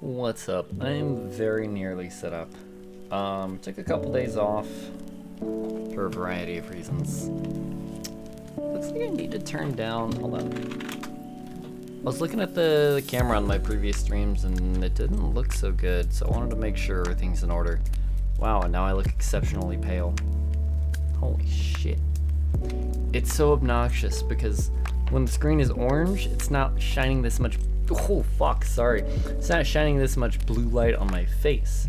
What's up? I'm very nearly set up. Took a couple days off for a variety of reasons. Looks like I need to turn down. Hold on. I was looking at the camera on my previous streams and it didn't look so good, so I wanted to make sure everything's in order. Wow, and now I look exceptionally pale. Holy shit. It's so obnoxious because when the screen is orange, it's not shining this much. Oh fuck, sorry. It's not shining this much blue light on my face.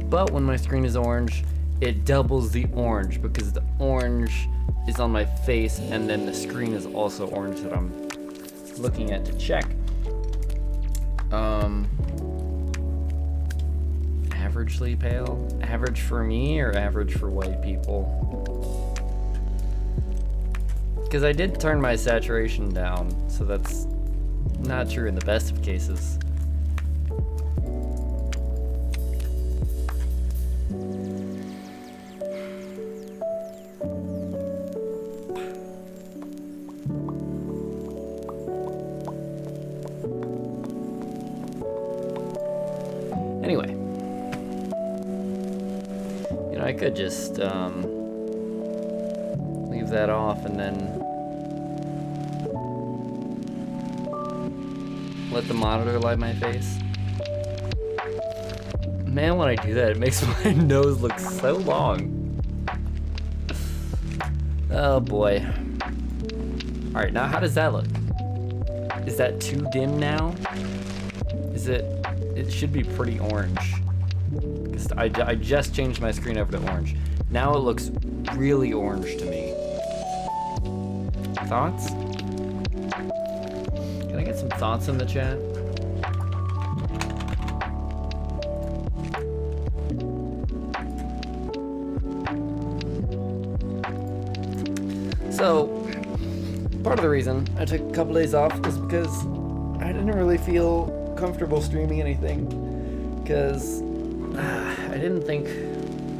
But when my screen is orange, it doubles the orange because the orange is on my face and then the screen is also orange that I'm looking at to check. Averagely pale? Average for me or average for white people? Because I did turn my saturation down, so that's not true in the best of cases. Anyway, you know, I could just leave that off and then let the monitor light my face. Man, when I do that, it makes my nose look so long. Oh boy. Alright, now how does that look? Is that too dim now? Is it? It should be pretty orange. Because I just changed my screen over to orange. Now it looks really orange to me. Thoughts? Can I get some thoughts in the chat? So, part of the reason I took a couple days off was because I didn't really feel comfortable streaming anything. Because I didn't think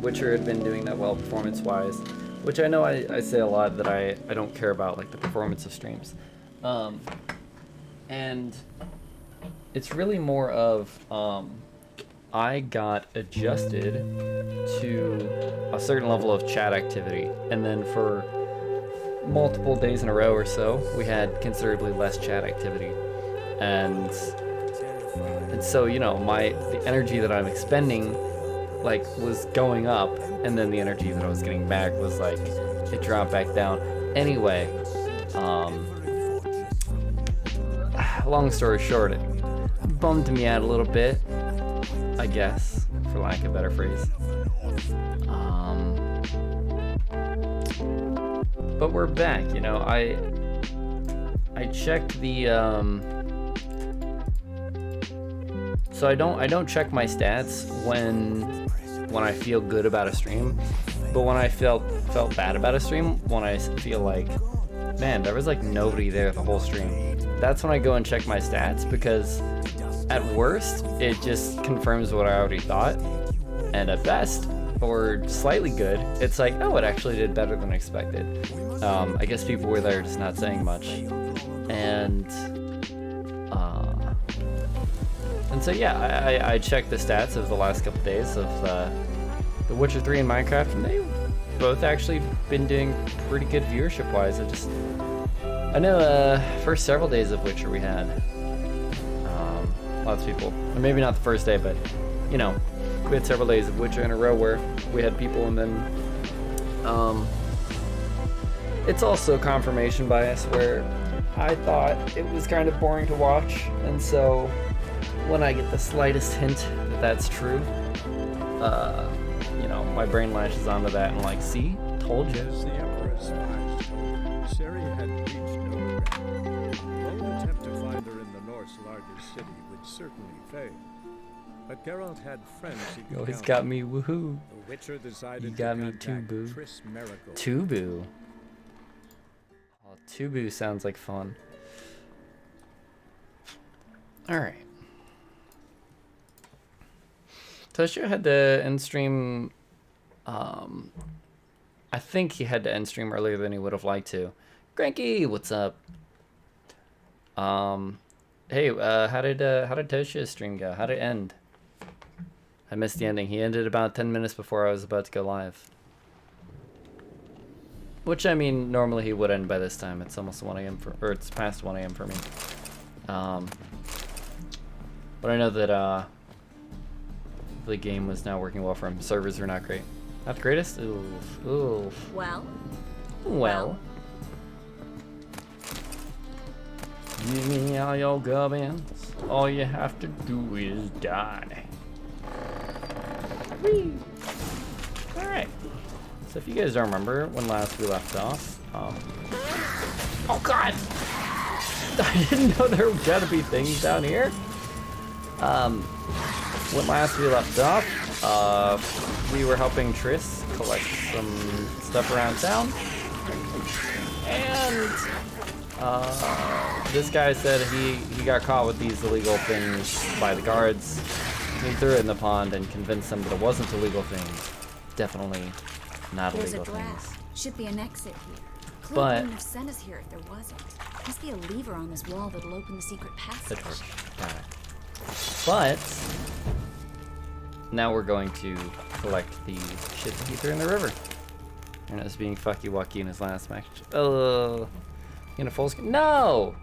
Witcher had been doing that well performance-wise. Which I know I say a lot that I don't care about, like the performance of streams. And it's really more of I got adjusted to a certain level of chat activity, and then for multiple days in a row or so we had considerably less chat activity, and so, you know, the energy that I'm expending like was going up, and then the energy that I was getting back was like it dropped back down. Anyway, long story short, it bummed me out a little bit, I guess, for lack of a better phrase. But we're back, you know. I checked the so I don't check my stats when I feel good about a stream, but when I felt bad about a stream, when I feel like, man, there was like nobody there the whole stream, that's when I go and check my stats, because at worst it just confirms what I already thought, and at best, or slightly good, it's like, oh, it actually did better than expected. I guess people were there just not saying much, and so yeah, I checked the stats of the last couple days of The Witcher 3 and Minecraft, and they both actually been doing pretty good viewership wise. I know first several days of Witcher we had lots of people, or maybe not the first day, but you know, we had several days of Witcher in a row where we had people, and then It's also confirmation bias where I thought it was kind of boring to watch, and so when I get the slightest hint that that's true, you know, my brain latches onto that and like, see, told you. As the Emperor's spies told, Ciri had reached Novigrad. One attempt to find her in the North's largest city would certainly fail. But Geralt had friends he could You always count got on. me, woohoo. The Witcher decided You got to me too, contact boo. Triss Merigold. Tubu. Oh, Tubu sounds like fun. Alright. Toshio had to end stream. I think he had to end stream earlier than he would have liked to. Cranky, what's up? Hey, how did Toshio's stream go? How did it end? I missed the ending. He ended about 10 minutes before I was about to go live. Which, I mean, normally he would end by this time. It's almost 1 a.m. or it's past 1 a.m. for me. But I know that, the game was now working well for him. Servers are not great. Not the greatest? Oof. Oof. Well. Give me all your gubbins. All you have to do is die. Whee! Alright. So if you guys don't remember when last we left off, oh god! I didn't know there were gonna be things down here. When last we left off, we were helping Triss collect some stuff around town. And this guy said he got caught with these illegal things by the guards. He threw it in the pond and convinced them that it wasn't illegal things. Definitely not There's illegal a draft. things. Should be an exit here. Clint But- wouldn't have sent us here if there wasn't. Must be a lever on this wall that'll open the secret The passage. torch. Alright. But now we're going to collect the shit that he threw in the river. And it was being fucky wucky in his last match. Oh, in a full screen. No!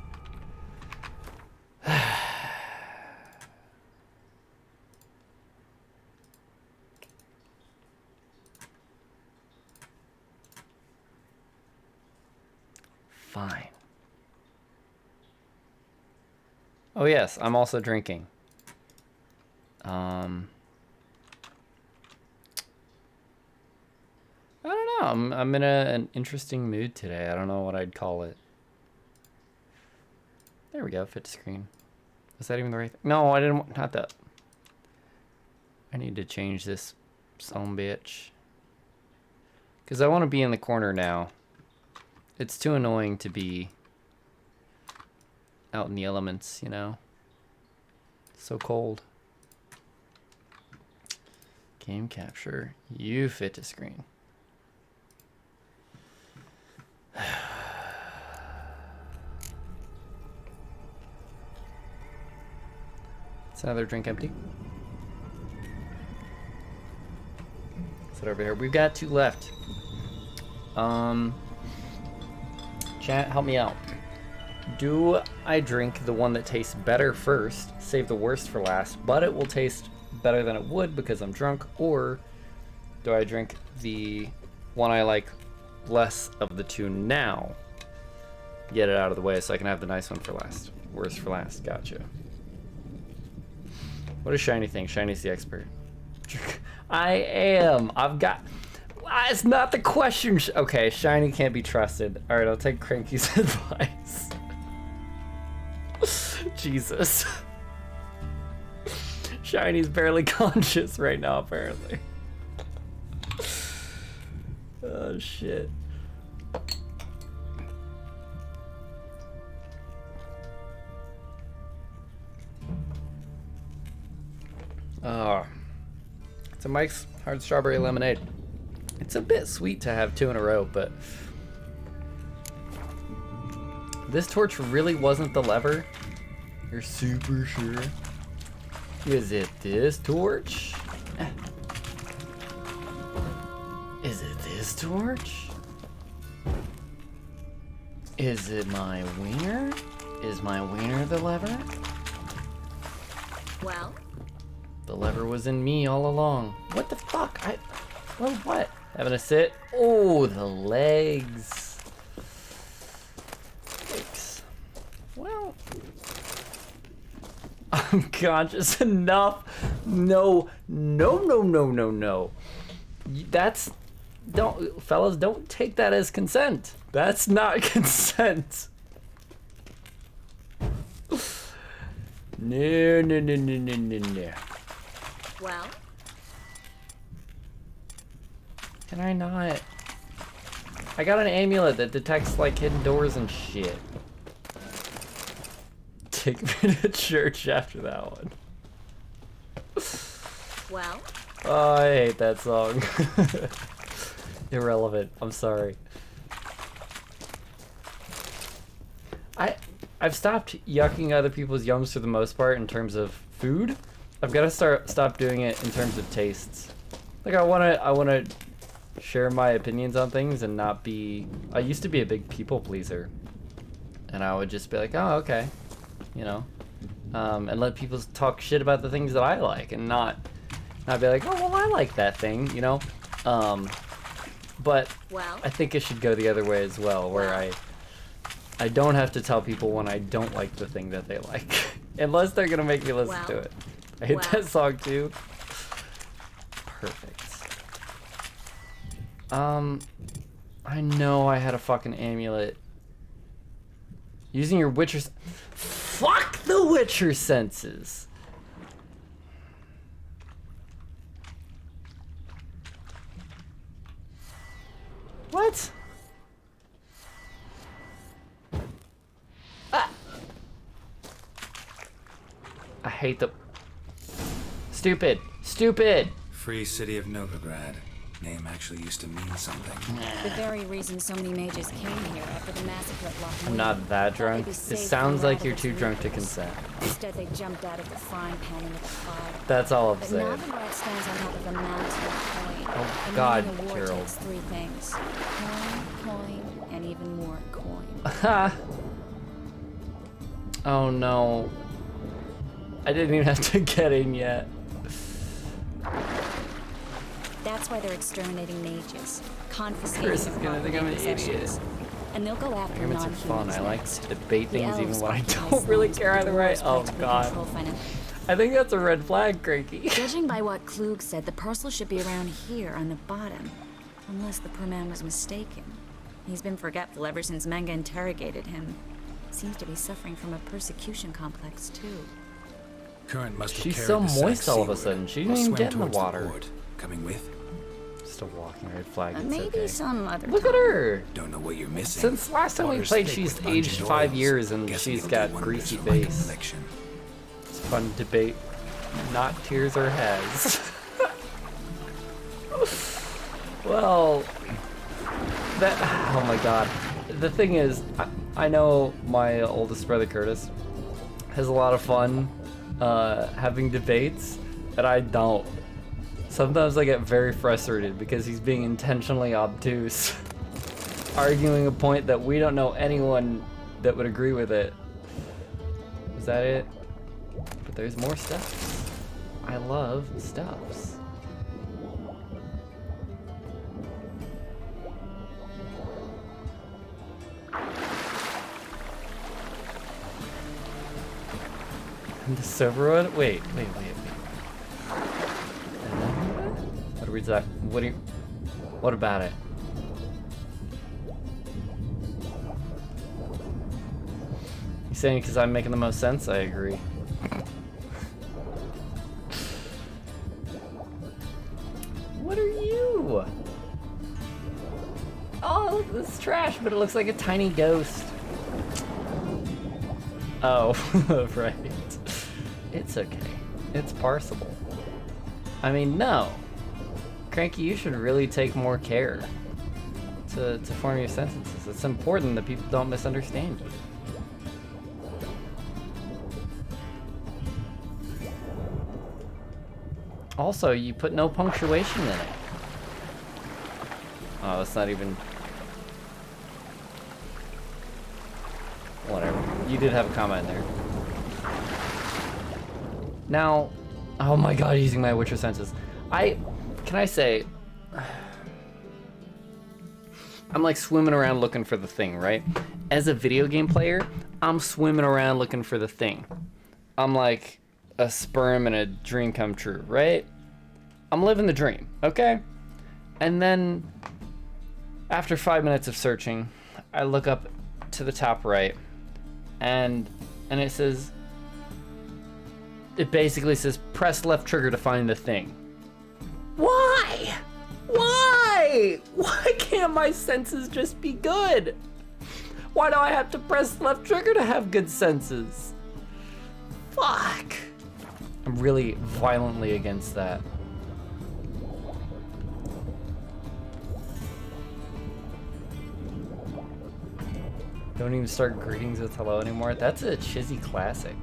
Fine. Oh yes, I'm also drinking. I don't know. I'm in an interesting mood today. I don't know what I'd call it. There we go. Fit to screen. Is that even the right thing? No, I didn't want... Not that. I need to change this son bitch. Because I want to be in the corner now. It's too annoying to be out in the elements, you know? It's so cold. Game capture. You fit to screen. Is another drink empty? Is it over here? We've got 2 left. Chat, help me out. Do I drink the one that tastes better first, save the worst for last, but it will taste better than it would because I'm drunk, or do I drink the one I like less of the 2 now, get it out of the way so I can have the nice one for last? Worst for last. Gotcha. What does Shiny think? Shiny's the expert. I am. I've got... It's not the question. Okay, Shiny can't be trusted. Alright, I'll take Cranky's advice. Jesus. Shiny's barely conscious right now, apparently. Oh, shit. Oh. It's a Mike's Hard Strawberry Lemonade. It's a bit sweet to have 2 in a row, but... This torch really wasn't the lever? You're super sure? Is it this torch? Is it this torch? Is it my wiener? Is my wiener the lever? Well, The lever was in me all along. What the fuck? Well, what? Having a sit? Oh, the legs. I'm conscious enough. No. That's, fellas, don't take that as consent. That's not consent. No. Well, Can I not? I got an amulet that detects like hidden doors and shit. Take me to church after that one. well, Oh, I hate that song. Irrelevant. I'm sorry. I've stopped yucking other people's yums for the most part in terms of food. I've got to stop doing it in terms of tastes. Like I wanna share my opinions on things and not be. I used to be a big people pleaser, and I would just be like, oh okay, you know, and let people talk shit about the things that I like, and not be like, oh well, I like that thing, you know. But well. I think it should go the other way as well, where I don't have to tell people when I don't like the thing that they like, unless they're gonna make me listen to it. I hate that song too. Perfect. I know I had a fucking amulet. Using your Witcher. Fuck the Witcher senses. What? Ah. I hate the. Stupid. Free City of Novigrad. Name actually used to mean something. The very reason so many mages came here after the massacre at Loch I'm Ness. not that drunk. It sounds like you're too drunk to consent. Instead, they jumped out of the frying pan into the fire. That's all I'm But saying. Novigrad stands on top of a mountain of coin. Oh, And God, winning a war Carol. takes three things: coin, and even more coin. Ha! Oh no. I didn't even have to get in yet. That's why they're exterminating mages, confiscating Chris their is gonna think I'm an property and idiot. possessions. And they'll go after Arguments are non-humans fun. I like next. to debate The things even elves when I occupy don't really zones, care but the either way. dwarves Oh practically god. control finan- I think that's a red flag, Cranky. Judging by what Klug said, the parcel should be around here on the bottom. Unless the poor man was mistaken. He's been forgetful ever since Manga interrogated him. Seems to be suffering from a persecution complex, too. Current must have She's carried so the sack moist all of a seaward. sudden. She didn't I'll even swim get in the towards water. port. Coming with? Just a walking red flag. It's Maybe okay. some other Look time. at her. Don't know what you're missing. Since last time we Water's played, thick she's with aged pungent 5 oils. years and Guessing she's it'll got do wonders greasy for my face. complexion. It's fun debate. Not tears or has. Well, that. Oh my god. The thing is, I know my oldest brother Curtis has a lot of fun having debates, and I don't. Sometimes I get very frustrated because he's being intentionally obtuse, arguing a point that we don't know anyone that would agree with it. Is that it? But there's more stuffs. I love stuffs. And the silver one? Wait. What reads that? What about it? You saying because I'm making the most sense? I agree. What are you? Oh, look, this is trash, but it looks like a tiny ghost. Oh, right. It's okay. It's parsable. I mean, no. Cranky, you should really take more care to form your sentences. It's important that people don't misunderstand you. Also, you put no punctuation in it. Oh, it's not even... Whatever. You did have a comment there. Now... Oh my god, using my Witcher senses. Can I say... I'm like swimming around looking for the thing, right? As a video game player, I'm swimming around looking for the thing. I'm like a sperm in a dream come true, right? I'm living the dream, okay? And then after 5 minutes of searching, I look up to the top right, and it says, it basically says, press left trigger to find the thing. Why? Why? Why can't my senses just be good? Why do I have to press left trigger to have good senses? Fuck. I'm really violently against that. Don't even start greetings with hello anymore. That's a Chizzy classic.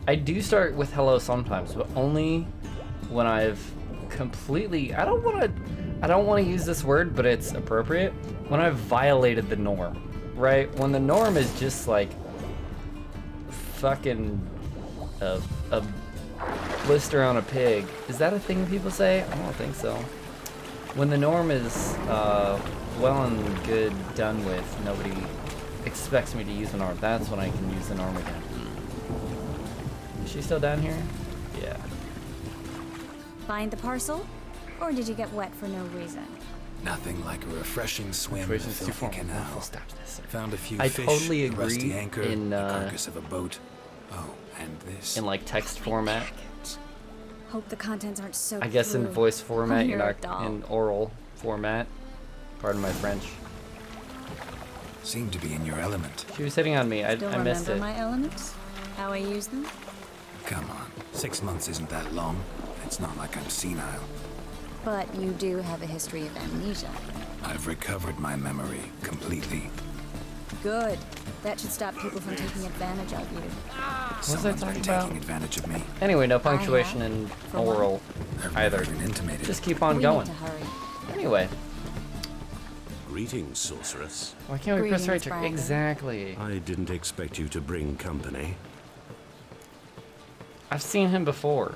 I do start with hello sometimes, but only when I've completely, I don't want to use this word, but it's appropriate. When I've violated the norm, right? When the norm is just like fucking a blister on a pig. Is that a thing people say? I don't think so. When the norm is well and good done with, nobody expects me to use the norm. That's when I can use the norm again. Is she still down here? Yeah. Find the parcel? Or did you get wet for no reason? Nothing like a refreshing swim in a Situation's too filthy formal. canal. Full stop this. Found a few I fish, totally a rusty agree anchor, in, the carcass of a boat. Oh, and this. In like text format. Hope the contents aren't so I guess in crude. voice format, You're you're a not doll. in oral format. Pardon my French. Seemed to be in your element. She was hitting on me. I Still missed remember it. my elements? How I use them? Come on, 6 months isn't that long. It's not like I'm senile. But you do have a history of amnesia. I've recovered my memory completely. Good. That should stop people from taking advantage of you. Someone's I been talking taking about? advantage of me. Anyway, no punctuation in For one. oral I've either. never been intimated. Just keep on We going. need to hurry. Anyway, Greetings, sorceress. why can't we press Greetings, right trigger? Brandon. Exactly. I didn't expect you to bring company. I've seen him before.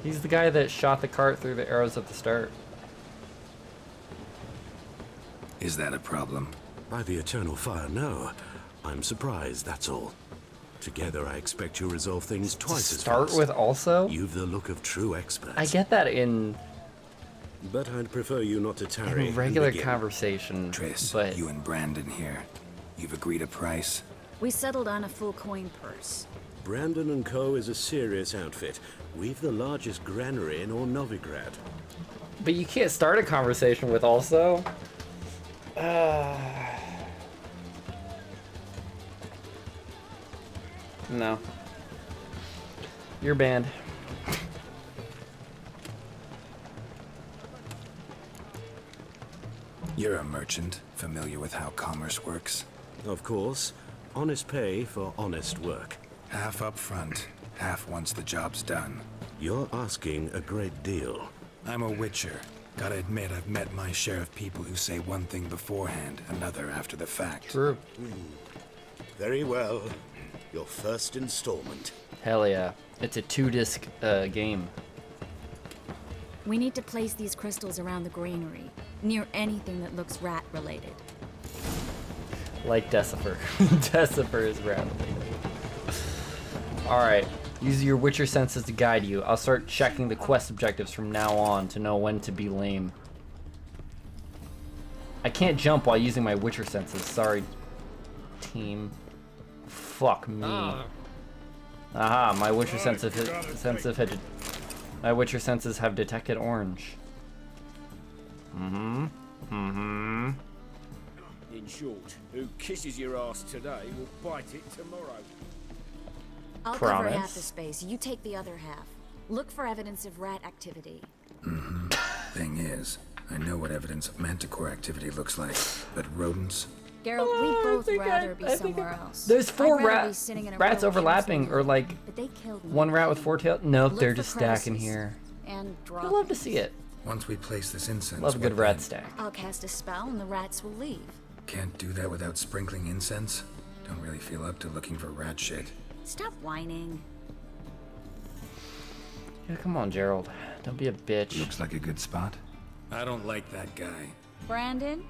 He's the guy that shot the cart through the arrows at the start. Is that a problem? By the eternal fire, no. I'm surprised, that's all. Together, I expect you resolve things twice as Start fast. with also? You've the look of true experts. I get that in But I'd prefer you not to tarry. and regular begin. conversation, Triss, but you and Brandon here. You've agreed a price? We settled on a full coin purse. Brandon and Co. is a serious outfit. We've the largest granary in all Novigrad. but you can't start a conversation with also. No. You're banned. You're a merchant, familiar with how commerce works. Of course, honest pay for honest work. Half up front, half once the job's done. You're asking a great deal. I'm a witcher. Gotta admit, I've met my share of people who say one thing beforehand, another after the fact. True. Very well. Your first installment. Hell yeah. It's a 2-disc game. We need to place these crystals around the granary, near anything that looks rat-related. Like Decifer. Decifer is rather. Alright. Use your Witcher senses to guide you. I'll start checking the quest objectives from now on to know when to be lame. I can't jump while using my Witcher senses. Sorry, team. Fuck me. Aha, my Witcher my Witcher senses have detected orange. In short, who kisses your ass today will bite it tomorrow. I'll cover half Promise. the space. You take the other half. Look for evidence of rat activity. Thing is, I know what evidence of manticore activity looks like, but rodents? Geralt, we'd both rather be somewhere else. There's 4 I'd rather be sitting in a rats row of overlapping, council or like but they killed me. 1 rat with 4 tails. Nope, Look they're for just stacking crevices here. And drop I'd love to it. see it. Once we place this incense, Love a good what rat then? stack. I'll cast a spell and the rats will leave. Can't do that without sprinkling incense? Don't really feel up to looking for rat shit. Stop whining. Yeah, come on, Gerald. Don't be a bitch. Looks like a good spot. I don't like that guy. Brandon?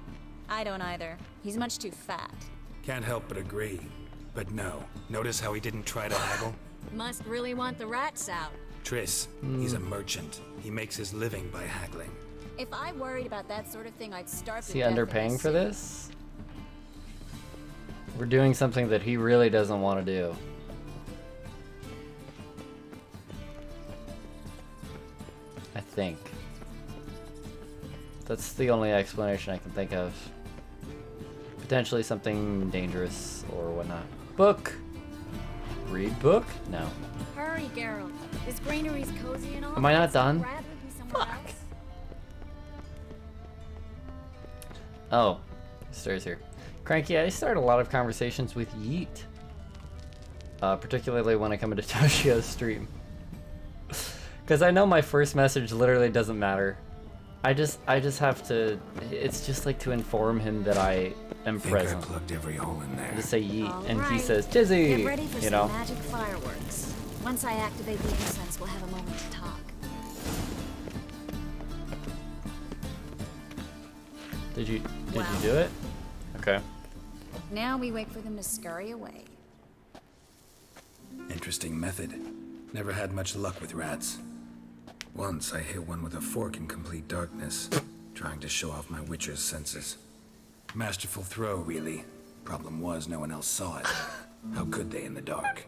I don't either. He's much too fat. Can't help but agree. But no, notice how he didn't try to haggle? Must really want the rats out. Triss, he's a merchant. He makes his living by haggling. If I worried about that sort of thing, I'd starve Is to he death in underpaying this for city. this? We're doing something that he really doesn't want to do. I think. That's the only explanation I can think of. Potentially something dangerous or whatnot. Book! Read book? No. Hurry, Geralt. This granary's cozy and all. Am I not but I'd done? rather be somewhere Fuck. else. Oh, stairs here. Cranky, I start a lot of conversations with Yeet. Particularly when I come into Toshio's stream. Because I know my first message literally doesn't matter. I just have to, it's just like to inform him that I am I think present. I plugged every hole in there. I just say Yeet, All and he right. says Tizzy! Get ready for You some know? magic fireworks. Once I activate the incense, we'll have a moment to talk. Did you Wow. do it? Okay. Now we wait for them to scurry away. Interesting method. Never had much luck with rats. Once I hit one with a fork in complete darkness, trying to show off my witcher's senses. Masterful throw, really. Problem was, no one else saw it. How could they in the dark?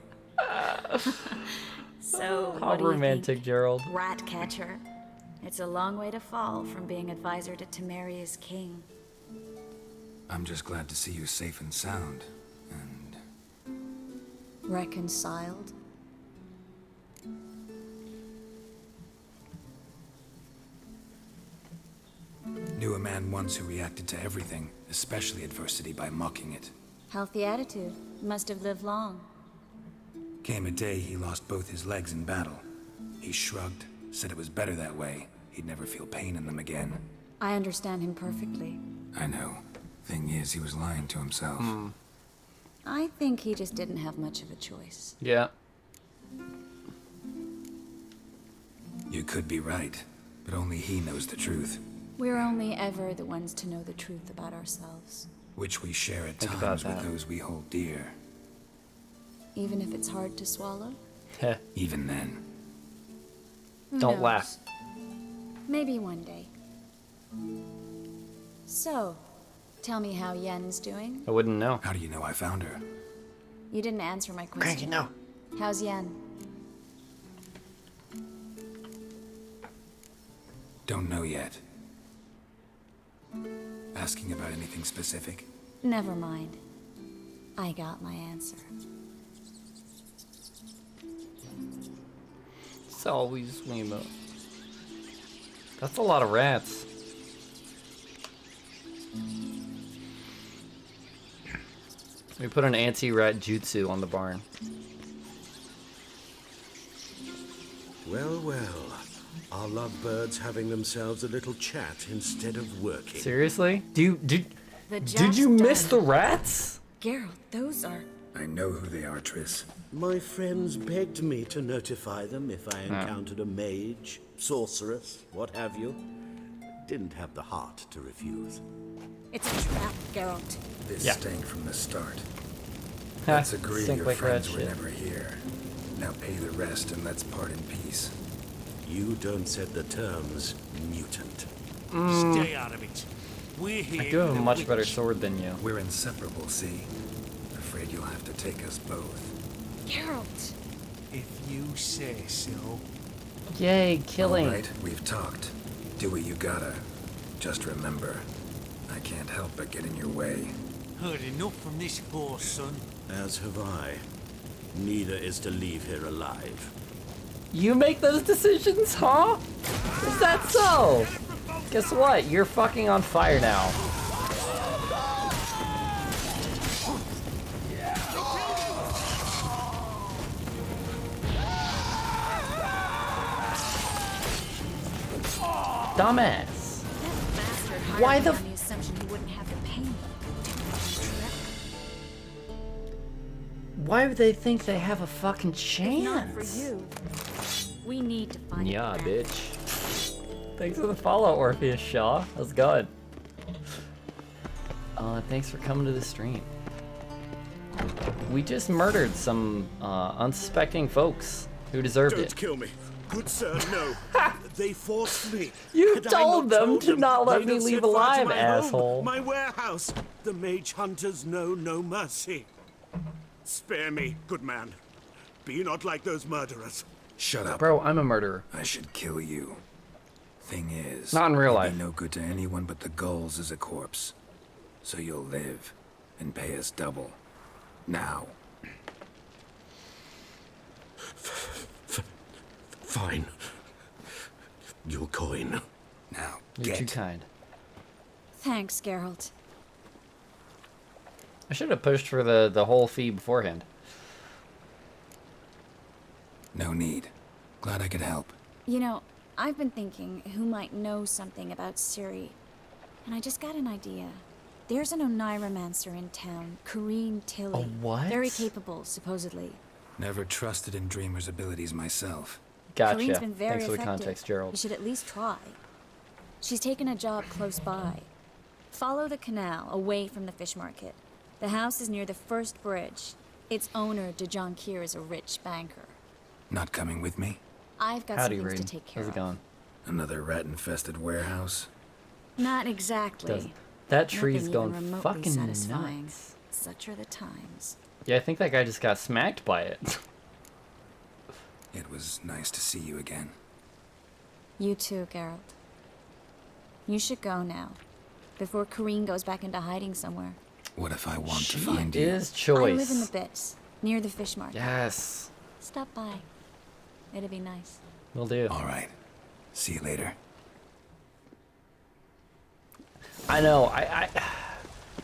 So, How what do you romantic, think? Gerald. Rat catcher. It's a long way to fall from being advisor to Temeria's king. I'm just glad to see you safe and sound. And Reconciled? knew a man once who reacted to everything, especially adversity, by mocking it. Healthy attitude. Must have lived long. Came a day he lost both his legs in battle. He shrugged, said it was better that way. He'd never feel pain in them again. I understand him perfectly. I know. Thing is, he was lying to himself. I think he just didn't have much of a choice. Yeah. You could be right, but only he knows the truth, We're only ever the ones to know the truth about ourselves. which we share at Think about times with that. those we hold dear. Even if it's hard to swallow? Heh. Even then, Who Don't knows? laugh. Maybe one day. So, tell me how Yen's doing. I wouldn't know. how do you know I found her? You didn't answer my question. no. How's Yen? Don't know yet. Asking about anything specific? Never mind. I got my answer. It's always Wemo. That's a lot of rats. We put an anti-rat jutsu on the barn. Well, well. Our lovebirds having themselves a little chat instead of working. Seriously? Did The you job's miss the done. rats? Geralt, those are... I know who they are, Triss. My friends begged me to notify them if I encountered a mage, sorceress, what have you. Didn't have the heart to refuse. It's a trap, Geralt. This Yeah. stank from the start. Ha, Let's agree stink your like rat friends were shit. never here. Now pay the rest and let's part in peace. You don't set the terms, mutant. Stay out of it. We're here. I do have a with the much better witch. sword than you. We're inseparable, see? Afraid you'll have to take us both. Geralt! If you say so. Yay, killing. All right, we've talked. Do what you gotta. Just remember, I can't help but get in your way. Heard enough from this horse, son. As have I. Neither is to leave here alive. You make those decisions, huh? Is that so? Guess what? You're fucking on fire now. Dumbass. That bastard hired Why me the on the assumption he wouldn't have to pay me. Why would they think they have a fucking If chance? not for you, we need to find Yeah, it back. bitch. Thanks for the follow, Orpheus Shaw. How's it going? Thanks for coming to the stream. We just murdered some unsuspecting folks who deserved Don't it. kill me. Good sir, no. They forced me. You Had I told them told to not let they'd me have leave set fire to alive, my asshole. home, my warehouse. The mage hunters know no mercy. Spare me, good man. Be not like those murderers. Shut up. Bro, I'm a murderer. I should kill you. Thing is, Not in real you'll life. be no good to anyone but the gulls as a corpse. So you'll live and pay us double. Now. Fine. Your coin. Now, You're too get. kind. Thanks, Geralt. I should have pushed for the whole fee beforehand. No need. Glad I could help. You know, I've been thinking who might know something about Ciri, and I just got an idea. There's an Oneiromancer in town, Corrine Tilly. A what? Very capable, supposedly. Never trusted in Dreamer's abilities myself. Gotcha. Corrine's been very Thanks for the effective. context, You Gerald. should at least try. She's taken a job close by. Follow the canal away from the fish market. The house is near the first bridge. Its owner, Dejon Kier, is a rich banker. Not coming with me? I've got Howdy, some things Raiden. to take care How's it of. going? Another rat-infested warehouse? Not exactly. Does- That tree's Nothing going even remotely fucking satisfying. nuts. Such are the times. Yeah, I think that guy just got smacked by it. It was nice to see you again. You too, Geralt. You should go now, before Corrine goes back into hiding somewhere. What if I want She to find you? is choice. I live in the Bits, near the fish market. Yes, Stop by. It'd be nice. will do. All right. See you later. I know. I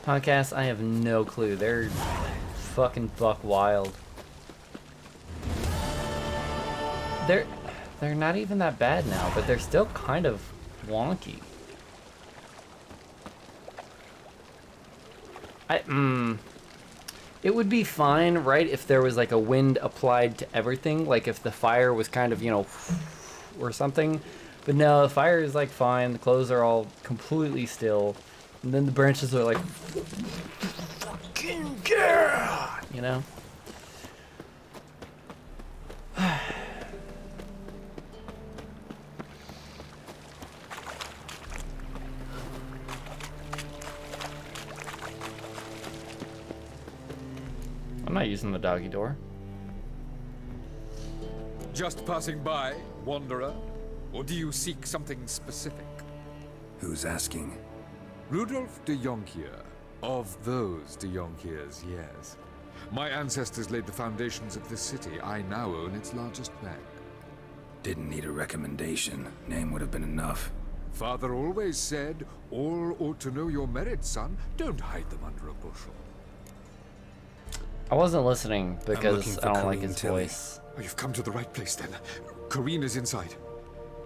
podcast. I have no clue. They're fucking buck wild. They're not even that bad now, but they're still kind of wonky. It would be fine, right, if there was like a wind applied to everything, like if the fire was kind of, you know, or something. But no, the fire is like fine. The clothes are all completely still, and then the branches are like, fucking yeah, you know. I'm not using the doggy door. Just passing by, wanderer? Or do you seek something specific? Who's asking? Rudolf de Jonkier. Of those de Jonkiers, yes. My ancestors laid the foundations of this city. I now own its largest bank. Didn't need a recommendation. Name would have been enough. Father always said, all ought to know your merits, son. Don't hide them under a bushel. I wasn't listening because looking I for don't like Corrine his Tilly. voice. Oh, you've come to the right place, then. Corrine is inside.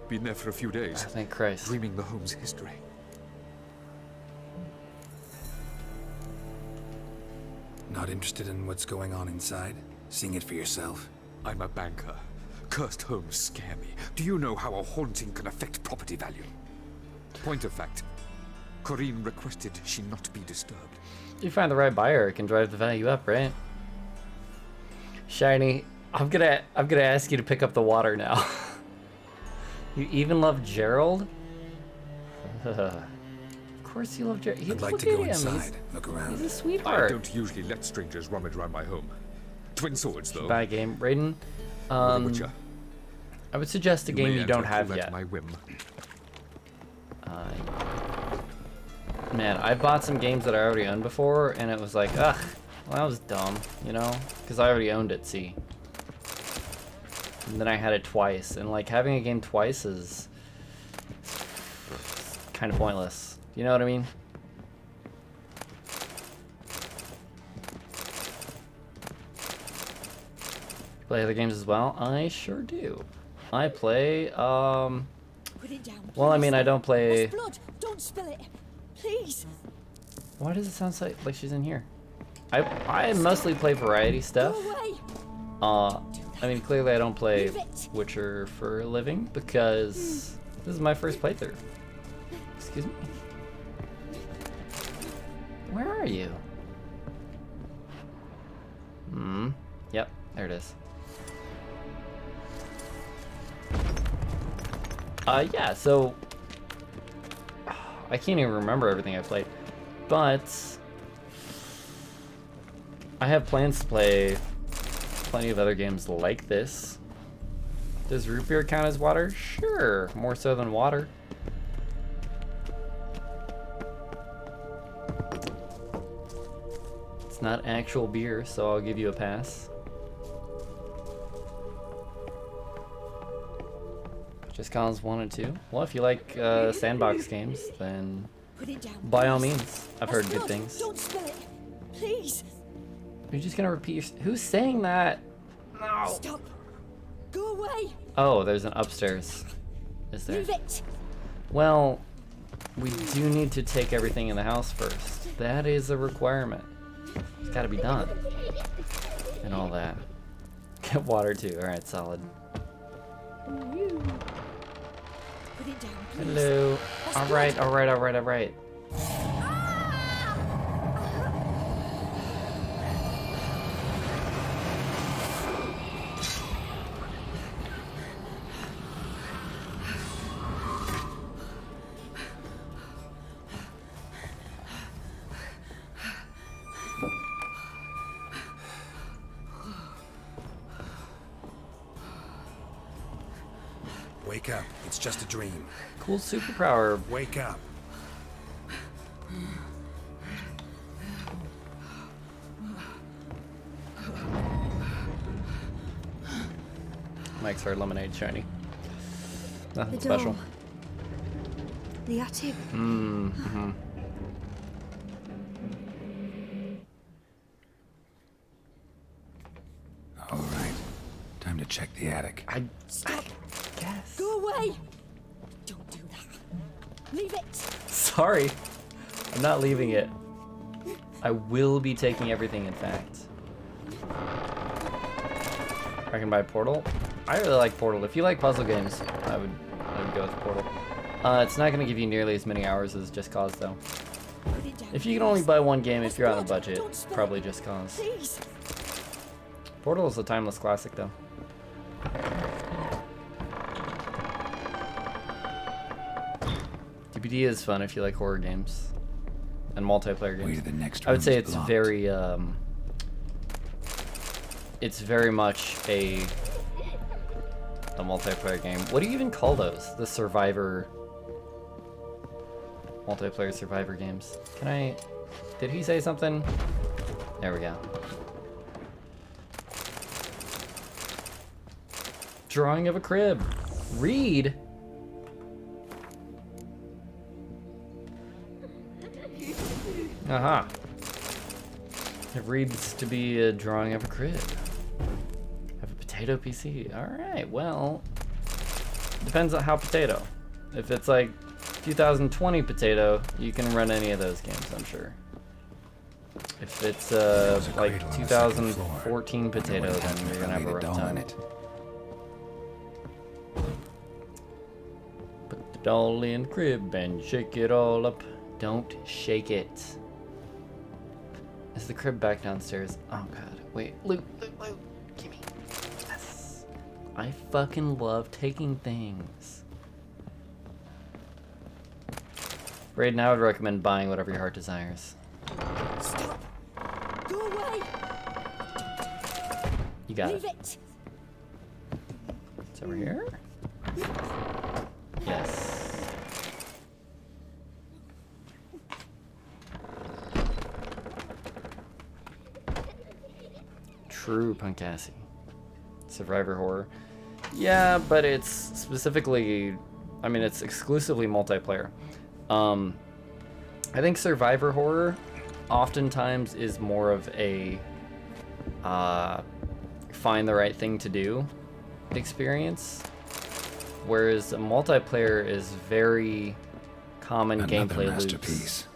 Been there for a few days. Thank Christ. Dreaming the home's history. Not interested in what's going on inside? Seeing it for yourself? I'm a banker. Cursed homes scare me. Do you know how a haunting can affect property value? Point of fact, Corrine requested she not be disturbed. If you find the right buyer, it can drive the value up, right? Shiny, I'm gonna ask you to pick up the water now. You even love Gerald? Of course you love Gerald. I'd like Look to go at him. inside, look He's around. a I sweetheart. don't usually let strangers rummage around my home. Twin swords, though. Bad game, Raiden. The Witcher. I would suggest a game may you don't enter have at yet. my whim. Man, I bought some games that I already owned before, and it was like, ugh, well, that was dumb, you know? Because I already owned it, see? And then I had it twice, and like having a game twice is kind of pointless. You know what I mean? Play other games as well? I sure do. I play, Put it down. well, I mean, I don't play. There's blood. Don't spill it. Please. Why does it sound like she's in here? I mostly play variety stuff. Go away. I mean, clearly I don't play Leave it. Witcher for a living because this is my first playthrough. Excuse me? Where are you? Yep, there it is. Yeah, so I can't even remember everything I played, but I have plans to play plenty of other games like this. Does root beer count as water? Sure, more so than water. It's not actual beer, so I'll give you a pass. Just Cause 1 and 2. Well, if you like sandbox games, then Put it down. by all please. means. I've heard good Blood. things. Don't spill it. Please. You're just gonna repeat your... Who's saying that? No. Stop. Go away. Oh, there's an upstairs. Is there? Leave it. Well, we do need to take everything in the house first. That is a requirement. It's gotta be done. And all that. Get water too. Alright, solid. Put it down, please. Hello. Alright, alright, alright, alright. Wake up. It's just a dream. Cool superpower. Wake up. Makes our lemonade shiny. Nothing The special. door. The attic. Mm-hmm. All right. Time to check the attic. I Stop. guess. Go away. Don't do that. Leave it. Sorry. I'm not leaving it. I will be taking everything, in fact. I can buy Portal. I really like Portal. If you like puzzle games, I would go with Portal. It's not going to give you nearly as many hours as Just Cause, though. Put it down. If you can only buy one game, if That's you're on a blood. budget, Don't spill probably it. Just Cause. Please. Portal is a timeless classic, though. DBD is fun if you like horror games and multiplayer Way games. to the next I would room say is it's blocked. very it's very much a multiplayer game. What do you even call those? The survivor multiplayer survivor games. Can I... Did he say something? There we go. Drawing of a crib. Read. Aha. It reads to be a drawing of a crib. Have a potato PC. Alright, well. Depends on how potato. If it's like 2020 potato, you can run any of those games, I'm sure. If it's There's a like cradle on the second 2014 floor. potato, Wonder what then happened you're if gonna I have a laid rough doll in time. it. Put the doll in the crib and shake it all up. Don't shake it. Is the crib back downstairs? Oh god. Wait. Loot. Gimme. Yes. I fucking love taking things. Raiden, I would recommend buying whatever your heart desires. Stop. Go away. You got Leave it. it. It's over here? Yes. True Punkassi. Survivor horror. Yeah, but it's specifically... I mean, it's exclusively multiplayer. I think survivor horror oftentimes is more of a find the right thing to do experience, whereas multiplayer is very common Another gameplay masterpiece. loops.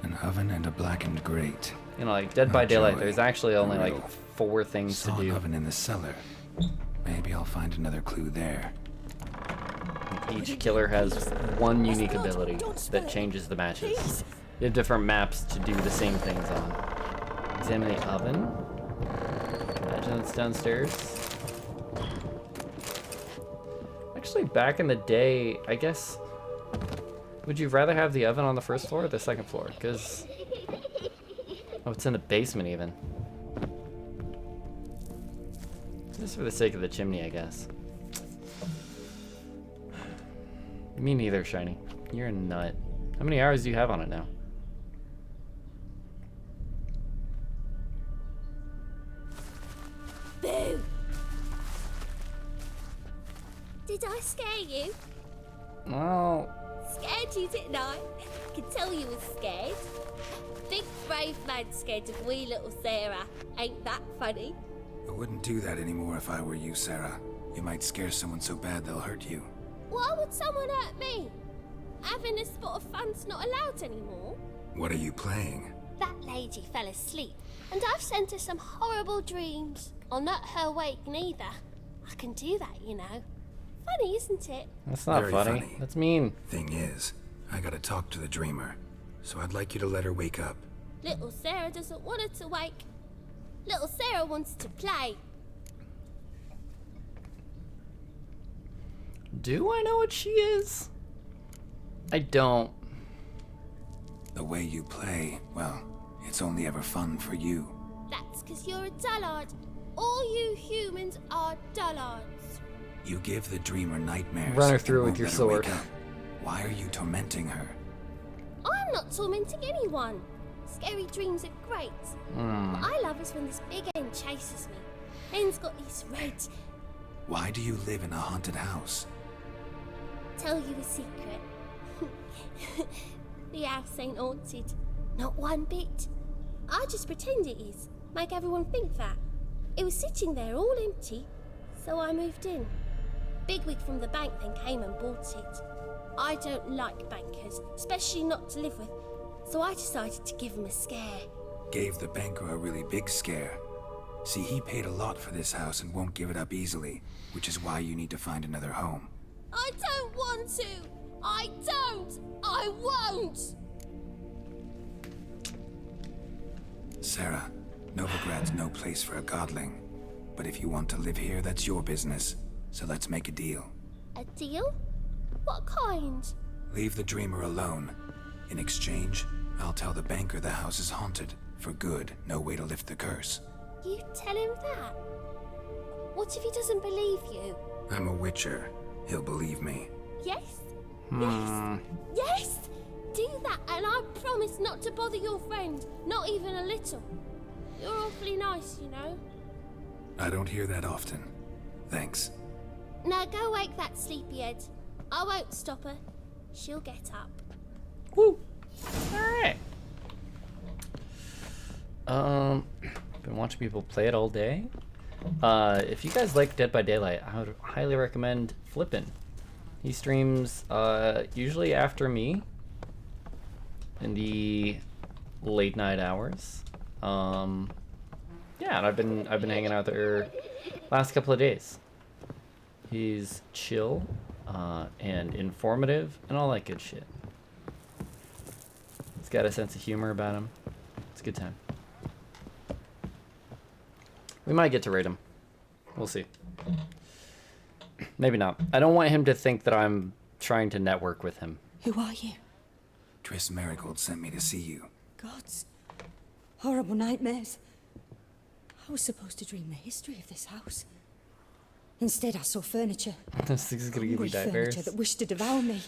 An oven and a blackened grate. You know, like Dead by Oh, Daylight, joy. there's actually only A like riddle. 4 things to Saw an do. oven in the cellar. Maybe I'll find another clue there. Each killer has one unique blood. ability Don't spill that it. changes the matches. Please. You have different maps to do the same things on. Examine the oven. and it's downstairs. Actually, back in the day, I guess, would you rather have the oven on the first floor or the second floor? Because, oh, it's in the basement even. Just for the sake of the chimney, I guess. Me neither, Shiny. You're a nut. How many hours do you have on it now? Boo! Did I scare you? Well, Scared you, didn't I? I can tell you was scared. Big brave man scared of wee little Sarah. Ain't that funny? I wouldn't do that anymore if I were you, Sarah. You might scare someone so bad they'll hurt you. Why would someone hurt me? Having a spot of fun's not allowed anymore. What are you playing? That lady fell asleep, and I've sent her some horrible dreams. I'll not her wake neither. I can do that, you know. Funny, isn't it? that's not Very funny. funny. That's mean. Thing is, I gotta talk to the dreamer, so I'd like you to let her wake up. Little Sarah doesn't want her to wake. Little Sarah wants to play. Do I know what she is? I don't. The way you play, well, it's only ever fun for you. That's 'cause you're a dullard. All you humans are dullards. You give the dreamer nightmares. Run her and through with won't your let her wake sword. up. Why are you tormenting her? I'm not tormenting anyone. Scary dreams are great. What I love is when this big end chases me. End's got these red. Why do you live in a haunted house? Tell you a secret. The house ain't haunted. Not one bit. I just pretend it is. Make everyone think that. It was sitting there all empty, so I moved in. Bigwig from the bank then came and bought it. I don't like bankers, especially not to live with, so I decided to give him a scare. Gave the banker a really big scare. See, he paid a lot for this house and won't give it up easily, which is why you need to find another home. I don't want to! I don't! I won't! Sarah, Novigrad's no place for a godling. But if you want to live here, that's your business. So let's make a deal. A deal? What kind? Leave the dreamer alone. In exchange, I'll tell the banker the house is haunted. For good, no way to lift the curse. You tell him that? What if he doesn't believe you? I'm a witcher. He'll believe me. Yes? Yes? Yes! Do that and I promise not to bother your friend. Not even a little. You're awfully nice, you know. I don't hear that often. Thanks. Now go wake that sleepyhead. I won't stop her. She'll get up. Woo! Alright. Been watching people play it all day. If you guys like Dead by Daylight, I would highly recommend Flippin'. He streams usually after me in the late night hours. Yeah, and I've been hanging out there last couple of days. He's chill and informative and all that good shit. He's got a sense of humor about him. It's a good time. We might get to raid him. We'll see. Maybe not. I don't want him to think that I'm trying to network with him. Who are you? Triss Merigold sent me to see you. Gods. Horrible nightmares. I was supposed to dream the history of this house. Instead, I saw furniture. This is gonna give Hungry you furniture nightmares. that wished to devour me.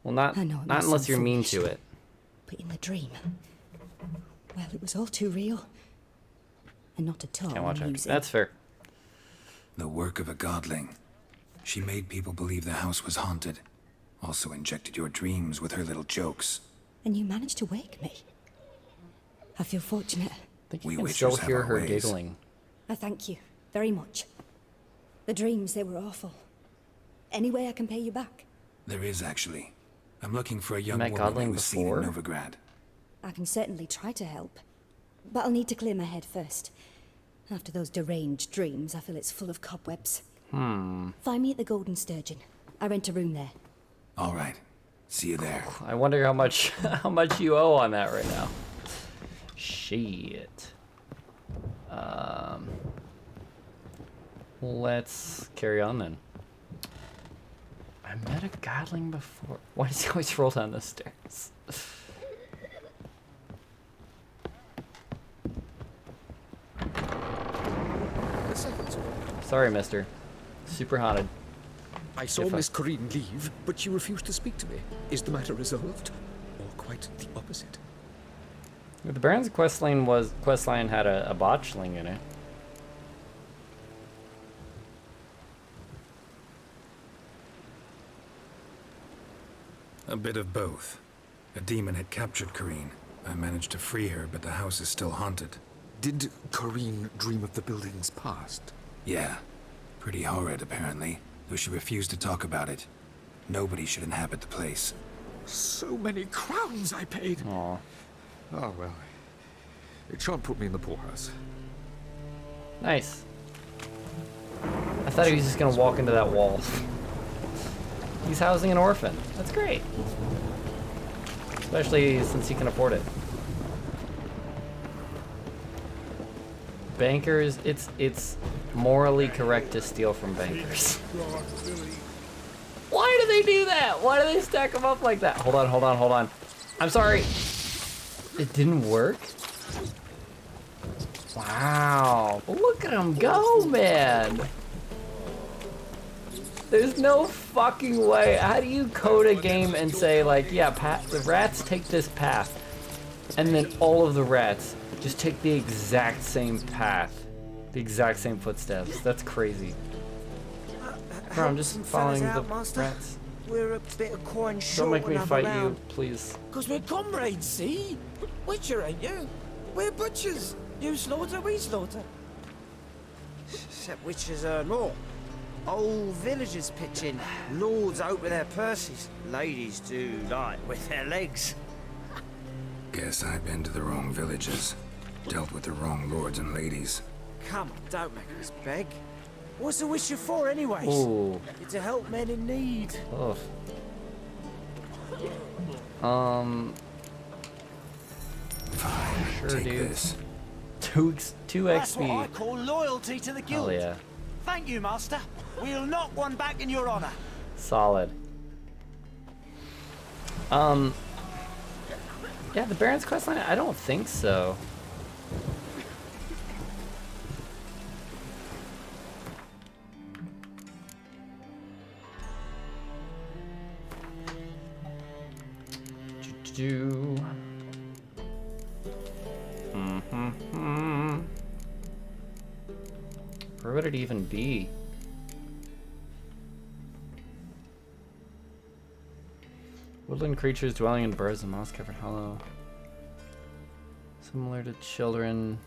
Well, not I know it not must unless sound you're mean foolish. to it. But in the dream, well, it was all too real. And not at all Can't watch it. amusing. That's fair. The work of a godling. She made people believe the house was haunted. Also injected your dreams with her little jokes. And you managed to wake me. I feel fortunate. I think We you can witchers still have hear our her ways. giggling. I thank you very much. The dreams, they were awful. Any way I can pay you back? There is, actually. I'm looking for a young met woman Godling who was seen in before? Novigrad. I can certainly try to help. But I'll need to clear my head first. After those deranged dreams, I feel it's full of cobwebs. Find me at the Golden Sturgeon. I rent a room there. All right. See you there. I wonder how much how much you owe on that right now. Shit. let's carry on then. I met a godling before. Why does he always roll down the stairs? Sorry, mister. Super haunted. I saw Miss Corinne leave, but she refused to speak to me. Is the matter resolved? Or quite the opposite? The Baron's questline had a botchling in it. A bit of both. A demon had captured Corinne. I managed to free her, but the house is still haunted. Did Corinne dream of the building's past? Yeah. Pretty horrid, apparently, though she refused to talk about it. Nobody should inhabit the place. So many crowns I paid! Aw. Oh, well. It shan't put me in the poorhouse. Nice. I thought he was just gonna walk into that wall. He's housing an orphan. That's great. Especially since he can afford it. Bankers, it's morally correct to steal from bankers. Why do they do that? Why do they stack them up like that? Hold on. I'm sorry. It didn't work? Wow. Look at him go, man. There's no fucking way. How do you code a game and say, like, yeah, the rats take this path, and then all of the rats just take the exact same path, the exact same footsteps? That's crazy. Bro, I'm just following the rats. We're a bit of coin short. Don't make me fight you, please. Cause we're comrades, see? Witcher, ain't you? We're butchers. You slaughter, we slaughter. Except witchers earn more. Old villagers pitch in. Lords open their purses. Ladies do like with their legs. Guess I've been to the wrong villages. Dealt with the wrong lords and ladies. Come on, don't make us beg. What's a witcher for, anyways? Ooh. It's to help men in need. Oh. Fine, Sure, take dude. this. 2 That's what I XP. call loyalty to the guild. Hell yeah. Thank you, master. We'll knock one back in your honor. Solid. Yeah, the Baron's questline? I don't think so. Where would it even be? Woodland creatures dwelling in burrows and moss-covered hollow. Similar to children.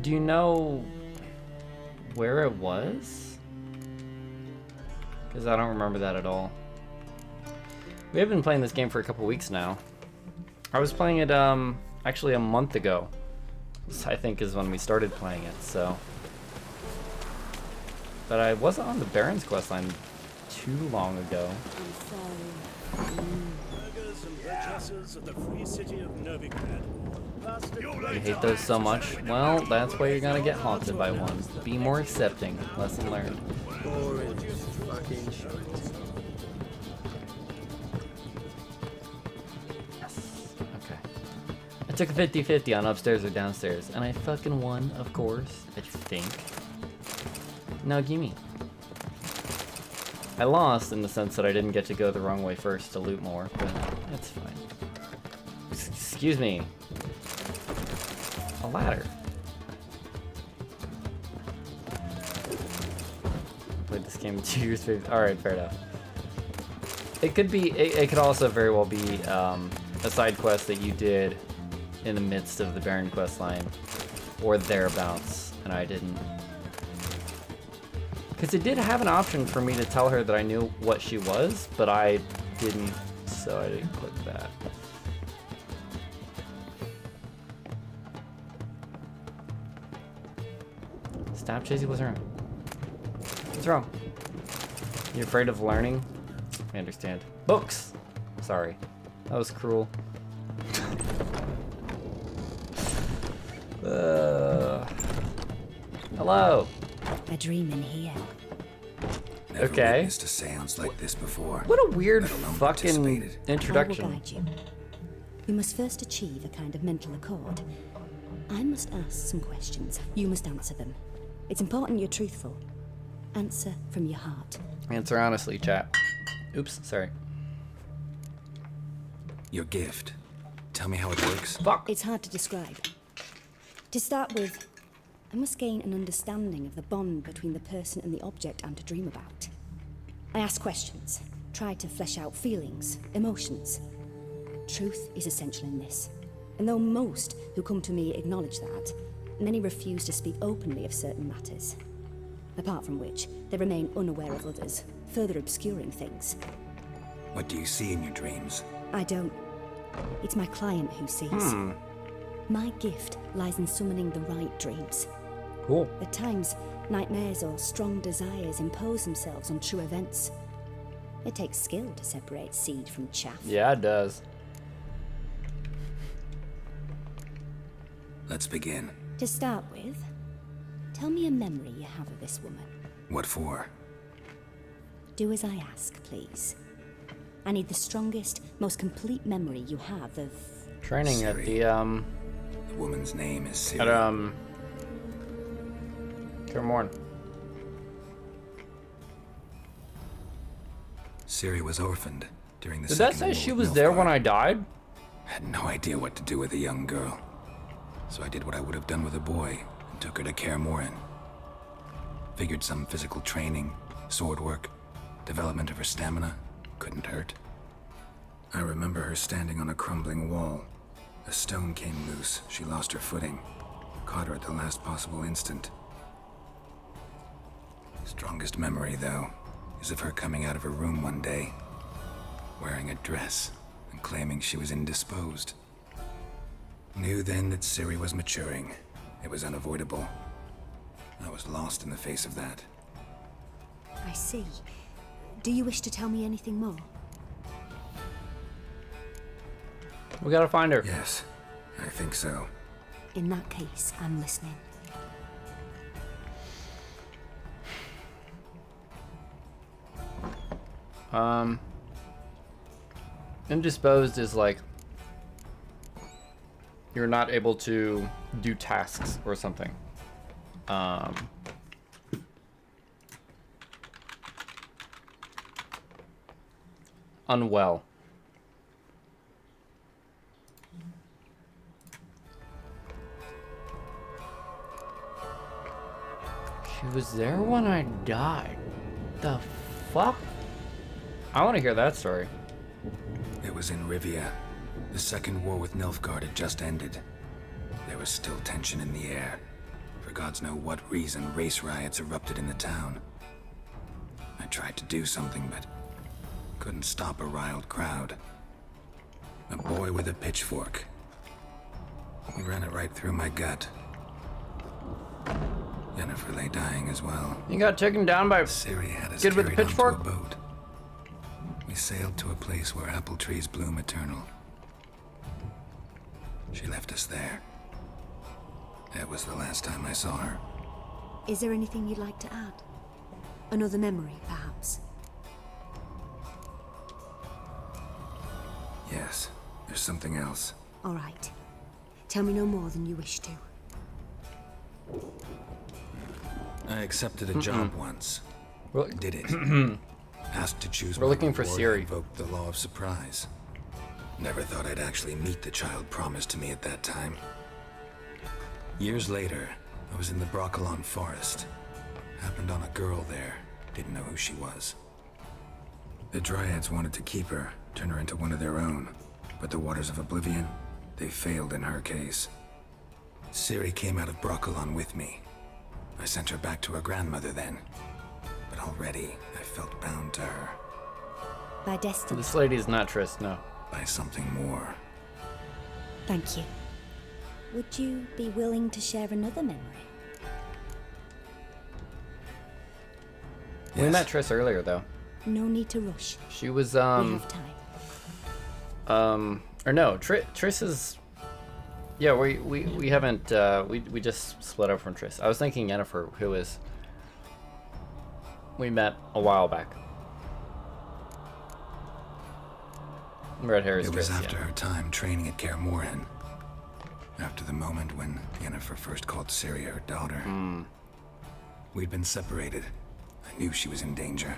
Do you know where it was? Because I don't remember that at all. We have been playing this game for a couple weeks now. I was playing it actually a month ago. This, I think, is when we started playing it, so. But I wasn't on the Baron's questline too long ago. You hate those so much? Well, that's why you're gonna get haunted by one. Be more accepting. Lesson learned. Yes. Okay. I took a 50-50 on upstairs or downstairs, and I fucking won, of course. I think. Now gimme. I lost in the sense that I didn't get to go the wrong way first to loot more, but that's fine. Excuse me. A ladder. Played this game 2 years. Alright, fair enough. It could be. It could also very well be a side quest that you did in the midst of the Baron quest line, or thereabouts, and I didn't. Because it did have an option for me to tell her that I knew what she was, but I didn't, so I didn't click that. Stop chasing. What's wrong? What's wrong? You afraid of learning? I understand. Books! Sorry. That was cruel. Hello. A dream in here. Never Okay. witnessed a seance like this before. What a weird let alone fucking participated. I will introduction. guide you. You must first achieve a kind of mental accord. I must ask some questions. You must answer them. It's important you're truthful. Answer from your heart. Answer honestly, chat. Oops, sorry. Your gift. Tell me how it works. Fuck. It's hard to describe. To start with, I must gain an understanding of the bond between the person and the object I'm to dream about. I ask questions, try to flesh out feelings, emotions. Truth is essential in this. And though most who come to me acknowledge that, many refuse to speak openly of certain matters. Apart from which, they remain unaware of others, further obscuring things. What do you see in your dreams? I don't. It's my client who sees. My gift lies in summoning the right dreams. Cool. At times, nightmares or strong desires impose themselves on true events. It takes skill to separate seed from chaff. Yeah, it does. Let's begin. To start with, tell me a memory you have of this woman. What for? Do as I ask, please. I need the strongest, most complete memory you have of... Training at Siri. the, The woman's name is Siri. at, Kaer Siri was orphaned during the Did that Second say War she with was there when Nilfgaard. I died? Had no idea what to do with a young girl. So I did what I would have done with a boy and took her to Kaer Morhen. Figured some physical training, sword work, development of her stamina couldn't hurt. I remember her standing on a crumbling wall. A stone came loose. She lost her footing. Caught her at the last possible instant. Strongest memory, though, is of her coming out of her room one day, wearing a dress and claiming she was indisposed. Knew then that Ciri was maturing. It was unavoidable. I was lost in the face of that. I see. Do you wish to tell me anything more? We gotta find her. Yes, I think so. In that case, I'm listening. Indisposed is like you're not able to do tasks or something. Unwell. She was there when I died. The fuck? I want to hear that story. It was in Rivia. The Second War with Nilfgaard had just ended. There was still tension in the air. For gods know what reason, race riots erupted in the town. I tried to do something, but couldn't stop a riled crowd. A boy with a pitchfork. He ran it right through my gut. Yennefer lay dying as well. You got taken down by Ciri had us kid with a carried onto pitchfork? a boat. We sailed to a place where apple trees bloom eternal. She left us there. That was the last time I saw her. Is there anything you'd like to add? Another memory, perhaps? Yes, there's something else. All right. Tell me no more than you wish to. I accepted a job once. Well, Did it. Asked to choose We're my looking for reward, Ciri. invoked the law of surprise. Never thought I'd actually meet the child promised to me at that time. Years later, I was in the Broccolon forest. Happened on a girl there. Didn't know who she was. The Dryads wanted to keep her, turn her into one of their own. But the Waters of Oblivion, they failed in her case. Ciri came out of Broccolon with me. I sent her back to her grandmother then. But already, I felt bound to her. By destiny. this lady is not Triss, no. By something more. Thank you. Would you be willing to share another memory? We Yes. met Triss earlier, though. No need to rush. She was, We have time. or no, Triss is... Yeah, we haven't, we just split up from Triss. I was thinking Yennefer, who is... We met a while back. Red hair is It was Triss, after yeah. her time training at Kaer Morhen. After the moment when Yennefer first called Ciri her daughter. We'd been separated. I knew she was in danger.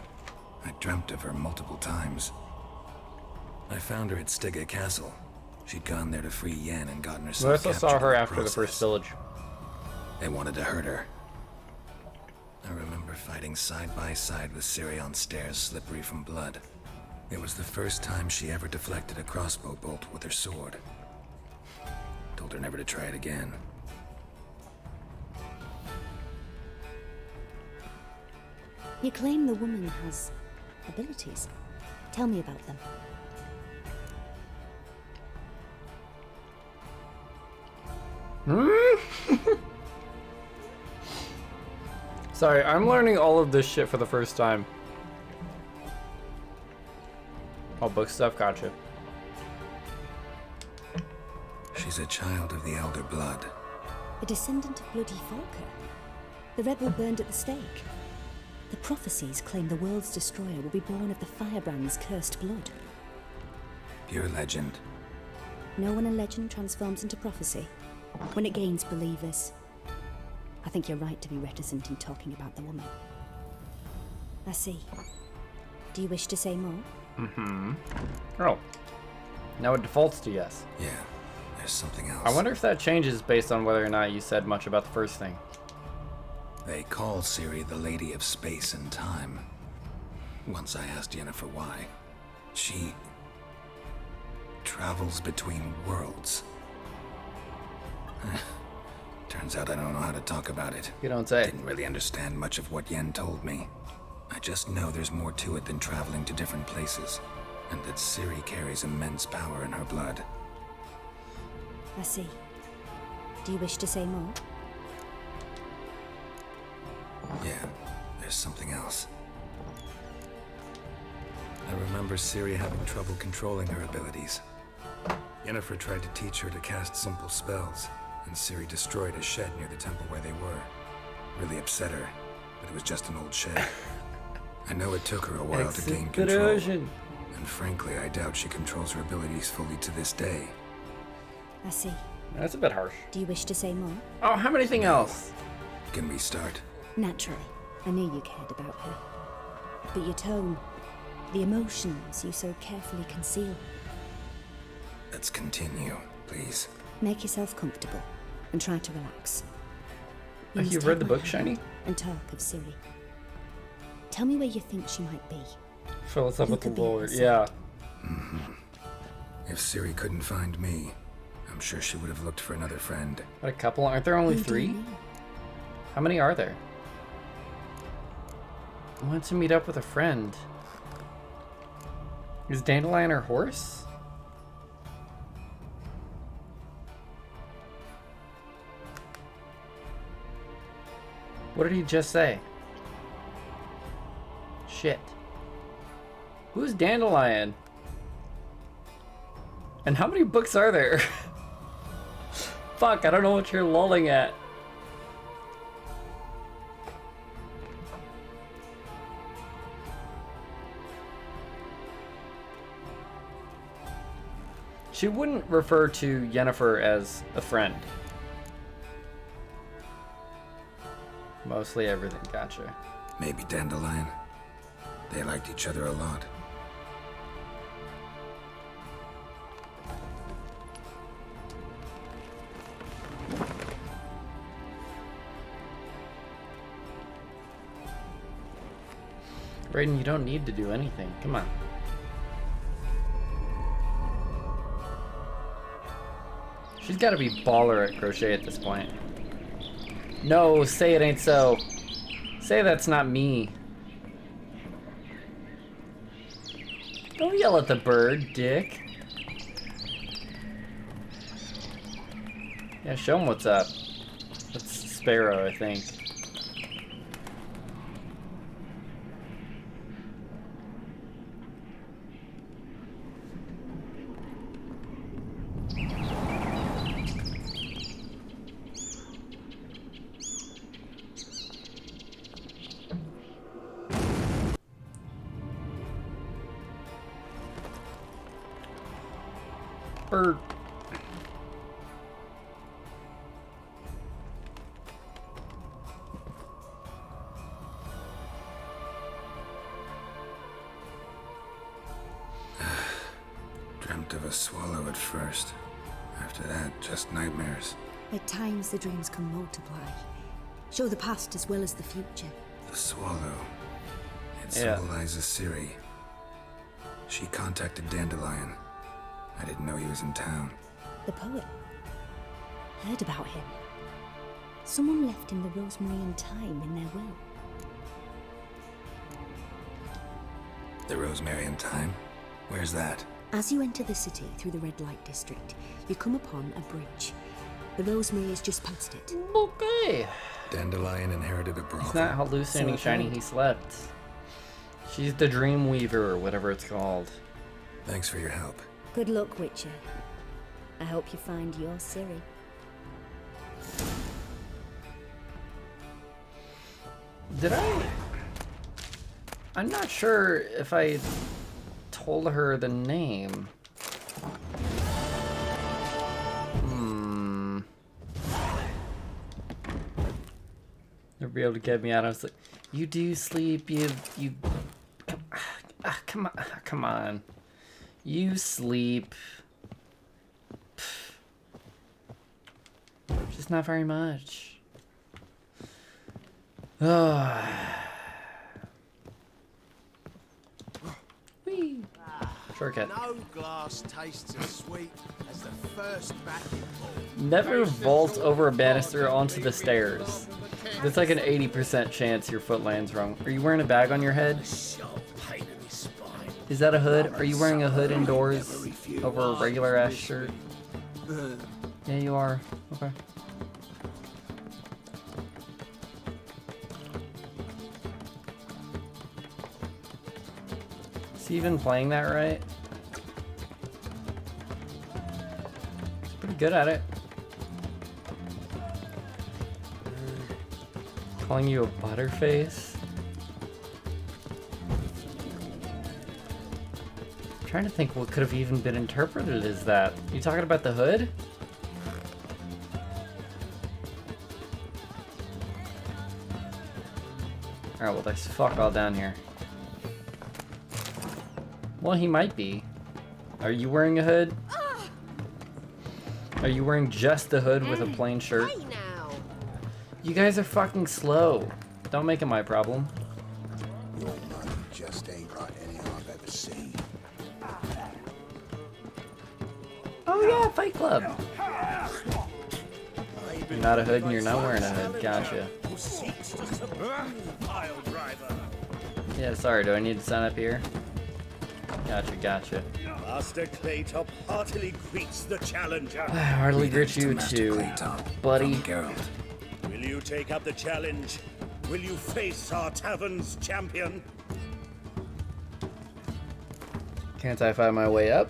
I dreamt of her multiple times. I found her at Stygga Castle. She'd gone there to free Yen and gotten We herself also captured saw in her the after the process. first village. They wanted to hurt her. I remember fighting side by side with Ciri on stairs slippery from blood. It was the first time she ever deflected a crossbow bolt with her sword. Told her never to try it again. You claim the woman has abilities. Tell me about them. Sorry, I'm learning all of this shit for the first time. Oh, book stuff? Gotcha. She's a child of the Elder Blood. A descendant of Bloody Falker. The rebel burned at the stake. The prophecies claim the world's destroyer will be born of the Firebrand's cursed blood. Pure legend. Know when a legend transforms into prophecy? When it gains believers. I think you're right to be reticent in talking about the woman. I see. Do you wish to say more? Oh. Now it defaults to yes. Yeah, there's something else. I wonder if that changes based on whether or not you said much about the first thing. They call Ciri the Lady of Space and Time. Once I asked Yennefer why. She travels between worlds. Turns out I don't know how to talk about it. You don't say. Didn't really understand much of what Yen told me. I just know there's more to it than traveling to different places, and that Ciri carries immense power in her blood. I see. Do you wish to say more? Yeah, there's something else. I remember Ciri having trouble controlling her abilities. Yennefer tried to teach her to cast simple spells, and Ciri destroyed a shed near the temple where they were. Really upset her, but it was just an old shed. I know it took her a while to gain control, and frankly, I doubt she controls her abilities fully to this day. I see. That's a bit harsh. Do you wish to say more? Oh, how many anything else? Can we start? Naturally. I knew you cared about her. But your tone, the emotions you so carefully conceal. Let's continue, please. Make yourself comfortable and try to relax. Oh, must you've take read the my book, hand Shiny? And talk of Ciri. Tell me where you think she might be. Fill us up Who with the could be lore. herself? Yeah. If Ciri couldn't find me, I'm sure she would have looked for another friend. A couple? Aren't there only Who do 3? you mean? How many are there? I want to meet up with a friend. Is Dandelion her horse? What did he just say? Shit. Who's Dandelion? And how many books are there? Fuck, I don't know what you're lolling at. She wouldn't refer to Yennefer as a friend. Mostly everything, gotcha. Maybe Dandelion. They liked each other a lot. Raiden, you don't need to do anything. Come on. She's gotta be baller at crochet at this point. No, say it ain't so. Say that's not me. Don't yell at the bird, dick. Yeah, show him what's up. That's Sparrow, I think. Bird. Dreamt of a swallow at first. After that, just nightmares. At times, the dreams can multiply. Show the past as well as the future. The swallow. It Yeah. symbolizes Ciri. She contacted Dandelion. I didn't know he was in town. The poet. Heard about him. Someone left him the rosemary and thyme in their will. The Rosemary and Thyme? Where's that? As you enter the city through the red light district, you come upon a bridge. The rosemary is just past it. Okay. Dandelion inherited a brothel. He's not hallucinating, So Shiny. good. He slept. She's the Dream Weaver, or whatever it's called. Thanks for your help. Good luck, Witcher. I hope you find your Ciri. Did I? I'm not sure if I told her the name. They'll be able to get me out. I was like, you do sleep, you come on. You sleep. Just not very much. Whee. Shortcut. No glass tastes as sweet as the first backing ball. Never vault over a banister onto the stairs. There's like an 80% chance your foot lands wrong. Are you wearing a bag on your head? Is that a hood? Are you wearing a hood indoors over a regular ass shirt? Yeah, you are. Okay. Is he even playing that right? He's pretty good at it. Calling you a butterface? I'm trying to think what could have even been interpreted as that. You talking about the hood? Alright, well there's fuck all down here. Well, he might be. Are you wearing a hood? Are you wearing just the hood with a plain shirt? Hey now. You guys are fucking slow. Don't make it my problem. Your money just ain't like any I've ever seen. Oh yeah, Fight Club. You're not a hood and you're not wearing a hood. Gotcha. Yeah, sorry, do I need to sign up here? Gotcha, gotcha. Master Claytop heartily greets the challenger. Hardly greet you too, buddy. Geralt. Will you take up the challenge? Will you face our tavern's champion? Can't I find my way up?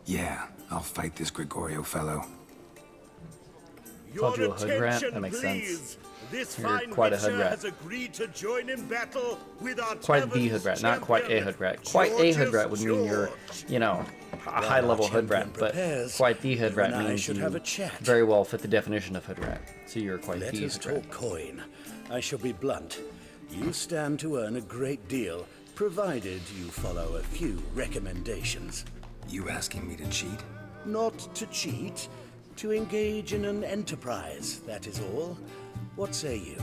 Yeah, I'll fight this Gregorio fellow. Called you Your a hood rat? attention, That makes please. sense. This You're fine quite a hood witcher rat. has agreed to join in battle with our Quite the tavern's hood rat, not quite a champion, hood rat. Quite a hood rat would mean you're, George. you know, a high level hood rat, but prepares, quite the hood you rat and I means should you have a chat. very well fit the definition of hood rat. So you're quite Let the us hood rat. talk coin. I shall be blunt. You stand to earn a great deal, provided you follow a few recommendations. You asking me to cheat? Not to cheat, to engage in an enterprise, that is all. What say you?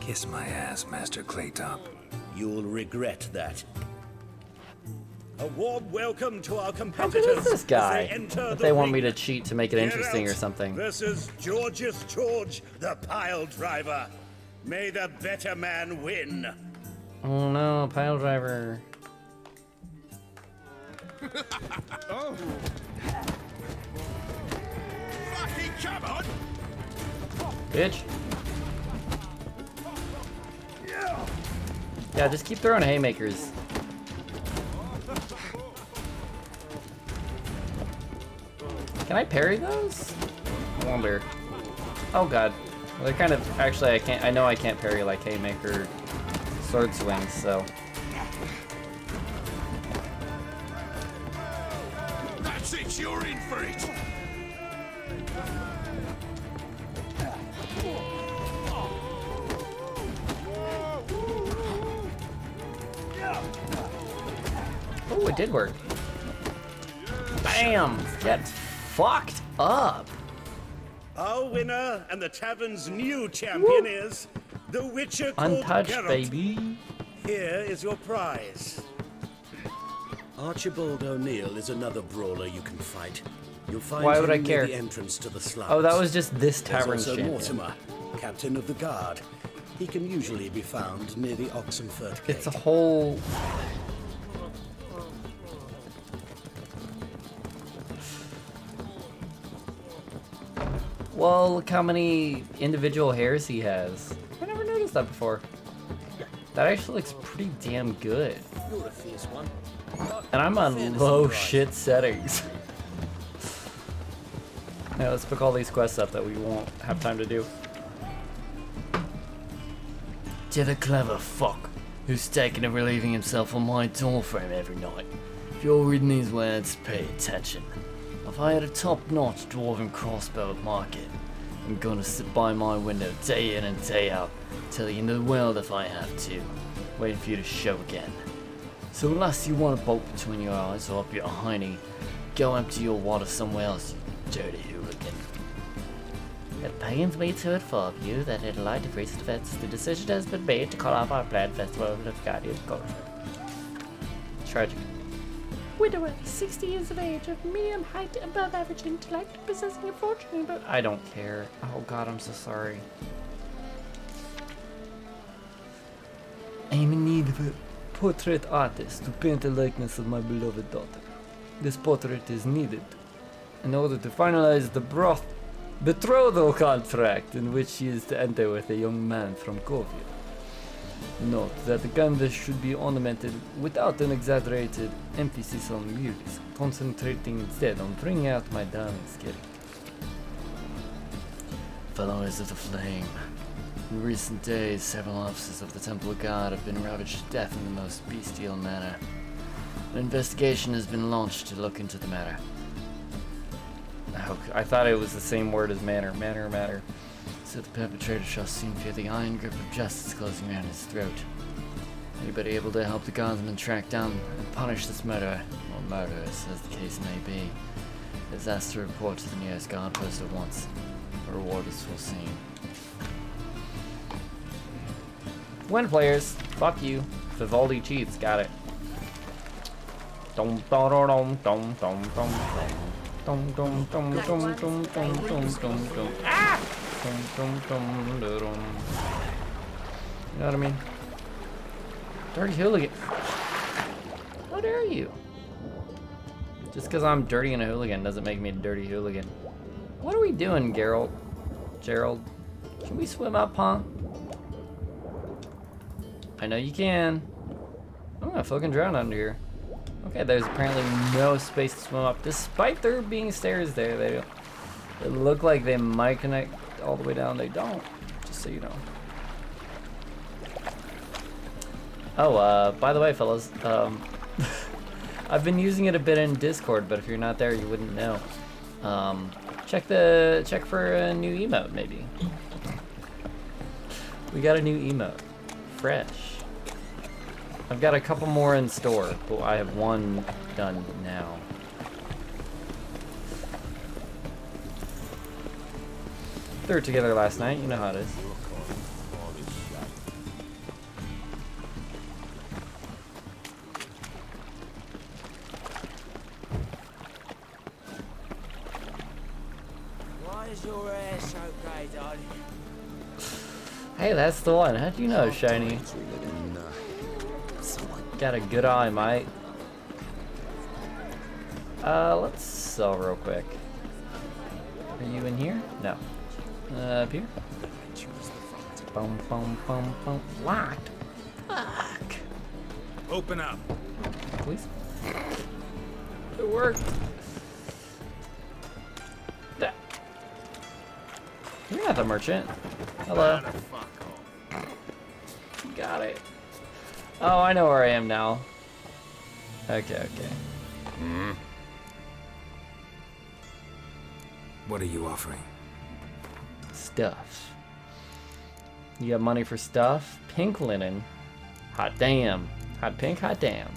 Kiss my ass, Master Claytop. You'll regret that. A warm welcome to our How competitors. good is this guy? as they enter If the they want me ring. to cheat to make it interesting or Geralt something. Versus Georgius George, the pile driver. May the better man win. Oh no, pile driver. Fucking come on! Bitch. Yeah, just keep throwing haymakers. Can I parry those? I wonder. Oh god. Well, they're kind of, actually I know I can't parry like haymaker sword swings, so. That's it, you're in for it! Oh, it did work. Bam! Get fucked up. Our winner and the tavern's new champion is the Witcher called Untouched, Geralt. baby. Here is your prize. Archibald O'Neill is another brawler you can fight. You'll find Why would him I near care? the entrance to the slums. Oh, that was just this There's tavern's also champion. Mortimer, captain of the guard. He can usually be found near the Oxenfurt Gate. It's a whole... Well, look how many individual hairs he has. I never noticed that before. That actually looks pretty damn good. You're a fierce one. And I'm on low shit settings. Now let's pick all these quests up that we won't have time to do. To the clever fuck who's taking and relieving himself on my doorframe every night. If you're reading these words, pay attention. I've hired a top-notch dwarven crossbow at market. I'm gonna sit by my window day in and day out, till the end of the world if I have to, waiting for you to show again. So unless you want a bolt between your eyes or up your hiney, go empty your water somewhere else, you dirty hooligan. It pains me to inform you that in light of recent events, the decision has been made to call off our planned festival of Guardian culture. Tragic. Widower, 60 years of age, of medium height, above average intellect, possessing a fortune, but I don't care. Oh god, I'm so sorry. I'm in need of a portrait artist to paint a likeness of my beloved daughter. This portrait is needed in order to finalize the betrothal contract in which she is to enter with a young man from Corvia. Note that the canvas should be ornamented without an exaggerated emphasis on beauty, concentrating instead on bringing out my darling Skitty. Followers of the Flame. In recent days, several officers of the Temple of God have been ravaged to death in the most bestial manner. An investigation has been launched to look into the matter. Oh, I thought it was the same word as matter. So the perpetrator shall soon feel the iron grip of justice closing around his throat. Anybody able to help the guardsmen track down and punish this murderer, or murderers as the case may be, is asked to report to the nearest guard post at once. A reward is foreseen. Win players, fuck you. Vivaldi cheats, got it. Dum dum dum dum dum dum dum dum dum dum dum dum dum dum. Ah! Dum dum dum dum. You know what I mean? Dirty hooligan. How dare you? Just because I'm dirty and a hooligan doesn't make me a dirty hooligan. What are we doing, Geralt? Gerald? Can we swim up, huh? I know you can. I'm gonna fucking drown under here. Okay, there's apparently no space to swim up, despite there being stairs there. They look like they might connect all the way down. They don't, just so you know. Oh, by the way, fellas, I've been using it a bit in Discord, but if you're not there, you wouldn't know. Check for a new emote, maybe. We got a new emote. Fresh. I've got a couple more in store, but I have one done now. Threw it together last night, you know how it is. Why is your hair so grey, darling? Hey, that's the one. How'd you know, Shiny? Got a good eye, mate. Let's sell real quick. Are you in here? No. Up here? Boom, boom, boom, boom. Locked. Fuck. Open up. Please. It worked. You're not the merchant. Hello. Got it. Oh, I know where I am now. Okay. What are you offering? Stuff. You got money for stuff? Pink linen. Hot damn. Hot pink, hot damn.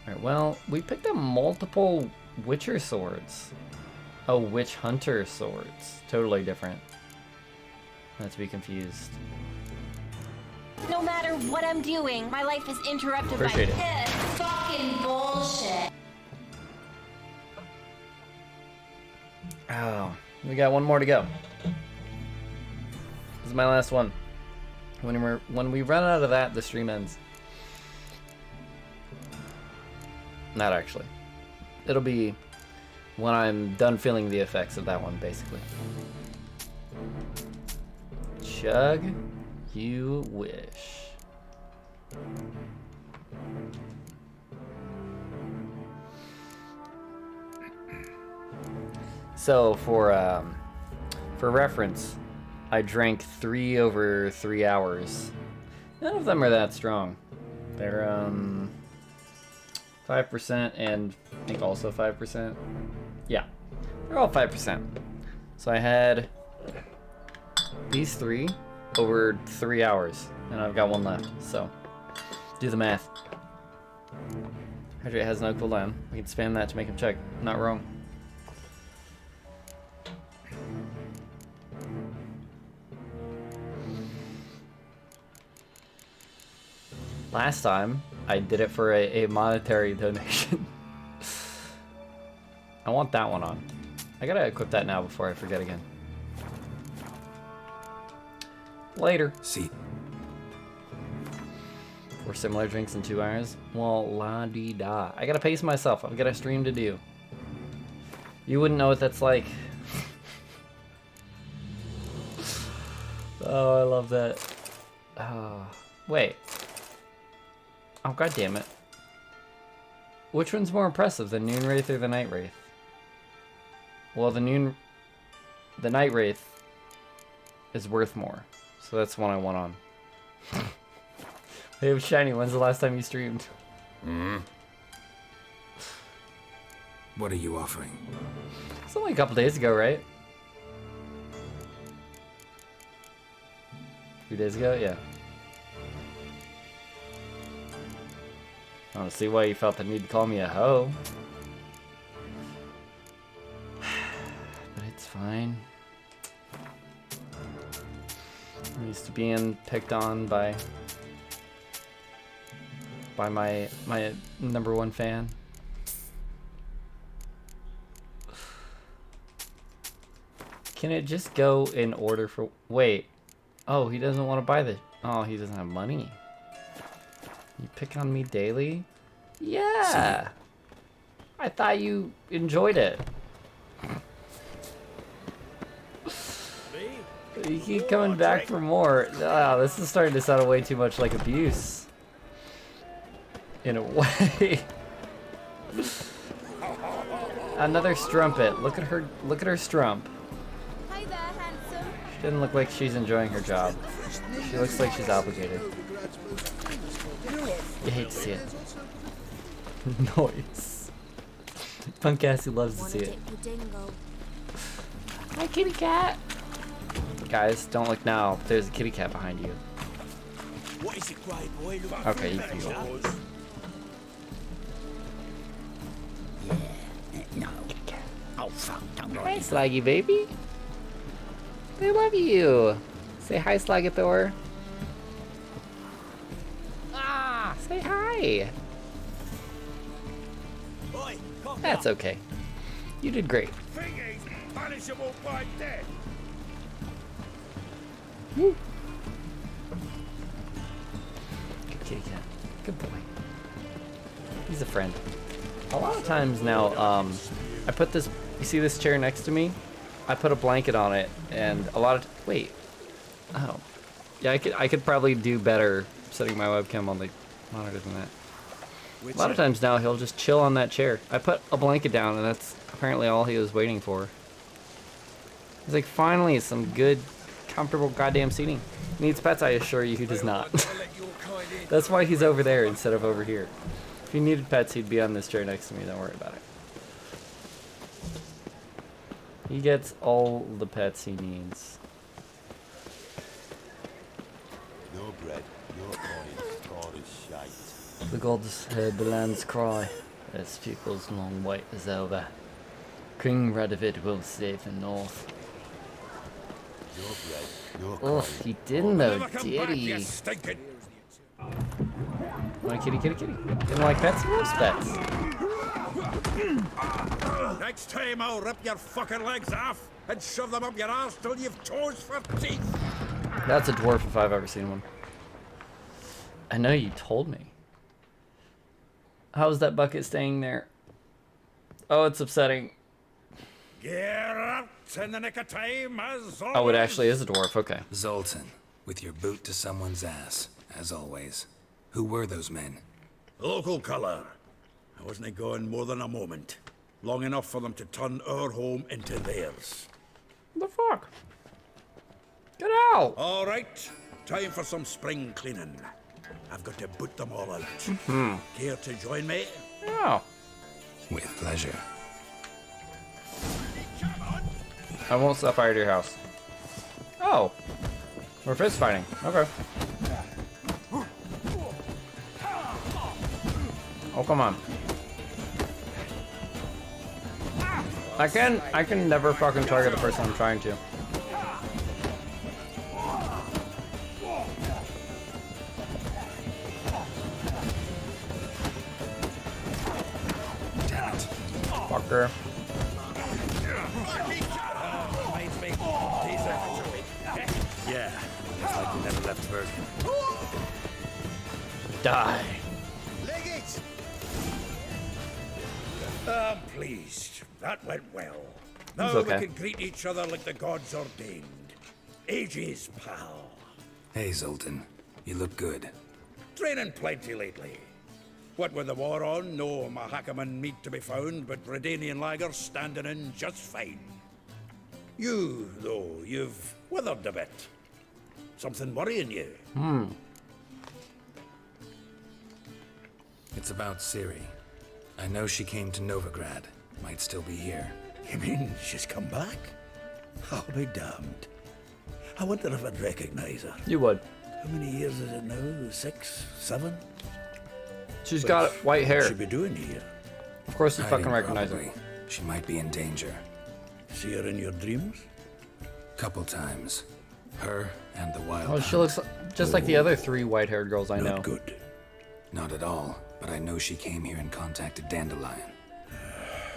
Alright, well, we picked up multiple Witcher swords. Oh, Witch Hunter swords. Totally different. Not to be confused. No matter what I'm doing, my life is interrupted Appreciate by this fucking bullshit. Oh, we got one more to go. This is my last one. When we run out of that, the stream ends. Not actually. It'll be when I'm done feeling the effects of that one, basically. Chug, you wish. So for reference, I drank 3 over 3 hours. None of them are that strong. They're 5% and I think also 5%. Yeah, they're all 5%. So I had these 3 over 3 hours, and I've got 1 left. So do the math. Hydrate has no cooldown. We can spam that to make him check. Not wrong. Last time, I did it for a monetary donation. I want that one on. I gotta equip that now before I forget again. Later. See. 4 similar drinks in 2 hours? Well, la-dee-da. I gotta pace myself. I've got a stream to do. You wouldn't know what that's like. Oh, I love that. Oh, wait. Oh, god damn it. Which one's more impressive, the Noon Wraith or the Night Wraith? Well, the Night Wraith is worth more. So that's the one I want on. Hey, Shiny, when's the last time you streamed? What are you offering? It's only a couple days ago, right? 2 days ago? Yeah. I don't see why you felt the need to call me a hoe. But it's fine. I'm used to being picked on by my #1 fan. Can it just go in order for... Wait. Oh, he doesn't want to buy this. Oh, he doesn't have money. You pick on me daily? Yeah. I thought you enjoyed it. You keep coming back for more. Oh, this is starting to sound way too much like abuse. In a way. Another strumpet. Look at her strump. Hi there, handsome. She doesn't look like she's enjoying her job. She looks like she's obligated. You hate to see it. Noise. Punkassie loves to see it. Hi, kitty cat. Guys, don't look now. There's a kitty cat behind you. What is it, grey boy? Okay, you can go. No. Oh, fuck. Hi, Slaggy baby. They love you. Say hi, Slagathor. Ah, say hi. That's okay. You did great. Thing is, punishable by death. Woo. Good kitty cat. Good boy. He's a friend. A lot of times now, I put this, you see this chair next to me? I put a blanket on it, and a lot of, wait. Oh. Yeah, I could probably do better setting my webcam on the monitor than that. A lot of times now, he'll just chill on that chair. I put a blanket down, and that's apparently all he was waiting for. He's like, finally, some good, comfortable goddamn seating. Needs pets, I assure you, he does not. That's why he's over there instead of over here. If he needed pets, he'd be on this chair next to me. Don't worry about it. He gets all the pets he needs. Your bread, your coins, all is shite. The gods heard the land's cry. Its people's long wait is over. King Radovid will save the north. Your bread, your Oh, coins. he didn't though, Never come did back, he? you stinking. Come on, kitty, kitty, kitty. Didn't like pets? He loves pets. Next time I'll rip your fucking legs off and shove them up your arse till you've toes for teeth. That's a dwarf if I've ever seen one. I know you told me. How's that bucket staying there? Oh, it's upsetting. Get out in the nick of time, as always. Oh, it actually is a dwarf. Okay. Zoltan, with your boot to someone's ass, as always. Who were those men? Local colour. I wasn't gone more than a moment. Long enough for them to turn our home into theirs. What the fuck? Get out! All right, time for some spring cleaning. I've got to boot them all out. Care to join me? Yeah. With pleasure. I won't step out of your house. Oh. We're fist fighting. Okay. Oh, come on. I can never fucking target the person I'm trying to. Damn it. Fucker. Yeah, it's like you never left Bergen. Die. I'm pleased. That went well. Now okay. we can greet each other like the gods ordained. Ages, pal. Hey, Zoltan. You look good. Training plenty lately. What with the war on, no Mahakaman meat to be found, but Redanian lagers standing in just fine. You, though, you've withered a bit. Something worrying you? It's about Ciri. I know she came to Novigrad. Might still be here. You mean she's come back? I'll be damned. I wonder if I'd recognize her. You would. How many years is it now? 6, 7? She's got white What'd hair. she be doing here? Of course you Hiding, fucking recognize her. probably. She might be in danger. See her in your dreams? Couple times. Her and the wild. Oh, she looks just like the other 3 white-haired girls I know. Not good. Not at all, but I know she came here and contacted Dandelion.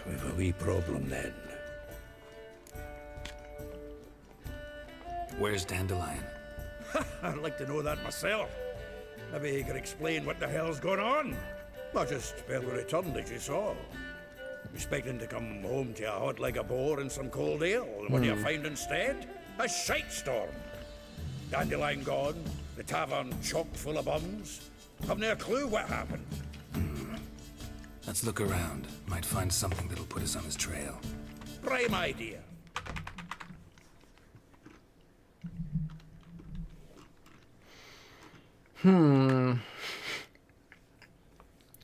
We've a wee problem then. Where's Dandelion? I'd like to know that myself. Maybe he could explain what the hell's going on. I just barely returned, as you saw. Expecting to come home to a hot leg of boar and some cold ale, and what do you find instead? A shite storm. Dandelion gone, the tavern chock full of bums. Have no clue what happened. Let's look around. Might find something that'll put us on his trail. Prime idea.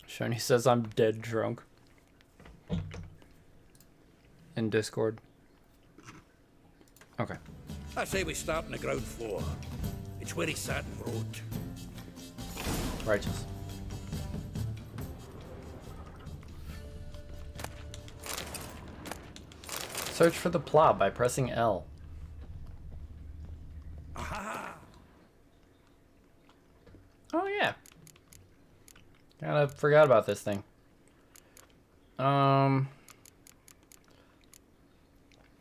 Shiny says I'm dead drunk. In Discord. Okay. I say we start on the ground floor. It's where he sat and wrote. Righteous. Search for the plot by pressing L. Aha! Oh yeah. Kinda forgot about this thing.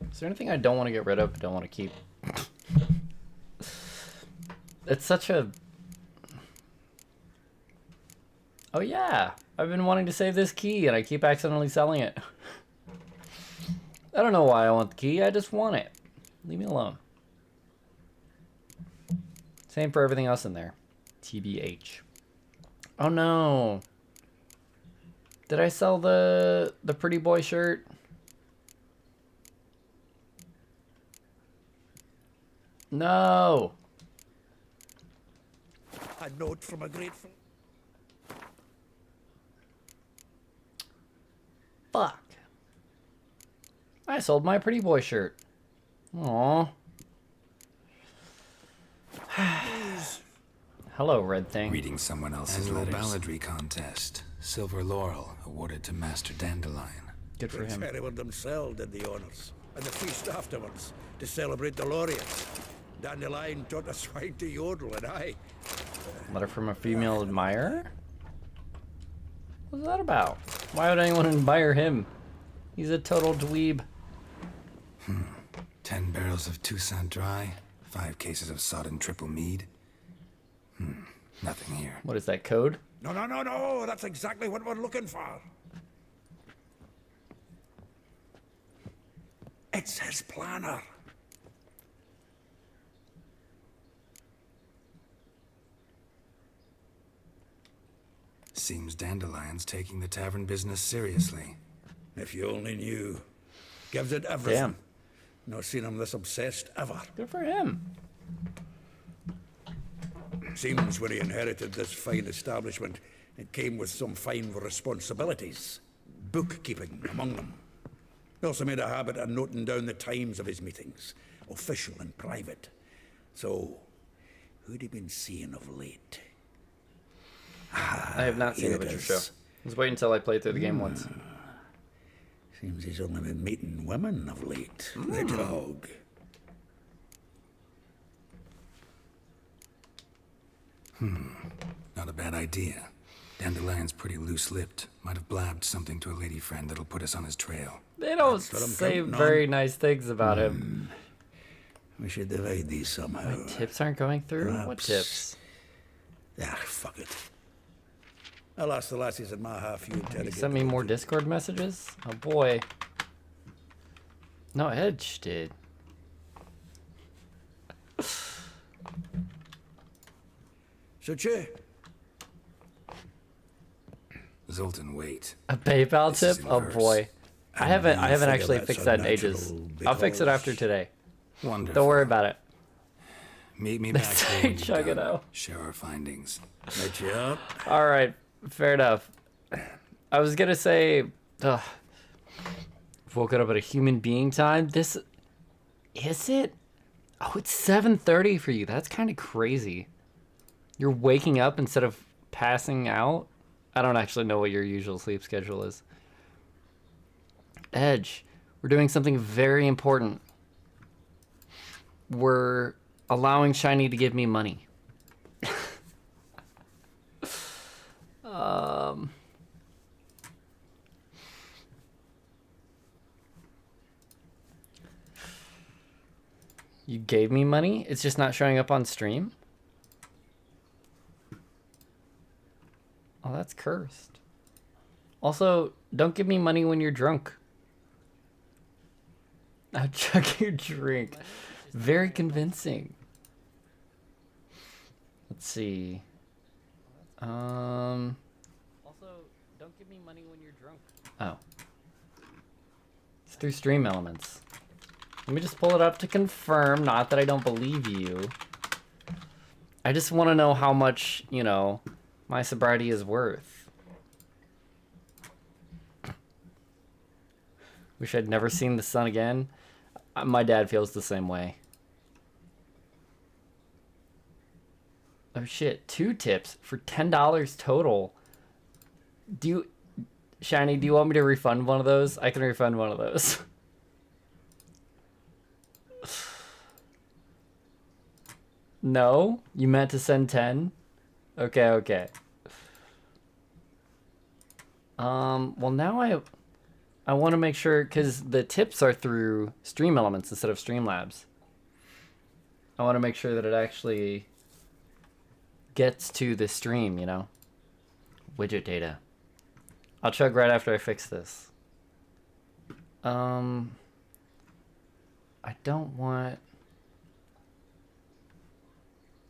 Is there anything I don't want to get rid of but don't want to keep? It's such a... Oh yeah, I've been wanting to save this key and I keep accidentally selling it. I don't know why I want the key, I just want it. Leave me alone. Same for everything else in there. TBH. Oh no. Did I sell the pretty boy shirt? No. A note from a grateful... Fuck. I sold my pretty boy shirt. Aww. Hello, red thing. Reading someone else's Annual letters. balladry contest. Silver laurel awarded to Master Dandelion. Good for him. Hereward himself did the honours, and the feast afterwards, to celebrate the laureates. Dandelion taught the swine to yodel, and I... Letter from a female admirer? What's that about? Why would anyone admire him? He's a total dweeb. 10 barrels of Toussaint Dry, 5 cases of sodden triple mead. Nothing here. What is that, code? No, that's exactly what we're looking for. It's his planner. Seems Dandelion's taking the tavern business seriously. If you only knew. Gives it everything. Damn. Not seen him this obsessed ever. Good for him. Seems when he inherited this fine establishment, it came with some fine responsibilities. Bookkeeping among them. He also made a habit of noting down the times of his meetings, official and private. So, who'd he been seeing of late? I have not seen Here The it Witcher is. show. Let's wait until I play through the game once. Seems he's only been meeting women of late. The dog. Not a bad idea. Dandelion's pretty loose-lipped. Might have blabbed something to a lady friend that'll put us on his trail. They don't That's what I'm say counting on. very nice things about him. We should divide these somehow. My tips aren't going through? What Perhaps- tips? Ah, fuck it. I'll ask the lassies at my half you You interrogate. sent me more Discord messages? Oh boy. No, Edge did. Suche? Zoltan, wait. A PayPal This is tip? in Oh verse. boy. I haven't you figure actually that's fixed that in unnatural ages. I'll fix it after because- today. Wonderful. Don't worry about it. Meet me They back say here when chug you're it done. out. Share our findings. Let you up. Alright, fair enough. I was gonna say, woken up at a human being time. This, is it? Oh, it's 7:30 for you. That's kind of crazy. You're waking up instead of passing out? I don't actually know what your usual sleep schedule is. Edge, we're doing something very important. We're allowing Shiny to give me money. You gave me money? It's just not showing up on stream? Oh, that's cursed. Also, don't give me money when you're drunk. Now chug your drink. Very convincing. Let's see. Also, don't give me money when you're drunk. Oh. It's through Stream Elements. Let me just pull it up to confirm. Not that I don't believe you. I just want to know how much, you know, my sobriety is worth. Wish I'd never seen the sun again. My dad feels the same way. Oh shit, 2 tips for $10 total. Shiny, do you want me to refund one of those? I can refund one of those. No? You meant to send 10? Okay. Well now I want to make sure, because the tips are through Stream Elements instead of Streamlabs. I want to make sure that it actually gets to the stream, you know? Widget data. I'll chug right after I fix this. I don't want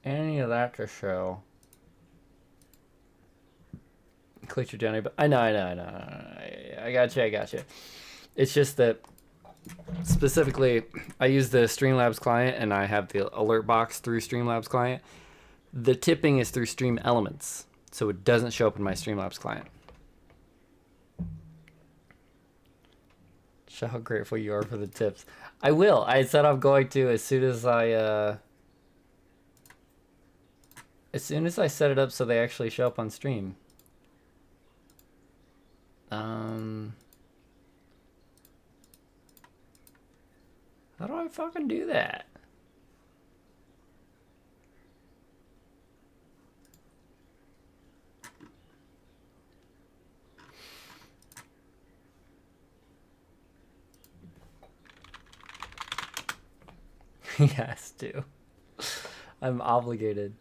any of that to show. Click your Johnny, but I know. I got you. It's just that specifically, I use the Streamlabs client and I have the alert box through Streamlabs client. The tipping is through Stream Elements, so it doesn't show up in my Streamlabs client. Show how grateful you are for the tips. I will. I said I'm going to as soon as I set it up so they actually show up on stream. How do I fucking do that? He has to. I'm obligated.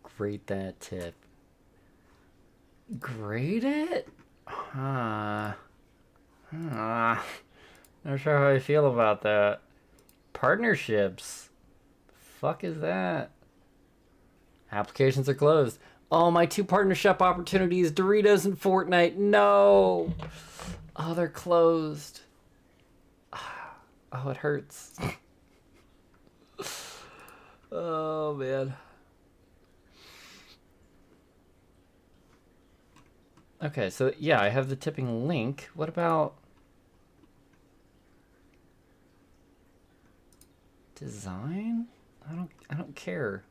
Grade that tip. Grade it? Not sure how I feel about that. Partnerships. The fuck is that? Applications are closed. Oh, my 2 partnership opportunities, Doritos and Fortnite. No. Oh, they're closed. Oh, it hurts. Oh, man. Okay, so yeah, I have the tipping link. What about design? I don't care.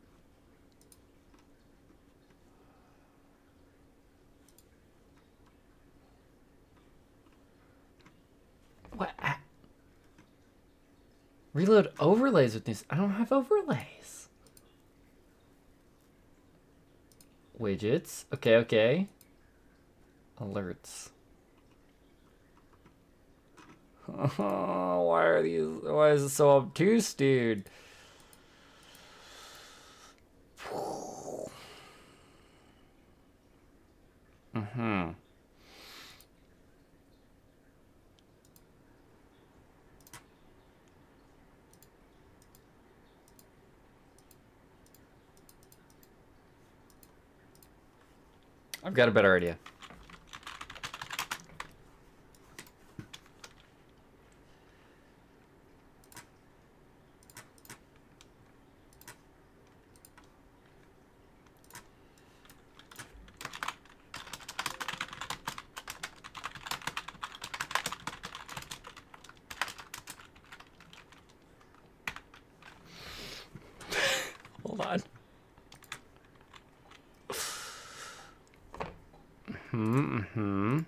What? Reload overlays with these. I don't have overlays. Widgets. Okay, okay. Alerts. Oh, why is it so obtuse, dude? Mm-hmm. I've got a better idea. Hold on. Mm-hmm.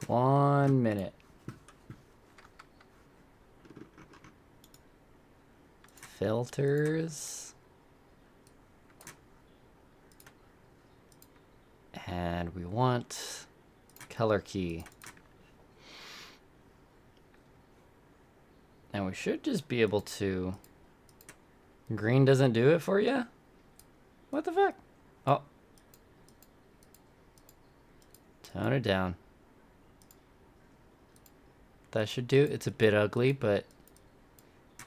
One minute. Filters. And we want color key. And we should just be able to... Green doesn't do it for you? What the fuck? Oh. Tone it down. That should do. It's a bit ugly, but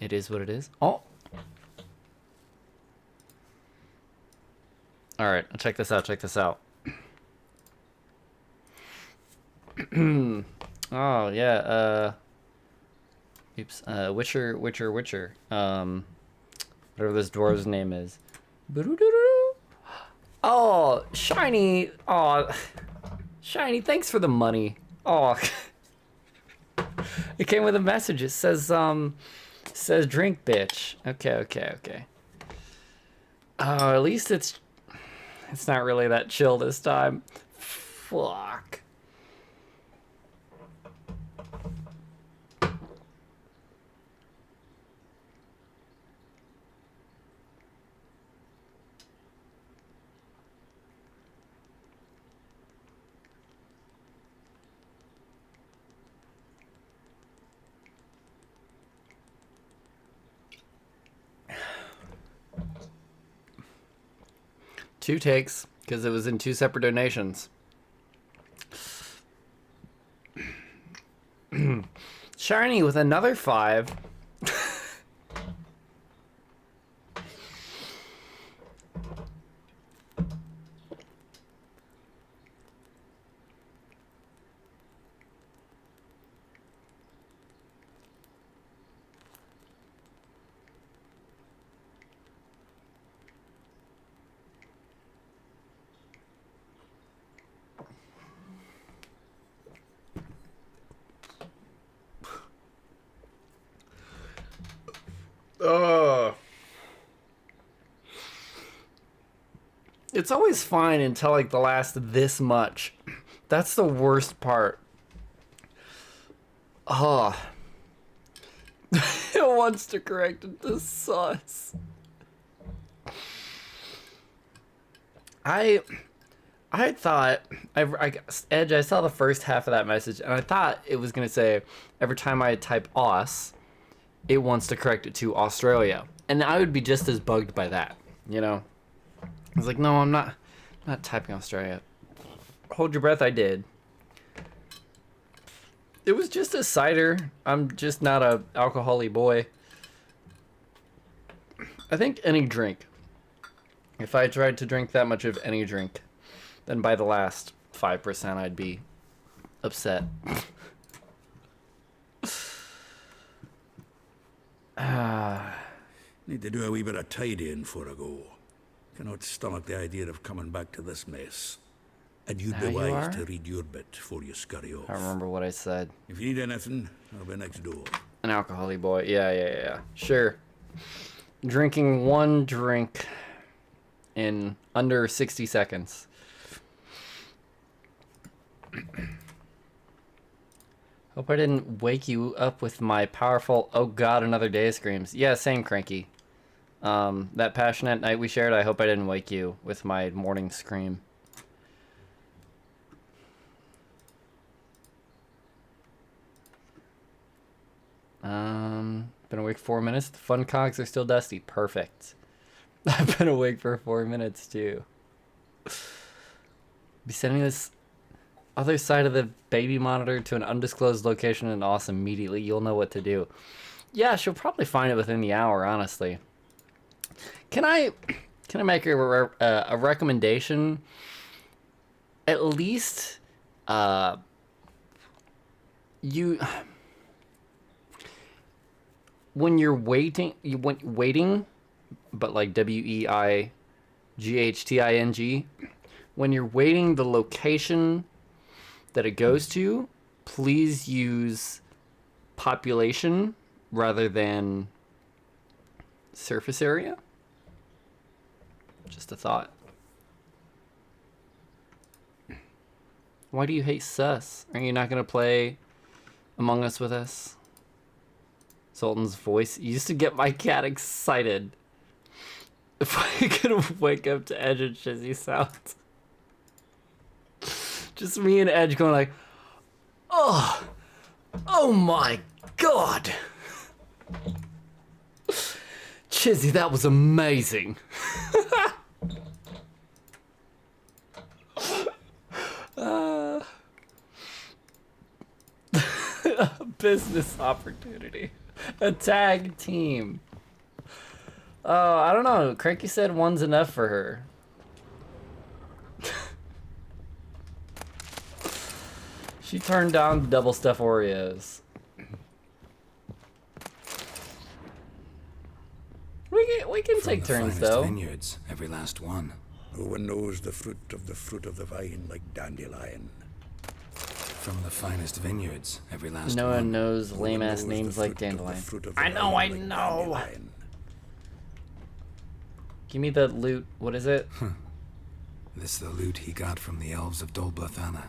it is what it is. Oh! Alright, check this out, check this out. Oh, yeah, oops, Witcher. Whatever this dwarf's name is. Oh, Shiny! Oh, Shiny, thanks for the money. Oh. It came with a message. It says drink, bitch. Okay. Oh, at least it's not really that chill this time. Fuck. Two takes, because it was in 2 separate donations. Shiny with another 5. It's always fine until like the last this much. That's the worst part. Oh. It wants to correct it to sus. I thought, Edge, I saw the first half of that message, and I thought it was going to say, every time I type Aus, it wants to correct it to Australia. And I would be just as bugged by that, you know? I was like, no, I'm not typing Australia. Hold your breath, I did. It was just a cider. I'm just not a alcohol-y boy. I think any drink. If I tried to drink that much of any drink, then by the last 5% I'd be upset. Need to do a wee bit of tidying before I go. Cannot stomach the idea of coming back to this mess. And you'd be wise to read your bit before you scurry off. I remember what I said. If you need anything, I'll be next door. An alcohol-y boy. Yeah. Sure. Drinking one drink in under 60 seconds. Hope I didn't wake you up with my powerful "oh god, another day" screams. Yeah, same, Cranky. That passionate night we shared, I hope I didn't wake you with my morning scream. Been awake 4 minutes. The fun cogs are still dusty. Perfect. I've been awake for 4 minutes too. Be sending this other side of the baby monitor to an undisclosed location in Aus immediately. You'll know what to do. Yeah, she'll probably find it within the hour, honestly. Can I make a recommendation? At least, when you're waiting, but like WEIGHTING, when you're waiting the location that it goes to, please use population rather than surface area. Just a thought. Why do you hate sus? Are you not going to play Among Us with us? Sultan's voice used to get my cat excited. If I could wake up to Edge and Shizzy sounds. Just me and Edge going like, oh my god. Chizzy, that was amazing. Business opportunity. A tag team. Oh, I don't know. Cranky said one's enough for her. She turned down the double stuff Oreos. We can take turns though. Vineyards, every last one. No one knows the fruit of the vine like Dandelion. From the finest vineyards, every last no one. One knows lame ass names like Dandelion. I know. Give me the loot. What is it? This the loot he got from the elves of Dol Blathanna.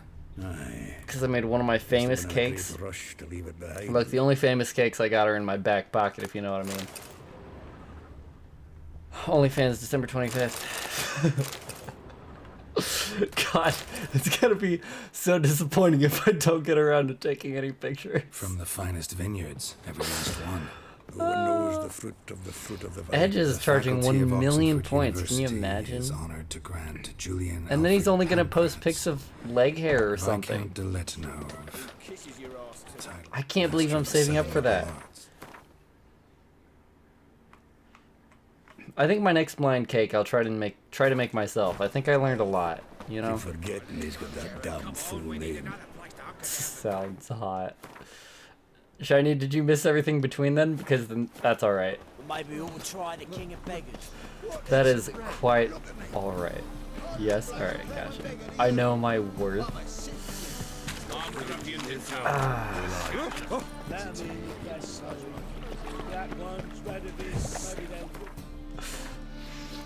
Because I made one of my famous cakes. Look, the only famous cakes I got are in my back pocket, if you know what I mean. OnlyFans, December 25th. God, it's gonna be so disappointing if I don't get around to taking any pictures. From the finest vineyards, every last one. No one knows the fruit of the vine. Edge is charging 1 million points. Can you imagine? Is honored to grant Julian and then he's only gonna post pics of leg hair or something. I can't believe I'm saving up for that. I think my next blind cake I'll try to make myself. I think I learned a lot, you know. Forgetting he's got that damn full name. Sounds hot. Shiny, did you miss everything between then? Because then that's all right. Maybe we'll try the King of Beggars. That is quite all right. Yes, all right, gotcha. I know my worth.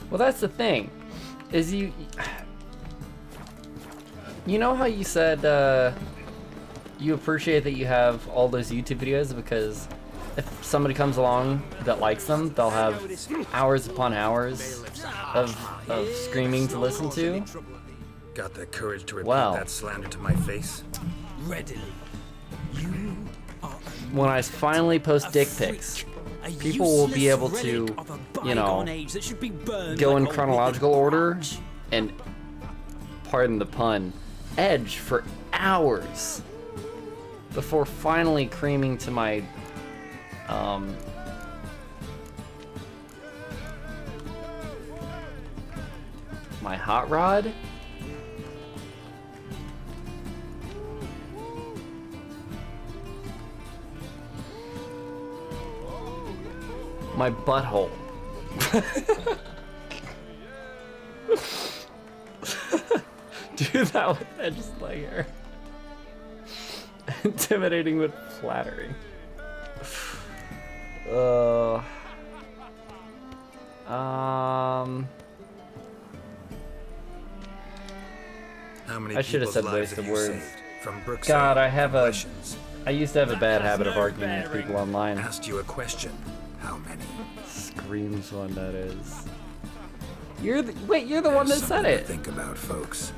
Well, that's the thing, is you know how you said you appreciate that you have all those YouTube videos because if somebody comes along that likes them, they'll have hours upon hours of screaming to listen to. Got the courage to repeat Wow. that slander to my face? Readily. When I finally post dick pics, people will be able to, you know, go in chronological order and, pardon the pun, edge for hours before finally creaming to my my hot rod. My butthole. Do that with edge layer. Intimidating but flattering. How many I should have people's said lives wasted have you words. saved? From Brookside God, I to have a. Questions. I used to have a bad habit of arguing with people online. Asked you a question. How many? Screams one that is. You're the one that said Something to it. think about, folks.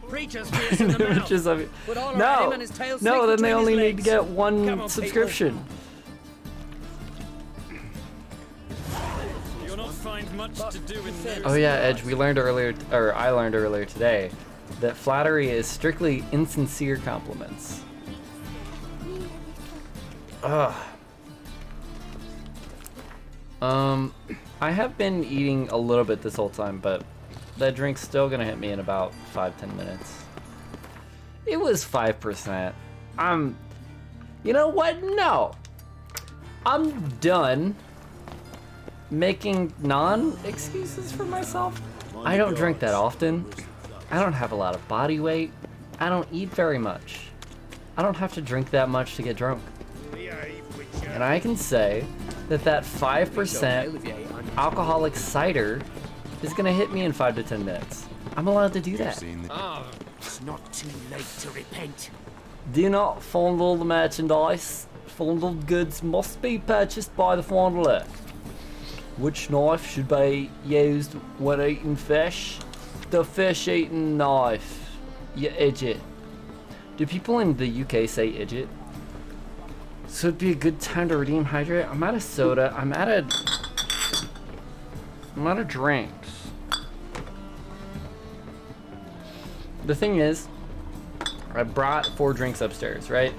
Preacher's fierce in the mouth. Images of it. With all around him No, and his tail no, slicked then they between only his need to legs. get Come one on, subscription. You'll not find much to do in those. Oh yeah, Edge, we learned earlier, or I learned earlier today, that flattery is strictly insincere compliments. Ugh. I have been eating a little bit this whole time, but that drink's still gonna hit me in about 5-10 minutes. It was 5%. You know what? No. I'm done making non-excuses for myself. I don't drink that often. I don't have a lot of body weight. I don't eat very much. I don't have to drink that much to get drunk. And I can say that 5% alcoholic cider is gonna hit me in 5 to 10 minutes. I'm allowed to do that. It's not too late to repent. Do not fondle the merchandise. Fondled goods must be purchased by the fondler. Which knife should be used when eating fish? The fish-eating knife. You idiot. Do people in the UK say idiot? So it'd be a good time to redeem hydrate. I'm out of soda. I'm out of drinks. The thing is, I brought 4 drinks upstairs, right?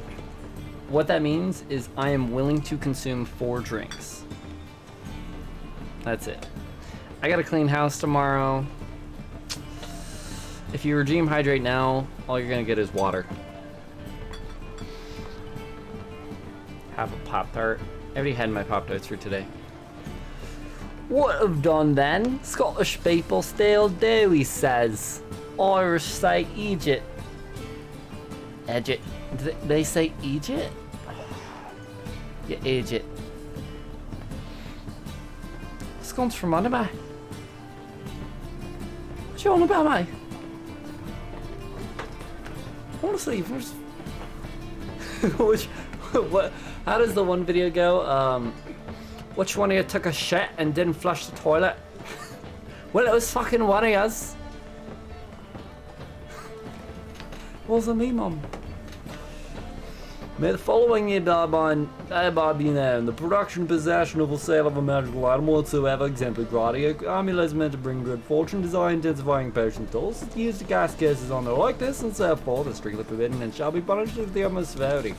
What that means is I am willing to consume 4 drinks. That's it. I got a clean house tomorrow. If you redeem hydrate now, all you're gonna get is water. Have a Pop-Tart. I already had my Pop-Tarts for today. What have done then? Scottish people still do, he says. Irish say Egypt. Egypt. They say Egypt? Yeah, Egypt. What's going from under me? What you on about, mate? Honestly, what? How does the one video go? Which one of you took a shit and didn't flush the toilet? Well, it was fucking one of us. Wasn't me, Mum. May the following year die by be known. The production, possession, or sale of a magical item whatsoever exemplary. Amulets meant to bring good fortune, desire intensifying potion tools. Used to cast curses on the like this and so forth is strictly forbidden and shall be punished with the utmost severity.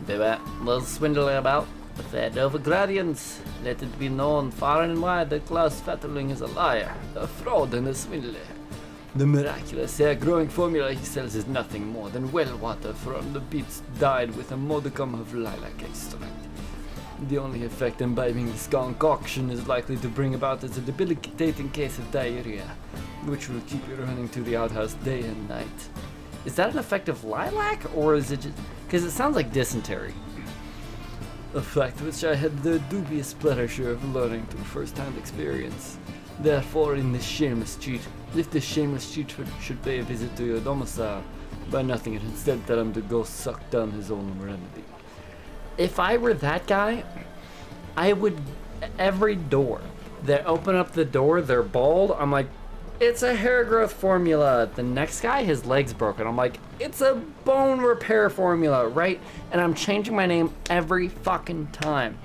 Beware, those swindling about the fair Dover gradients. Let it be known far and wide that Klaus Vetterling is a liar, a fraud and a swindler. The miraculous hair-growing formula he sells is nothing more than well water from the beets dyed with a modicum of lilac extract. The only effect imbibing this concoction is likely to bring about is a debilitating case of diarrhea, which will keep you running to the outhouse day and night. Is that an effect of lilac, or is it just... because it sounds like dysentery. a fact which I had the dubious pleasure of learning through first-hand experience. Therefore, in this shameless cheat, if this shameless cheat should pay a visit to your domicile, by nothing and instead tell him to go suck down his own remedy. If I were that guy, I would, every door that open up the door, they're bald, I'm like, it's a hair growth formula. The next guy, his leg's broken. I'm like, it's a bone repair formula, right? And I'm changing my name every fucking time.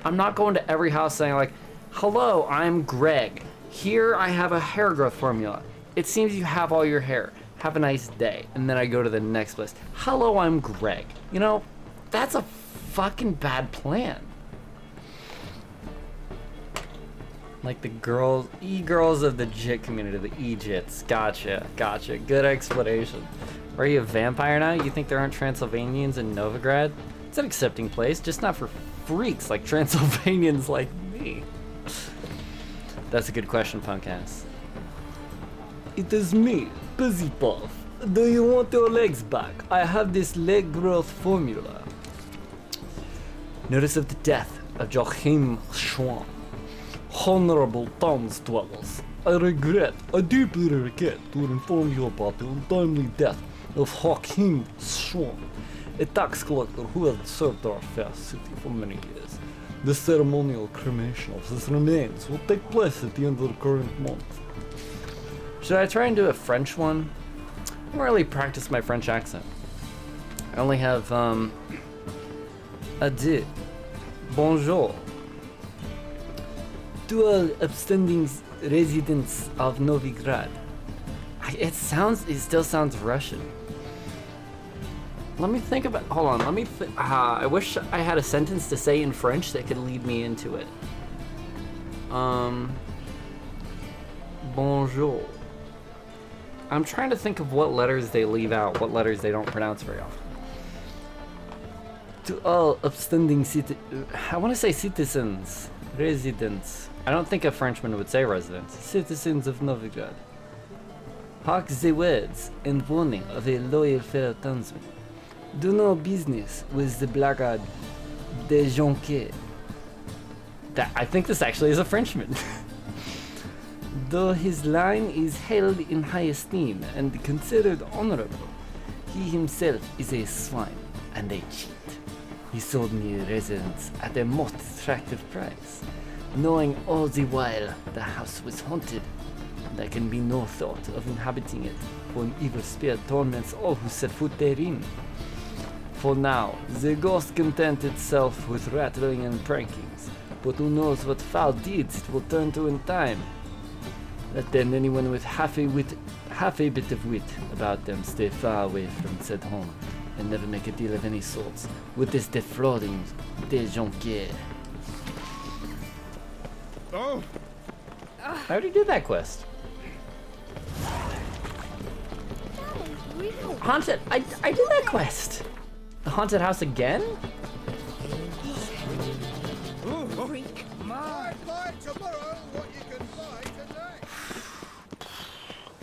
I'm not going to every house saying like, hello, I'm Greg. Here I have a hair growth formula. It seems you have all your hair. Have a nice day. And then I go to the next place. Hello, I'm Greg. You know, that's a fucking bad plan. Like the girls, e-girls of the JIT community, the e-jits. Gotcha. Good explanation. Are you a vampire now? You think there aren't Transylvanians in Novigrad? It's an accepting place, just not for freaks like Transylvanians like me. That's a good question, Punkass. It is me, Busy Puff. Do you want your legs back? I have this leg growth formula. Notice of the death of Joachim Schwan. Honorable towns dwellers, I deeply regret to inform you about the untimely death of Joachim Schwan, a tax collector who had served our fair city for many years. The ceremonial cremation of his remains will take place at the end of the current month. Should I try and do a French one? I don't really practice my French accent. I only have, adieu, bonjour, to all upstanding residents of Novigrad. It still sounds Russian. Let me think about, hold on, I wish I had a sentence to say in French that could lead me into it. Bonjour. I'm trying to think of what letters they leave out, what letters they don't pronounce very often. To all upstanding I want to say citizens, residents. I don't think a Frenchman would say residents. Citizens of Novigrad. Hark the words and warning of a loyal fellow townsman. Do no business with the blackguard de Jonquet. I think this actually is a Frenchman. Though his line is held in high esteem and considered honorable, he himself is a swine and a cheat. He sold me a residence at a most attractive price, knowing all the while the house was haunted. There can be no thought of inhabiting it, for an evil spirit torments all who set foot therein. For now, the ghost content itself with rattling and prankings, but who knows what foul deeds it will turn to in time. Let then anyone with half a bit of wit about them stay far away from said home, and never make a deal of any sorts with this defrauding de Jonquière. Oh! I already did that quest. Haunted, I did that quest. The haunted house again? Freak. Might find tomorrow what you can find today.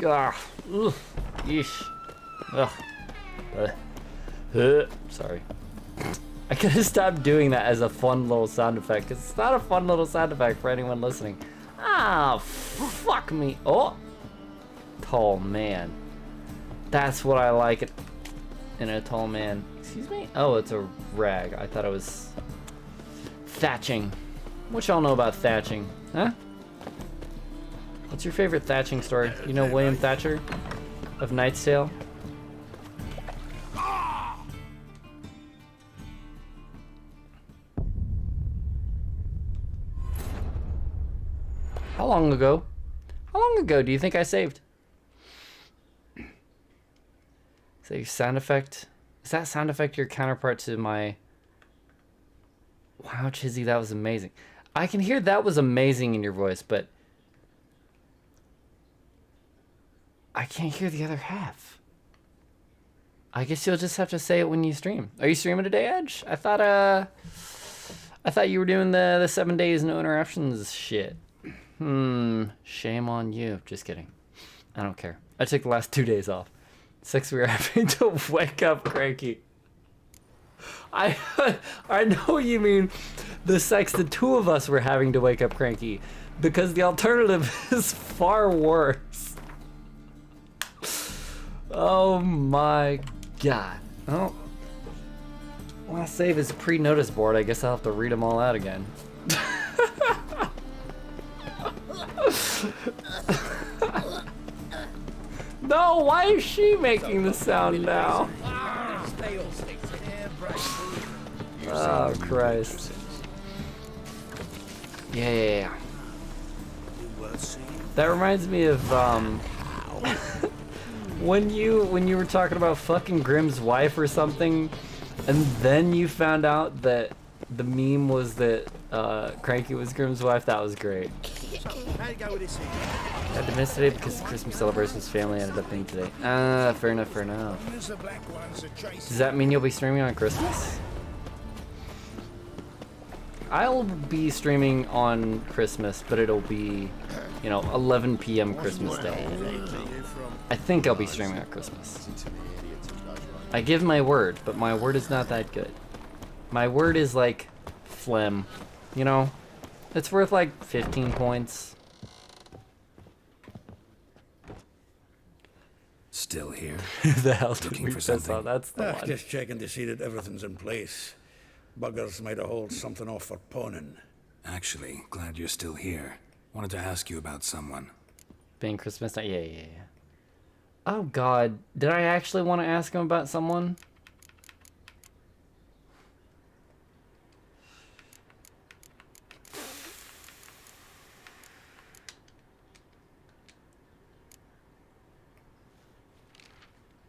Ugh. Ugh. Yeesh. Ugh. Sorry. I could have stopped doing that as a fun little sound effect, because it's not a fun little sound effect for anyone listening. Ah, fuck me. Oh! Tall man. That's what I like in a tall man. Excuse me? Oh, it's a rag. I thought it was thatching. What y'all know about thatching? Huh? What's your favorite thatching story? You know William Thatcher of Knight's Tale? How long ago? How long ago do you think I saved? Is that your sound effect? Is that sound effect your counterpart to my... Wow, Chizzy, that was amazing. I can hear that was amazing in your voice, but... I can't hear the other half. I guess you'll just have to say it when you stream. Are you streaming today, Edge? I thought you were doing the 7 days no interruptions shit. Shame on you. Just kidding. I don't care. I took the last 2 days off. 6 we were having to wake up cranky. I know what you mean. The sex the two of us were having to wake up cranky, because the alternative is far worse. Oh my god. Oh. When I save his pre-notice board, I guess I'll have to read them all out again. No, why is she making the sound now? Oh, Christ. Yeah. That reminds me of, when you were talking about fucking Grimm's wife or something, and then you found out that the meme was that Cranky was Grimm's wife. That was great. I had to miss today because Christmas celebrations family ended up being today. Fair enough. Does that mean you'll be streaming on Christmas? I'll be streaming on Christmas, but it'll be, 11 p.m. Christmas Day. I think I'll be streaming on Christmas. I give my word, but my word is not that good. My word is like phlegm, It's worth like 15 points. Still here. The hell did Looking we for miss something? out? That's the one. Just checking to see that everything's in place. Buggers might have hauled something off for pawning. Actually, glad you're still here. Wanted to ask you about someone. Being Christmas night? Yeah. Oh god, did I actually want to ask him about someone?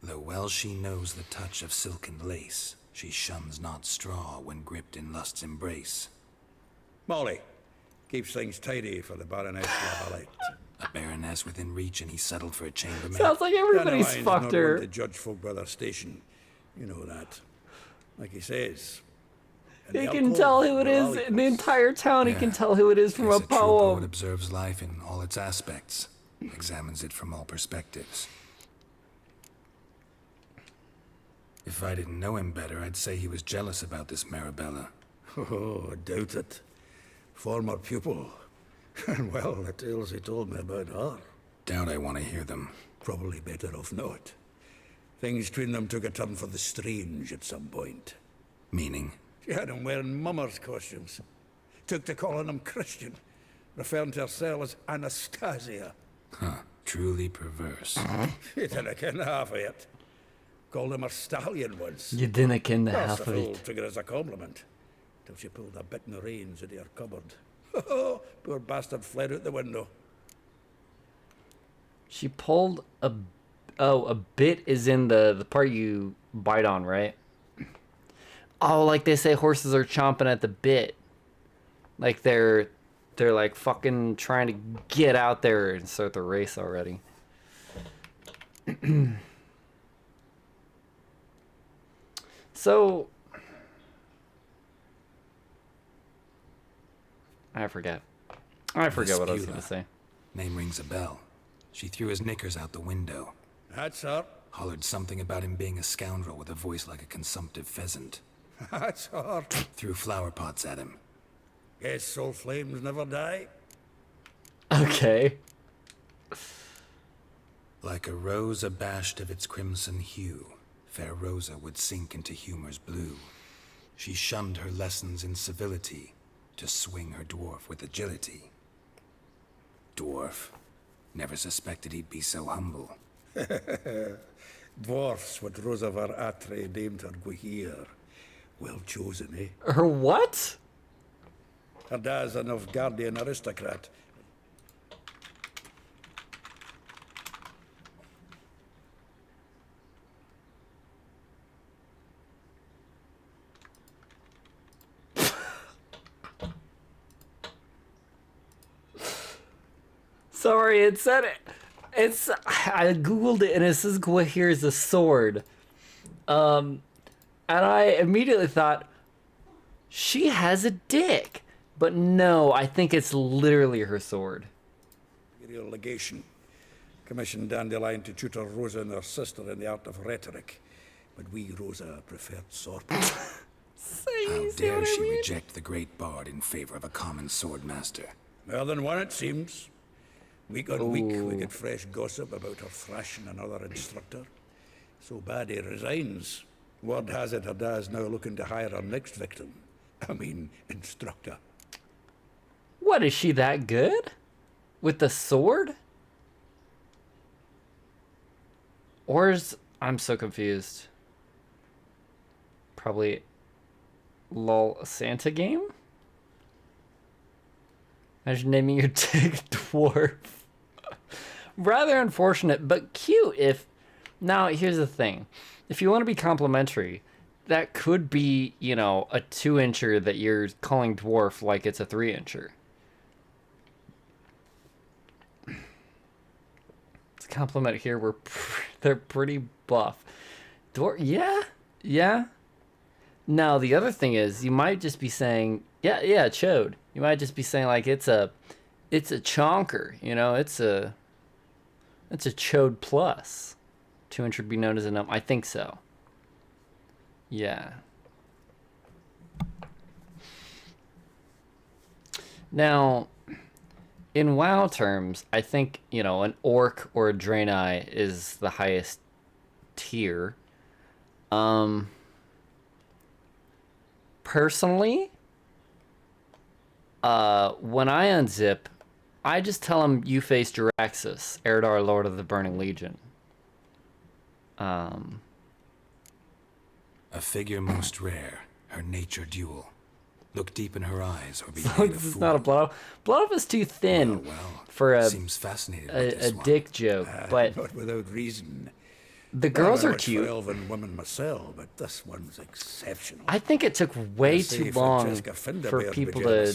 Though well she knows the touch of silken lace, she shuns not straw when gripped in lust's embrace. Molly keeps things tidy for the Baroness Lavalette. A baroness within reach, and he settled for a chambermaid. Sounds like everybody's fucked her. Not one to judge folk by their station. You know that. Like he says. He can tell who it is in the entire town. He can tell who it is from a True poet poem. observes life in all its aspects, examines it from all perspectives. If I didn't know him better, I'd say he was jealous about this Marabella. Oh, I doubt it. Former pupil. And well, the tales he told me about her. Doubt I want to hear them. Probably better off not. Things between them took a turn for the strange at some point. Meaning? She had him wearing mummers' costumes. Took to calling him Christian, referring to herself as Anastasia. Huh. Truly perverse. You didn't ken half of it. Called him her stallion once. You didn't ken the Well, half of the fool it. took it as a compliment. Till she pulled a bit in the reins out of her cupboard. Poor bastard fled out the window. She pulled a bit is in the part you bite on, right? Oh, like they say horses are chomping at the bit. Like they're like fucking trying to get out there and start the race already. So I forget what I was gonna say. Name rings a bell. She threw his knickers out the window. That's her. Hollered something about him being a scoundrel with a voice like a consumptive pheasant. That's her. Threw flower pots at him. Guess soul flames never die. Okay. Like a rose abashed of its crimson hue, fair Rosa would sink into humor's blue. She shunned her lessons in civility to swing her dwarf with agility. Dwarf. Never suspected he'd be so humble. Dwarfs what Rosavar Atre named her Guihir. Well chosen, eh? Her what? Her dad's a Novgardian aristocrat. Sorry, it said it. I googled it and it says Guahir is a sword. And I immediately thought she has a dick. But no, I think it's literally her sword. Imperial legation commissioned Dandelion to tutor Rosa and her sister in the art of rhetoric. But we, Rosa, preferred sword. How dare she reject the great bard in favor of a common sword master? Well, then one it seems. Week on week, we get fresh gossip about her thrashing another instructor. So bad he resigns. Word has it her dad's now looking to hire her next victim. I mean, instructor. What, is she that good? With the sword? Or is... I'm so confused. Probably... lol, a Santa game? Imagine naming your dick dwarf. Rather unfortunate, but cute if... Now, here's the thing. If you want to be complimentary, that could be, you know, a 2-incher that you're calling dwarf like it's a 3-incher. It's a compliment here. They're pretty buff. Dwarf, yeah. Now, the other thing is, you might just be saying, yeah, chode. You might just be saying, like, it's a chonker, you know, it's a chode plus. 2-inch would be known as a num. I think so. Yeah. Now, in WoW terms, I think, you know, an orc or a Draenei is the highest tier. Personally, when I unzip, I just tell him you face Jaraxxus, Eredar, Lord of the Burning Legion. A figure most rare, her nature dual. Look deep in her eyes or be made a fool. This is not a Blood Elf. Blood Elf is too thin for a, seems fascinated with this one. dick joke, but not without reason. The girls I'm are cute. For elven women myself, but this one's exceptional. I think it took way too long for people to...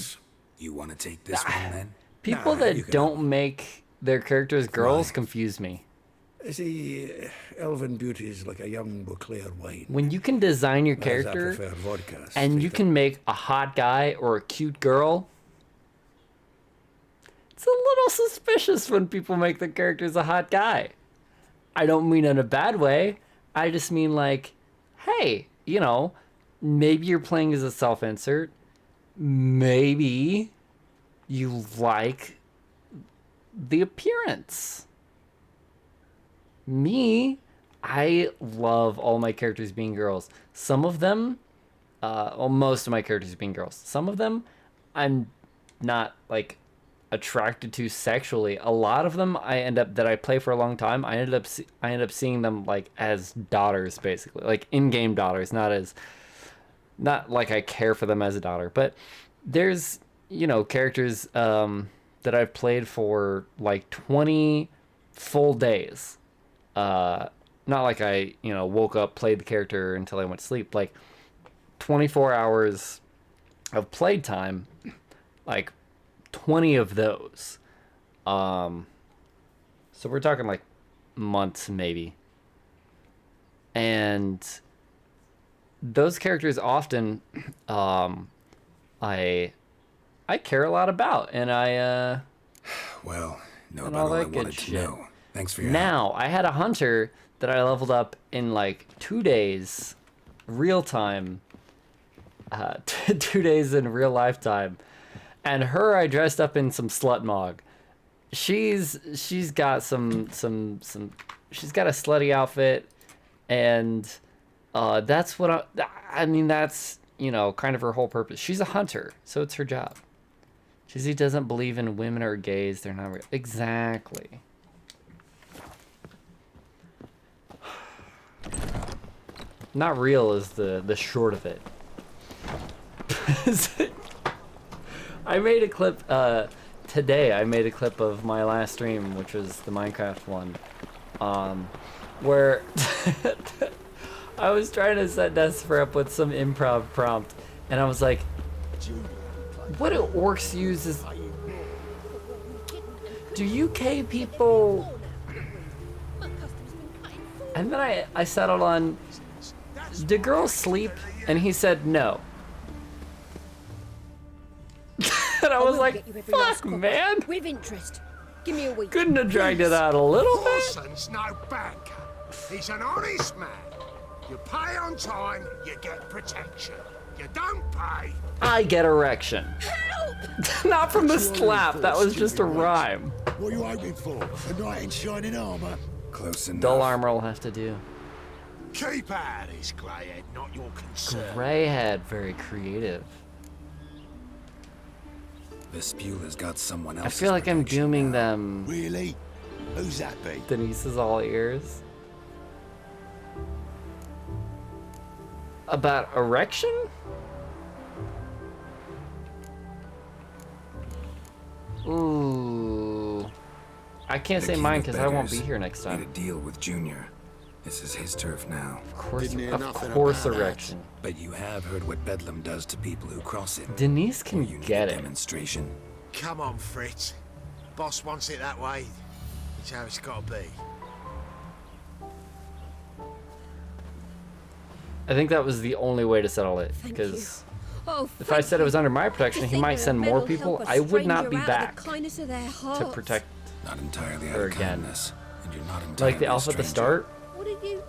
You want to take this one, then? People that don't make their characters girls confuse me. See, elven beauty is like a young Beauclair wine. When you can design your Whereas I character prefer vodka, and you can make a hot guy or a cute girl, it's a little suspicious when people make their characters a hot guy. I don't mean in a bad way. I just mean like, hey, you know, maybe you're playing as a self-insert. Maybe you like the appearance. Me, I love all my characters being girls. Some of them, well, most of my characters being girls. Some of them, I'm not like attracted to sexually. A lot of them, that I play for a long time, I end up seeing them like as daughters, basically, like in-game daughters, not like I care for them as a daughter. But there's, you know, characters that I've played for like 20 full days. Not like I, you know, woke up, played the character until I went to sleep. Like 24 hours of playtime, like 20 of those. So we're talking like months maybe. And those characters often I care a lot about, and I well, know about all I wanted to know. Thanks for your help. I had a hunter that I leveled up in like 2 days, real time. 2 days in real life time. And her I dressed up in some slut mog. She's got some she's got a slutty outfit, and that's what I mean, that's, you know, kind of her whole purpose. She's a hunter, so it's her job. She doesn't believe in women or gays. They're not real. Exactly. Not real is the short of it. I made a clip today. I made a clip of my last stream, which was the Minecraft one, where I was trying to set Desper up with some improv prompt, and I was like, what do orcs use is... Do UK people... And then I settled on, do girls sleep? And he said no. And I was like, fuck, man. With interest. Give me a week. Couldn't have dragged it out a little bit. Lawson's no banker. He's an honest man. You pay on time, you get protection. You don't pay. I get erection. Not from the slap. That was just a rhyme. What are you hoping for? A knight in shining armour? Close enough. Dull armor will have to do. Keep out of this, Greyhead, not your concern. Greyhead, very creative. Vespula's got someone else. I feel like I'm dooming them. Really? Who's that be? Denise is all ears. About erection? Ooh. I can't say mine because I won't be here next time. Made a deal with Junior. This is his turf now. Of course erection. But you have heard what Bedlam does to people who cross it. Denise can get it. Demonstration. Come on, Fritz. Boss wants it that way. It's how it's got to be. I think that was the only way to settle it, because if I said it was under my protection, he might send more people. I would not be back to protect Not entirely out her of again. kindness, and you're not entirely Like the elf at the start. What did you...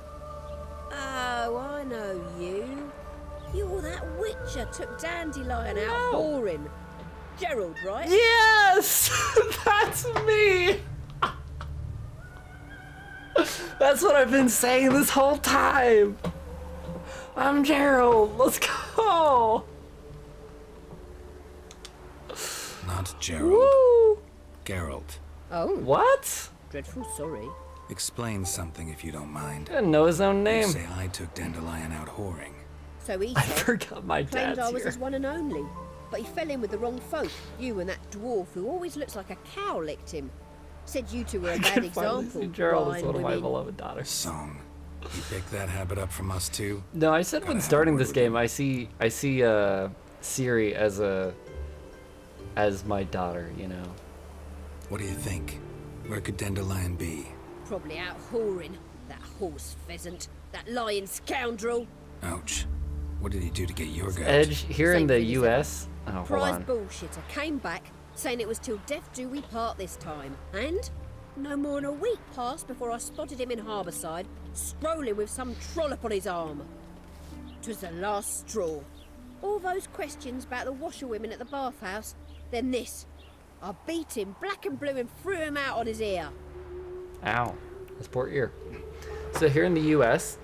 Oh, I know you. You're that witcher took Dandelion out whoring. Gerald, right? Yes! That's me! That's what I've been saying this whole time! I'm Gerald, let's go! Not Gerald. Woo! Geralt. Oh. What? Dreadful sorry. Explain something if you don't mind. I didn't know his own name. You say I took Dandelion out whoring. So he I said, forgot my claimed dad's I was here. his one and only. But he fell in with the wrong folk. You and that dwarf who always looks like a cow licked him. Said you two were a I bad can finally example. see Gerald is blind one of my women. beloved daughters. Song. You picked that habit up from us too? No, I said when starting this game, I see Ciri as my daughter, you know. What do you think? Where could Dandelion be? Probably out whoring. That horse pheasant. That lying scoundrel. Ouch. What did he do to get your goat? Edge here in Same the thing as U.S. Oh, hold Prize on. bullshitter came back saying it was till death do we part this time. And no more than a week passed before I spotted him in Harbourside, strolling with some trollop on his arm. 'Twas the last straw. All those questions about the washerwomen at the bathhouse, then this. I beat him black and blue and threw him out on his ear. Ow. His poor ear. So here in the U.S.,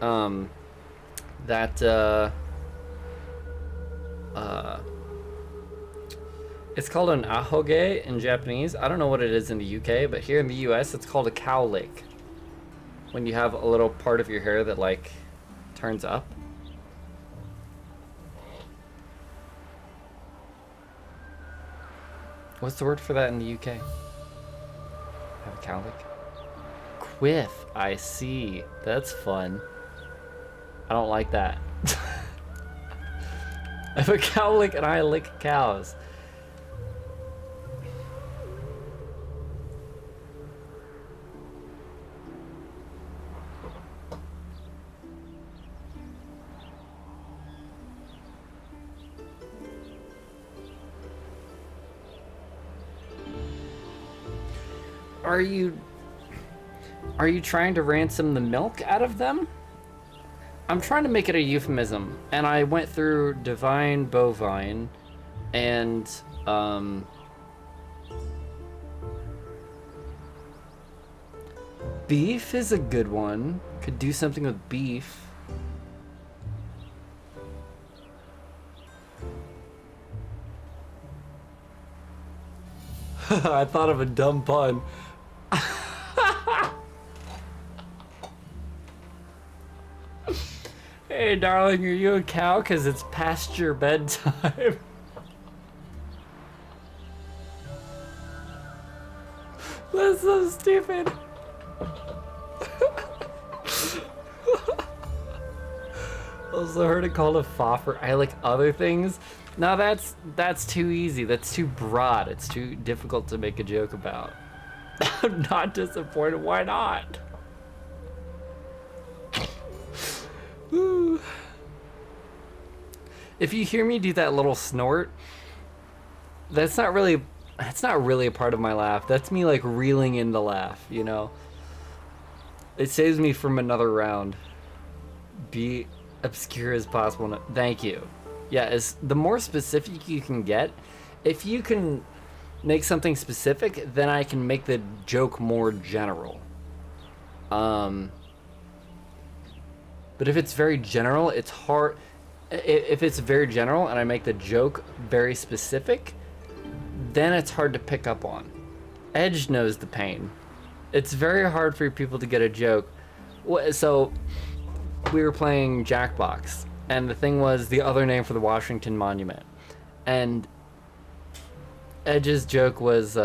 it's called an ahoge in Japanese. I don't know what it is in the UK, but here in the US, it's called a cowlick. When you have a little part of your hair that, like, turns up. What's the word for that in the UK? Have a cowlick? Quiff, I see. That's fun. I don't like that. I have a cowlick and I lick cows. Are you trying to ransom the milk out of them? I'm trying to make it a euphemism, and I went through Divine Bovine, and beef is a good one. Could do something with beef. I thought of a dumb pun. Hey, darling, are you a cow? 'Cause it's past your bedtime. That's so stupid. Also heard it called a foffer. I like other things. No, that's too easy. That's too broad. It's too difficult to make a joke about. I'm not disappointed. Why not? If you hear me do that little snort, that's not really a part of my laugh. That's me like reeling in the laugh, you know? It saves me from another round. Be obscure as possible. No, thank you. Yeah, is the more specific you can get, if you can make something specific, then I can make the joke more general. But if it's very general, it's hard. If it's very general and I make the joke very specific, then it's hard to pick up on. Edge knows the pain. It's very hard for people to get a joke. So we were playing Jackbox, and the thing was the other name for the Washington Monument. And Edge's joke was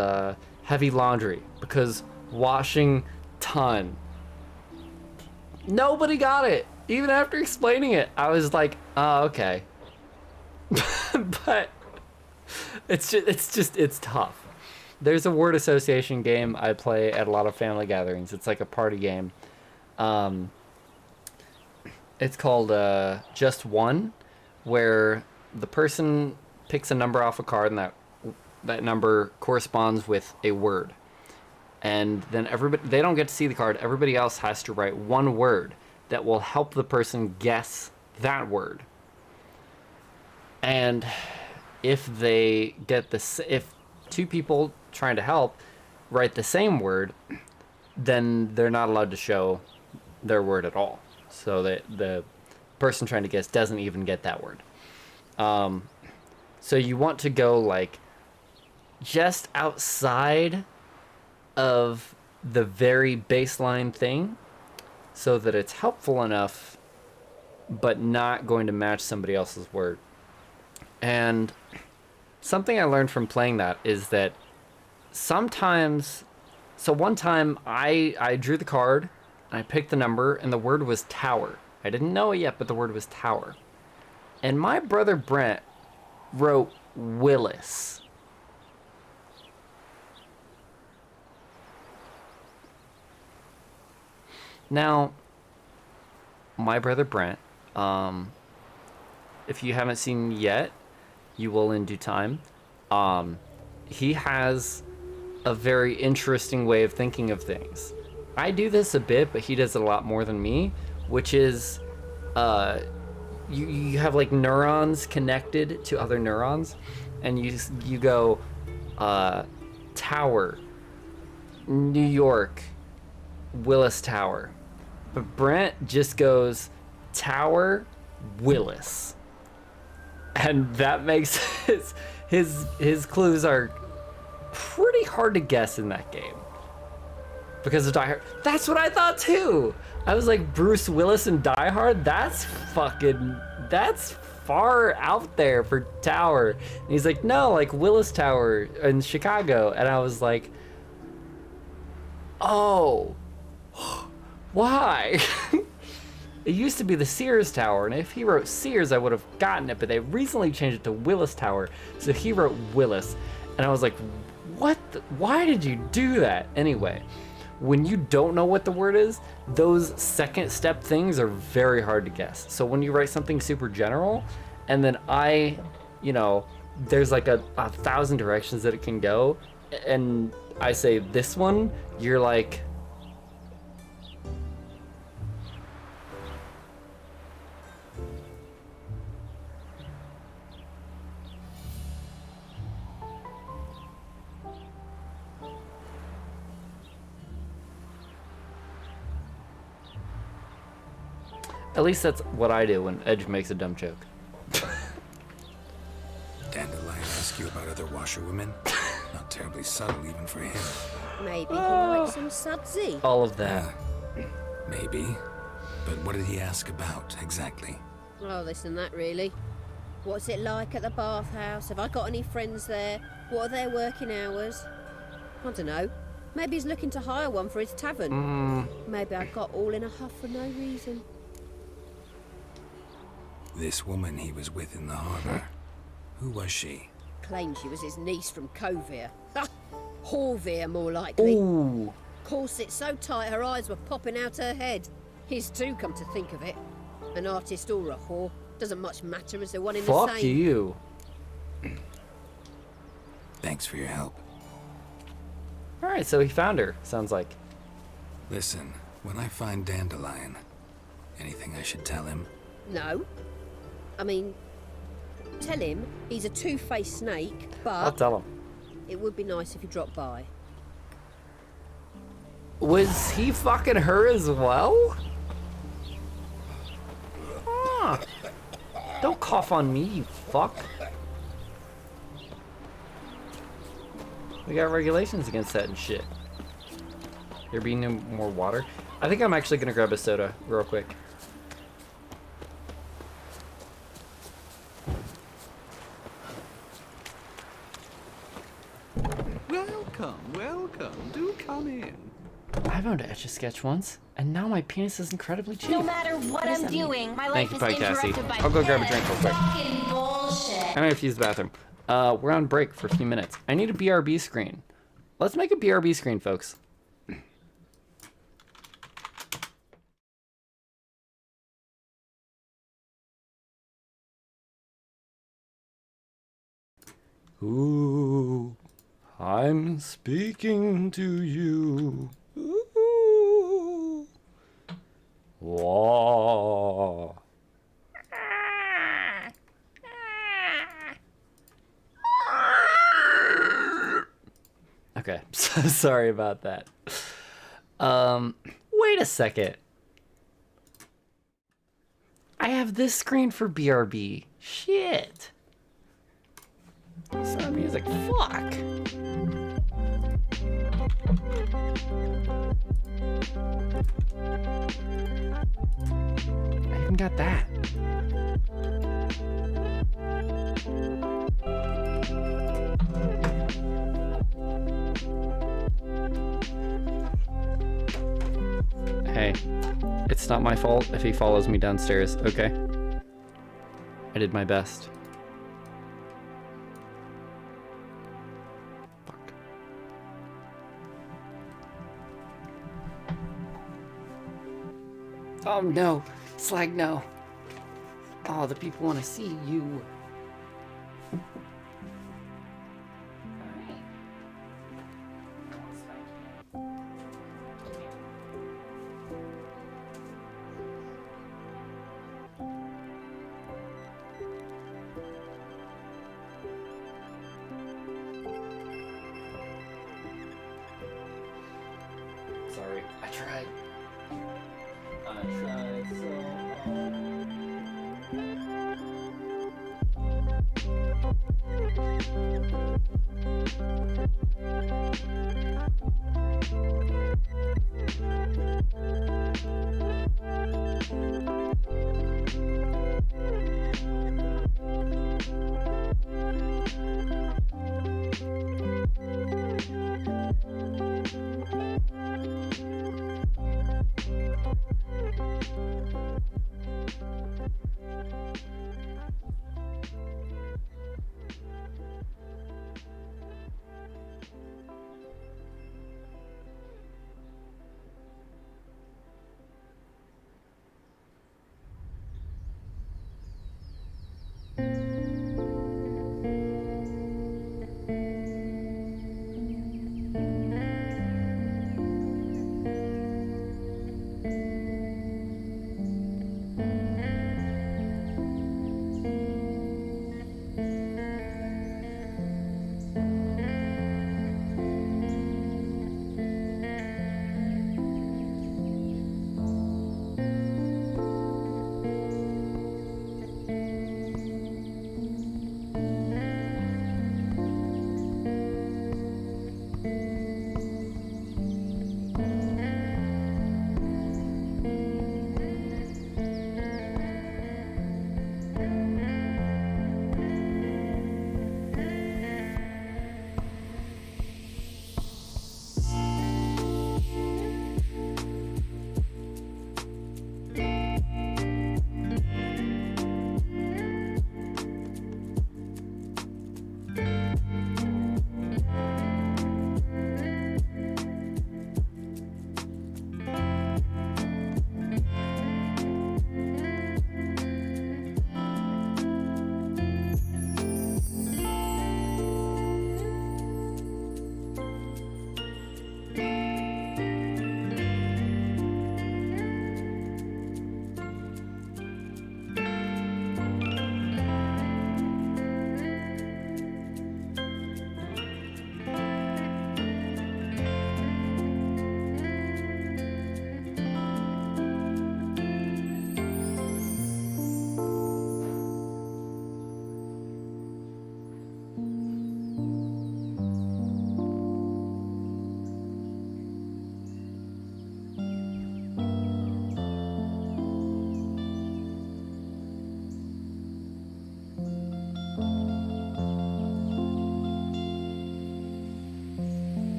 heavy laundry, because washing ton. Nobody got it. Even after explaining it, I was like, oh, okay. But it's tough. There's a word association game I play at a lot of family gatherings. It's like a party game. It's called Just One, where the person picks a number off a card, and that number corresponds with a word. And then they don't get to see the card. Everybody else has to write one word that will help the person guess that word. And if they get if two people trying to help write the same word, then they're not allowed to show their word at all. So that the person trying to guess doesn't even get that word. So you want to go like just outside of the very baseline thing, so that it's helpful enough but not going to match somebody else's word. And something I learned from playing that is that sometimes, so one time I drew the card and I picked the number and the word was tower. I didn't know it yet, but the word was tower. And my brother Brent wrote Willis. Now, my brother Brent, if you haven't seen yet, you will in due time. He has a very interesting way of thinking of things. I do this a bit, but he does it a lot more than me, which is you have like neurons connected to other neurons, and you go Tower, New York, Willis Tower. But Brent just goes Tower, Willis. And that makes his clues are pretty hard to guess in that game. Because of Die Hard. That's what I thought too. I was like, Bruce Willis and Die Hard? That's far out there for Tower. And he's like, no, like Willis Tower in Chicago. And I was like, oh, why? It used to be the Sears Tower, and if he wrote Sears, I would have gotten it, but they recently changed it to Willis Tower, so he wrote Willis. And I was like, what? Why did you do that? Anyway, when you don't know what the word is, those second step things are very hard to guess. So when you write something super general, and then there's like a 1,000 directions that it can go, and I say this one, you're like, at least that's what I do when Edge makes a dumb joke. Dandelion ask you about other washerwomen? Not terribly subtle even for him. Maybe he likes some sudsy. All of that. Maybe. But what did he ask about, exactly? Oh, this and that, really. What's it like at the bathhouse? Have I got any friends there? What are their working hours? I don't know. Maybe he's looking to hire one for his tavern. Maybe I got all in a huff for no reason. This woman he was with in the harbor, who was she? Claimed she was his niece from Kovir. Horvir, more likely. Ooh. Corset so tight her eyes were popping out her head. His too, come to think of it. An artist or a whore. Doesn't much matter as they're one in the same. Fuck you. Thanks for your help. Alright, so he found her, sounds like. Listen, when I find Dandelion, anything I should tell him? No. I mean, Tell him he's a two-faced snake, but I'll tell him. it would be nice if he dropped by. Was he fucking her as well? Huh. Don't cough on me, you fuck. We got regulations against that and shit. There be no more water. I think I'm actually gonna grab a soda real quick. Welcome, welcome. Do come in. I've owned an Etch-a-Sketch once, and now my penis is incredibly cheap. No matter what I'm doing, my Thank life you, is Pie Cassie. interrupted by I'll go grab a drink real quick. fucking bullshit. I'm gonna have to use the bathroom. We're on break for a few minutes. I need a BRB screen. Let's make a BRB screen, folks. Ooh, I'm speaking to you. Ooh. Whoa. Okay, so sorry about that. Wait a second. I have this screen for BRB. Shit. Sound music. Fuck. I even got that. Hey, it's not my fault if he follows me downstairs, okay? I did my best. Fuck. Oh no, Slag, no. Oh, the people want to see you. Sorry, I tried. I tried so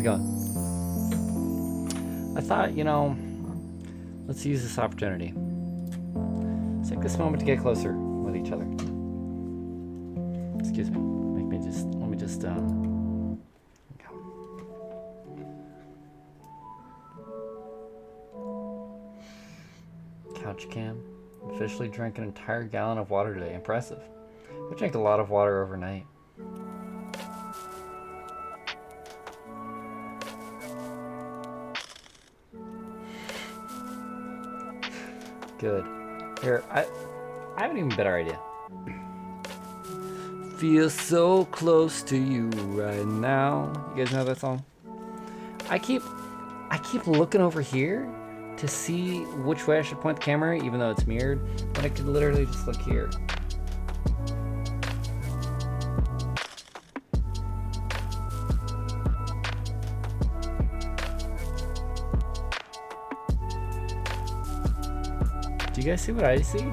How's it going? I thought, you know, let's use this opportunity. Let's take this moment to get closer with each other. Excuse me. Let me just Couch cam. Officially drank an entire gallon of water today. Impressive. I drank a lot of water overnight. Good. Here, I have an even better idea. Feel so close to you right now. You guys know that song? I keep looking over here to see which way I should point the camera, even though it's mirrored, but I could literally just look here. Do you guys see what I see?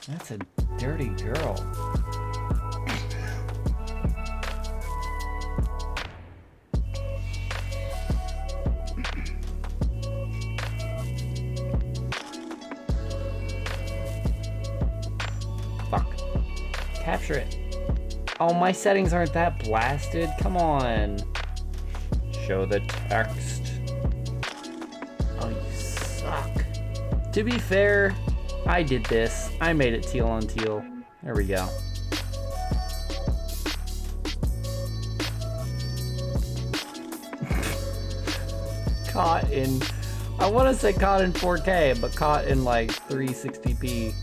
That's a dirty girl. Fuck. Capture it. Oh, my settings aren't that blasted. Come on. Show the text. Oh, you suck. To be fair, I did this. I made it teal on teal. There we go. Caught in, I want to say caught in 4K, but caught in like 360p.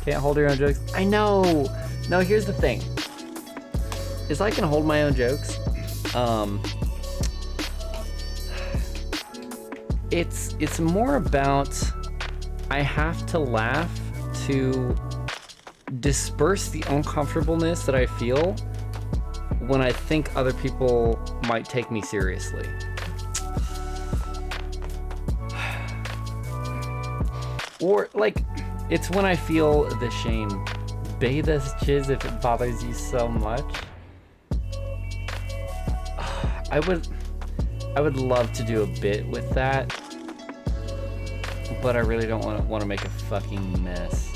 Can't hold your own jokes. I know. No, here's the thing. Is I can hold my own jokes. It's more about I have to laugh to disperse the uncomfortableness that I feel when I think other people might take me seriously. Or like, it's when I feel the shame. Bathe as chiz if it bothers you so much. I would love to do a bit with that, but I really don't want to make a fucking mess.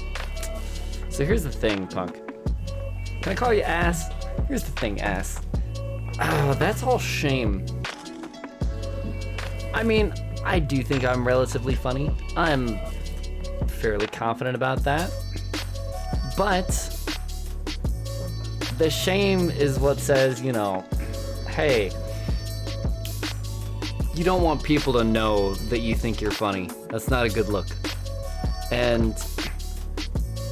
So here's the thing, punk. Can I call you ass? Here's the thing, ass. Oh, that's all shame. I mean, I do think I'm relatively funny. I'm fairly confident about that. But the shame is what says, you know, hey, you don't want people to know that you think you're funny. That's not a good look. And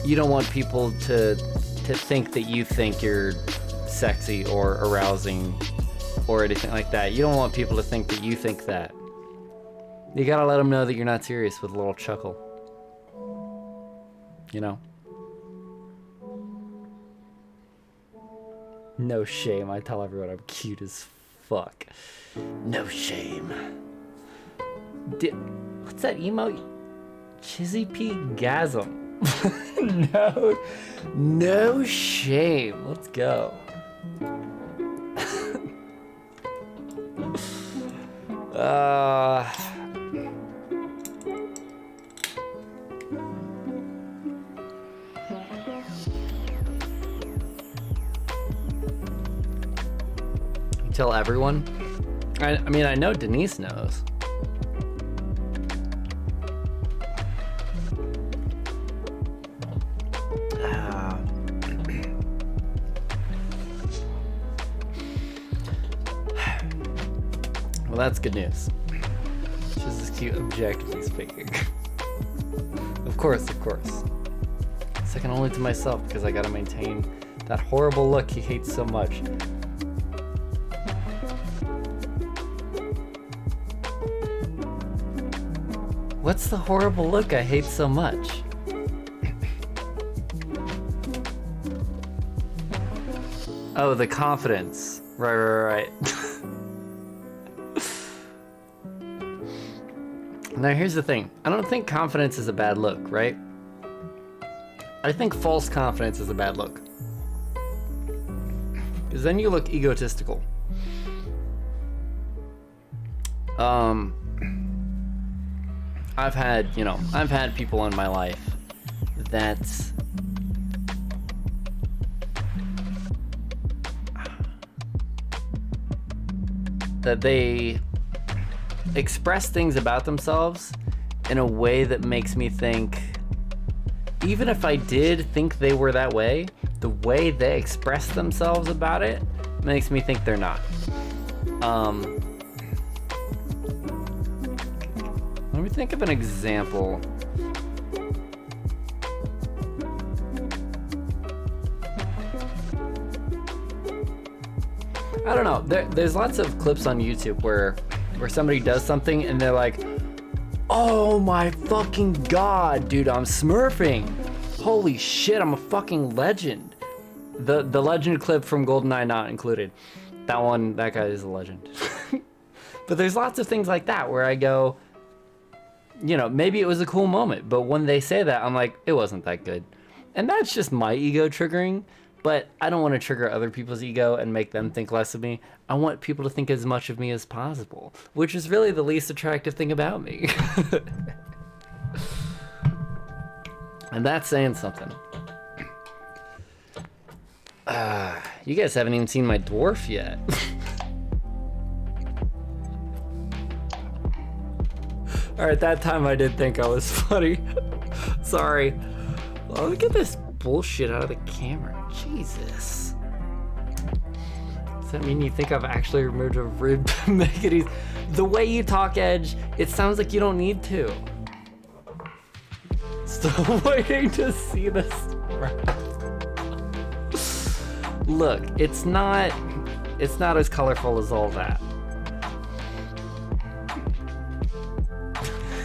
you don't want people to think that you think you're sexy or arousing or anything like that. You don't want people to think that you think that. You gotta let them know that you're not serious with a little chuckle. You know? No shame. I tell everyone I'm cute as fuck. No shame. What's that emote? Chizzy P Gasm. No shame. Let's go. Tell everyone. I mean, I know Denise knows. Well, that's good news. She's this cute, objectively speaking. Of course. Second only to myself because I gotta maintain that horrible look he hates so much. What's the horrible look I hate so much? Oh, the confidence. Right. Now here's the thing. I don't think confidence is a bad look, right? I think false confidence is a bad look. Because then you look egotistical. I've had people in my life that they express things about themselves in a way that makes me think, even if I did think they were that way, the way they express themselves about it makes me think they're not. Let me think of an example. I don't know. There's lots of clips on YouTube where somebody does something and they're like, "Oh my fucking god, dude, I'm smurfing. Holy shit, I'm a fucking legend." The legend clip from GoldenEye not included. That guy is a legend. But there's lots of things like that where I go, maybe it was a cool moment, but when they say that, I'm like, it wasn't that good. And that's just my ego triggering, but I don't want to trigger other people's ego and make them think less of me. I want people to think as much of me as possible, which is really the least attractive thing about me. And that's saying something. You guys haven't even seen my dwarf yet. Alright, that time I did think I was funny. Sorry. Let me get this bullshit out of the camera. Jesus. Does that mean you think I've actually removed a rib? The way you talk, Edge, it sounds like you don't need to. Still waiting to see this. Look, it's not as colorful as all that.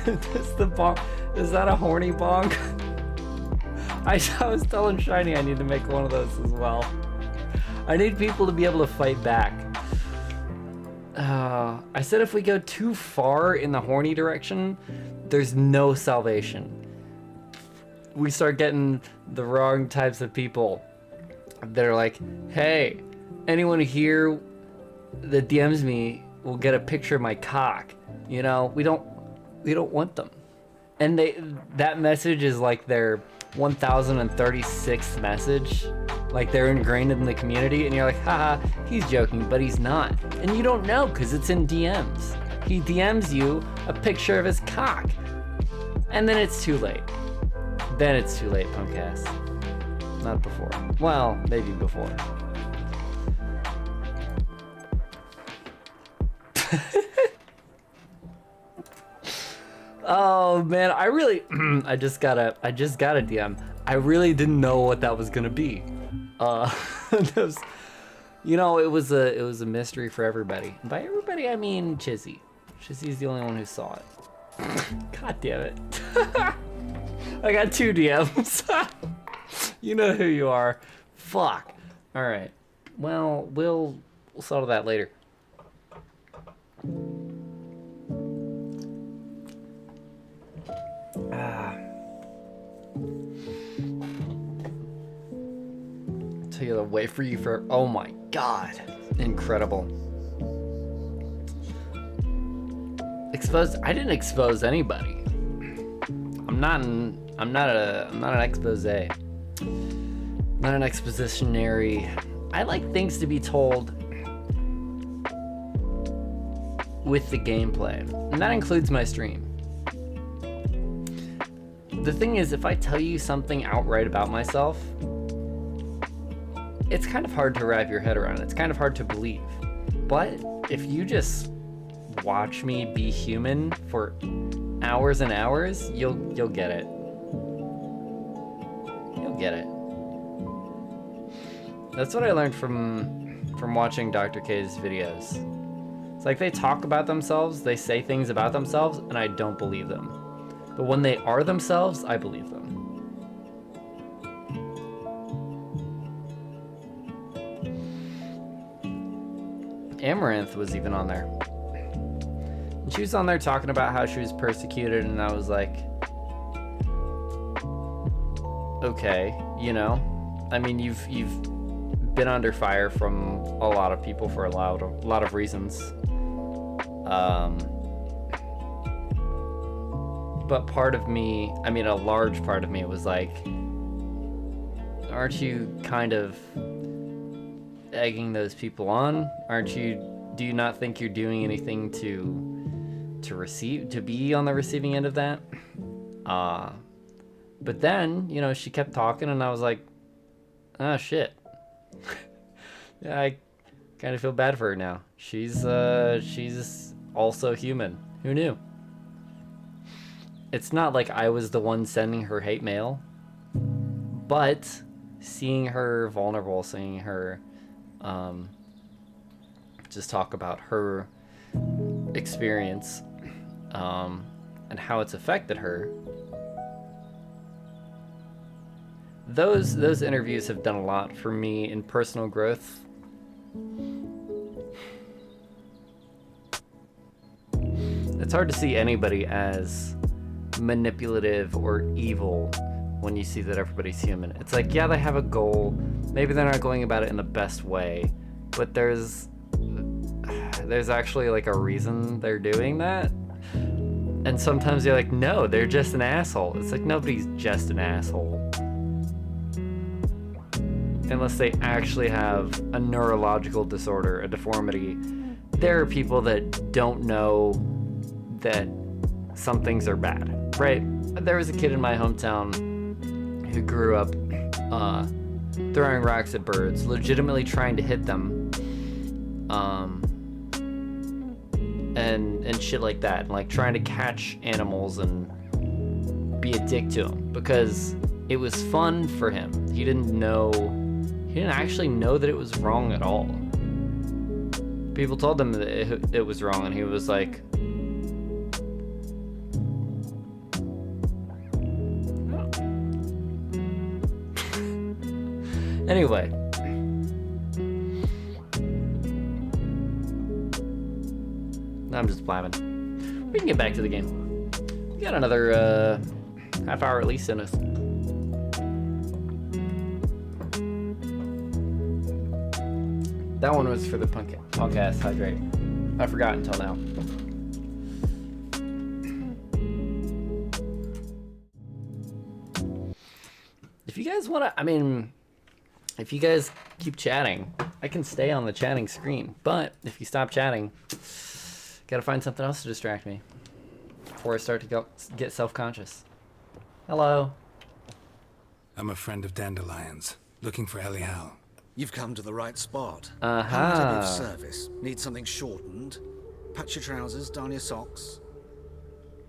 Is that a horny bonk? I was telling Shiny I need to make one of those as well. I need people to be able to fight back. I said if we go too far in the horny direction, there's no salvation. We start getting the wrong types of people that are like, hey, anyone here that DMs me will get a picture of my cock. We don't want them. And that message is like their 1036th message. Like they're ingrained in the community and you're like, haha, he's joking, but he's not. And you don't know because it's in DMs. He DMs you a picture of his cock. And then it's too late. Then it's too late, Punkcast. Not before. Well, maybe before. Oh man, I just got a DM. I really didn't know what that was gonna be. It was a mystery for everybody. And by everybody, I mean Chizzy. Chizzy's the only one who saw it. God damn it. I got 2 DMs. You know who you are. Fuck. All right. Well, we'll settle that later. Tell you to wait for you for. Oh my god. Incredible. Exposed. I didn't expose anybody. I'm not an expose. Not an expositionary. I like things to be told with the gameplay, and that includes my stream. The thing is, if I tell you something outright about myself, it's kind of hard to wrap your head around. It's kind of hard to believe. But if you just watch me be human for hours and hours, you'll get it. You'll get it. That's what I learned from watching Dr. K's videos. It's like they talk about themselves, they say things about themselves, and I don't believe them. But when they are themselves, I believe them. Amaranth was even on there. And she was on there talking about how she was persecuted, and I was like, okay, I mean, you've been under fire from a lot of people for a lot of reasons. But part of me, I mean, a large part of me was like, aren't you kind of egging those people on? Do you not think you're doing anything to be on the receiving end of that? But then, you know, she kept talking and I was like, ah, shit. Yeah, I kind of feel bad for her now. She's also human. Who knew? It's not like I was the one sending her hate mail, but seeing her vulnerable, seeing her just talk about her experience and how it's affected her, those interviews have done a lot for me in personal growth. It's hard to see anybody as manipulative or evil when you see that everybody's human. It's like, yeah, they have a goal. Maybe they're not going about it in the best way, but there's actually like a reason they're doing that. And sometimes you're like, no, they're just an asshole. It's like, nobody's just an asshole. Unless they actually have a neurological disorder, a deformity. There are people that don't know that some things are bad, right? There was a kid in my hometown who grew up throwing rocks at birds, legitimately trying to hit them, and shit like that, and like trying to catch animals and be a dick to them because it was fun for him. He didn't actually know that it was wrong at all. People told him that it was wrong, and he was like, anyway. I'm just blabbing. We can get back to the game. We got another half hour at least in us. That one was for the punk ass hydrate. I forgot until now. If you guys want to, if you guys keep chatting, I can stay on the chatting screen. But if you stop chatting, gotta find something else to distract me before I start to get self-conscious. Hello. I'm a friend of Dandelion's, looking for Elial. You've come to the right spot. Uh-huh. How to be of service? Need something shortened? Patch your trousers, darn your socks.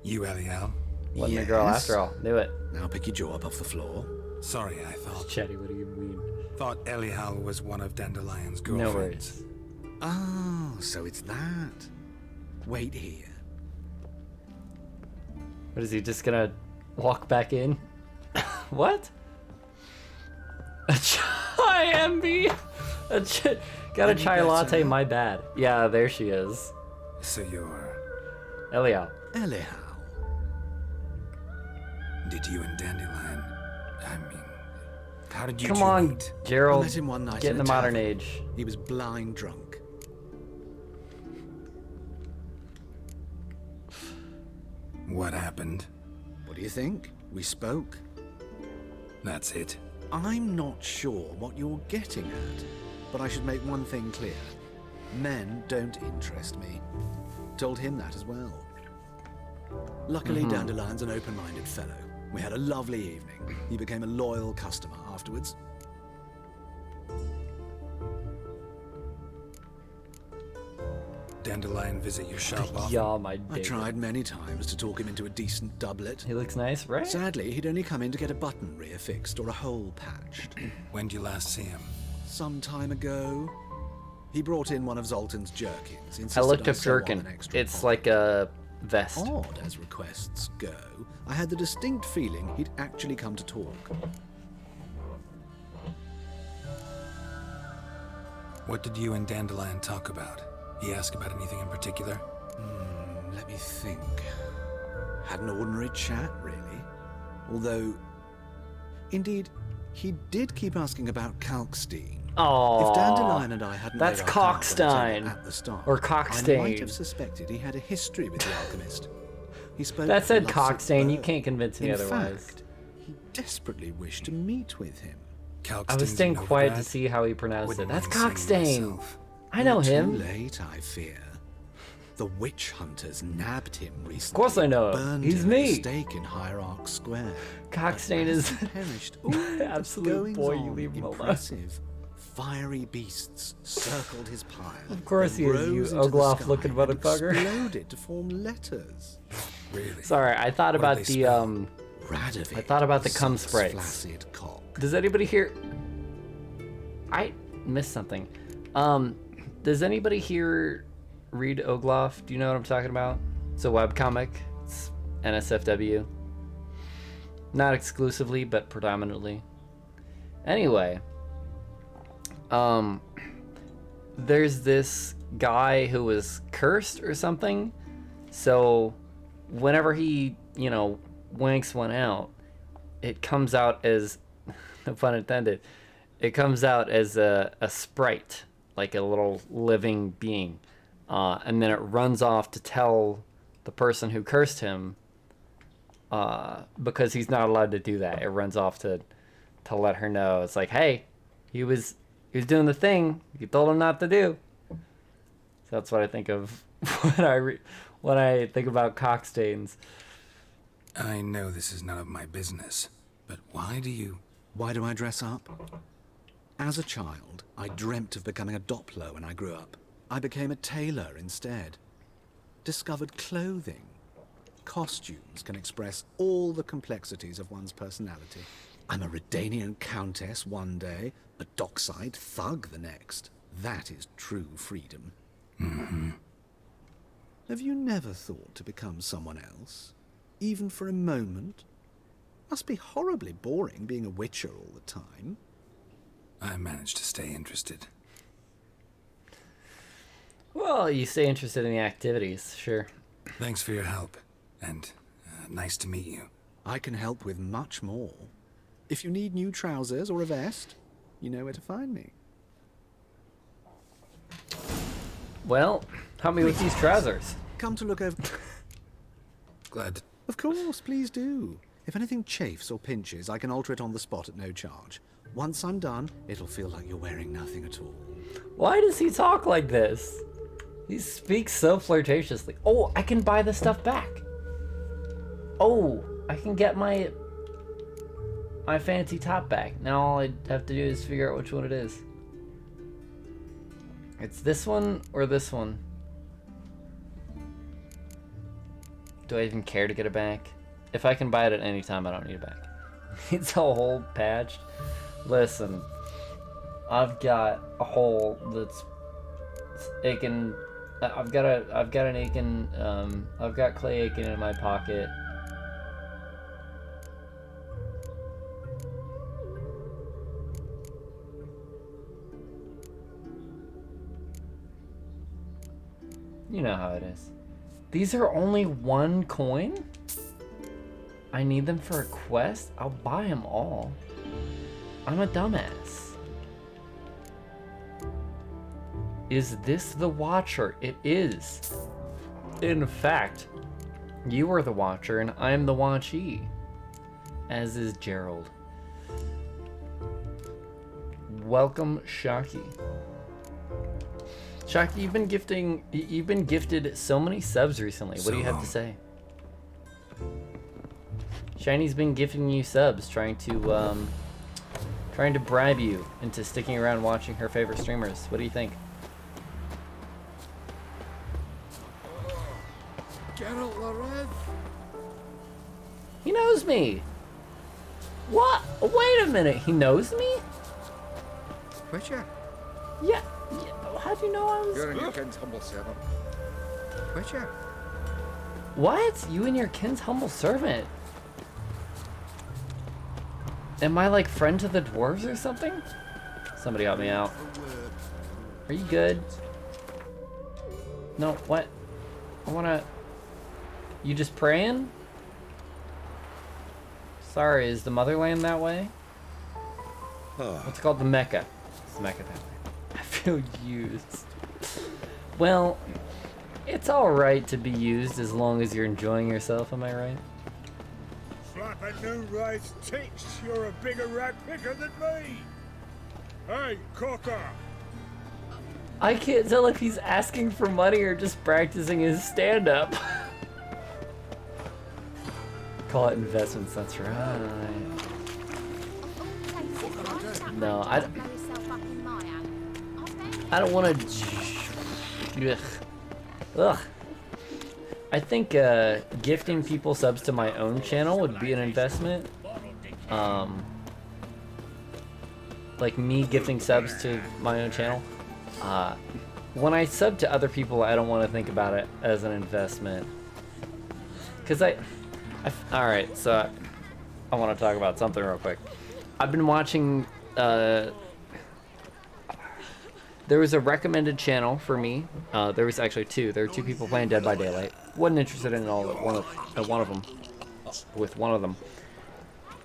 You Elial? Wasn't a girl after all. Knew it. Now pick your jaw up off the floor. Sorry, I thought. Chatty, what do you mean? Thought Elial was one of Dandelion's girlfriends. No worries. Oh, so it's that. Wait here. What is he just gonna walk back in? What? A chai MB? Got a chai latte, my bad. Yeah, there she is. So you're... Elial. Elial. Did you and Dandelion... how did you Come on, meet? Gerald. I met him one night Get in the a modern tavern. age. He was blind drunk. What happened? What do you think? We spoke. That's it. I'm not sure what you're getting at, but I should make one thing clear. Men don't interest me. Told him that as well. Luckily, Dandelion's an open-minded fellow. We had a lovely evening. He became a loyal customer afterwards. Dandelion visit your shop often? Yeah, my I dick. tried many times to talk him into a decent doublet. He looks nice, right? Sadly, he'd only come in to get a button rear-fixed or a hole patched. When did you last see him? Some time ago. He brought in one of Zoltan's jerkins. I insisted looked up sew on jerkin. an extra It's like a vest. Odd as requests go, I had the distinct feeling he'd actually come to talk. What did you and Dandelion talk about? He asked about anything in particular? Let me think. Had an ordinary chat, really. Although, indeed, he did keep asking about Kalkstein. Oh, If Dandelion and I hadn't that's made our cards on the table Cockstein. at the start, Or I Cockstein. might have suspected he had a history with the alchemist. He spoke That of said the lovesick Cockstein, you bird. can't convince me In otherwise. fact, he desperately wished to meet with him. I was staying quiet to see how he pronounced it. That's Cockstein. I know Too him. late, I fear. The witch hunters nabbed him recently. Of course I know him. Burned He's him at me. the stake in Hierarch Square. Cockstein But as is he perished. All the absolute boy. You goings-on, leave him alone. impressive. Fiery beasts circled his pile. Of course then he is, you rose into the Ogloff-looking sky and motherfucker. Exploded to form letters. Really? Sorry, I thought about the Radovid, I thought about the cum sul's sprites. flaccid cock. Does anybody here? I missed something. Does anybody here read Ogloff? Do you know what I'm talking about? It's a webcomic. It's NSFW. Not exclusively, but predominantly. Anyway, there's this guy who was cursed or something. So whenever he, winks one out, it comes out as, no pun intended, it comes out as a sprite, like a little living being. And then it runs off to tell the person who cursed him, because he's not allowed to do that. It runs off to let her know. It's like, hey, he was doing the thing you told him not to do. So that's what I think of when I think about Cockstains. I know this is none of my business, but why do I dress up? As a child, I dreamt of becoming a Doppler when I grew up. I became a tailor instead. Discovered clothing. Costumes can express all the complexities of one's personality. I'm a Redanian countess one day, a dockside thug the next. That is true freedom. Mm-hmm. Have you never thought to become someone else? Even for a moment? Must be horribly boring being a witcher all the time. I managed to stay interested. Well, you stay interested in the activities, sure. Thanks for your help, and nice to meet you. I can help with much more. If you need new trousers or a vest, you know where to find me. Well, help me with these trousers. Come to look over... Glad. Of course, please do. If anything chafes or pinches, I can alter it on the spot at no charge. Once I'm done, it'll feel like you're wearing nothing at all. Why does he talk like this? He speaks so flirtatiously. Oh, I can buy the stuff back. Oh, I can get my fancy top back. Now all I have to do is figure out which one it is. It's this one or this one. Do I even care to get it back? If I can buy it at any time, I don't need it back. It's a hole patched. Listen, I've got a hole that's aching. I've got an aching. I've got clay aching in my pocket. You know how it is. These are only 1 coin? I need them for a quest? I'll buy them all. I'm a dumbass. Is this the Watcher? It is. In fact, you are the Watcher and I'm the Watchee. As is Gerald. Welcome, Shaki. Shaki, you've been gifted so many subs recently. What do you have to say? Shiny's been gifting you subs, trying to bribe you into sticking around watching her favorite streamers. What do you think? Geralt Loreth? He knows me. What? Wait a minute. He knows me? Witcher? Yeah. How do you know I was? You're in your king's humble servant. Witcher? What? You and your kin's humble servant? Am I like friend to the dwarves or something? Somebody help me out. Are you good? No, what? I wanna... You just praying? Sorry, is the motherland that way? What's called the Mecca? I feel used. Well, it's alright to be used as long as you're enjoying yourself, am I right? Flapping new rice teats, you're a bigger rat picker than me. Hey, Cocker. I can't tell if he's asking for money or just practicing his stand-up. Call it investments, that's right. No, I don't want to. Ugh. I think gifting people subs to my own channel would be an investment. Like me gifting subs to my own channel. When I sub to other people, I don't want to think about it as an investment. Cause all right, so I want to talk about something real quick. I've been watching. There was a recommended channel for me. There was actually two. There were two people playing Dead by Daylight. Wasn't interested in one of them. With one of them,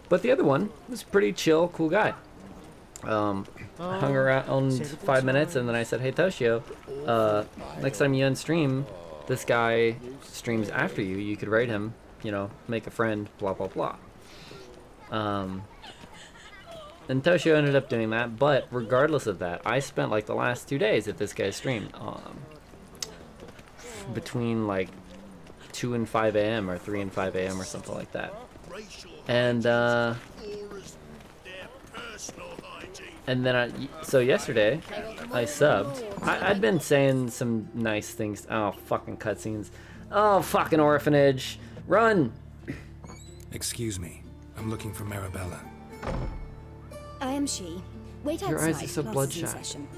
but the other one was pretty chill, cool guy. Hung around 5 minutes, and then I said, "Hey Toshio, next time you unstream, this guy streams after you. You could raid him, you know, make a friend, blah blah blah." And Toshio ended up doing that, but regardless of that, I spent like the last 2 days at this guy's stream, between like 2 and 5 a.m. or 3 and 5 a.m. or something like that. And then so yesterday, I subbed. I'd been saying some nice things. Oh, fucking cutscenes. Oh, fucking orphanage. Run! Excuse me. I'm looking for Marabella. I am she. Wait outside. Your eyes are so classes in bloodshot. session.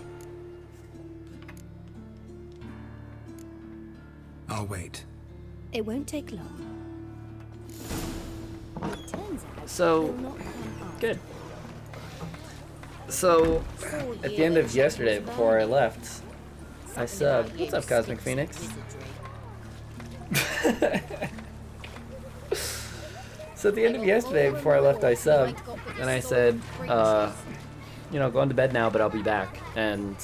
I'll wait. It won't take long. It turns out So, they'll not come good. So, at the end of yesterday, before I left, I subbed. What's up, Cosmic Phoenix? So at the end of yesterday, before I left, I subbed, and I said, you know, going to bed now, but I'll be back. And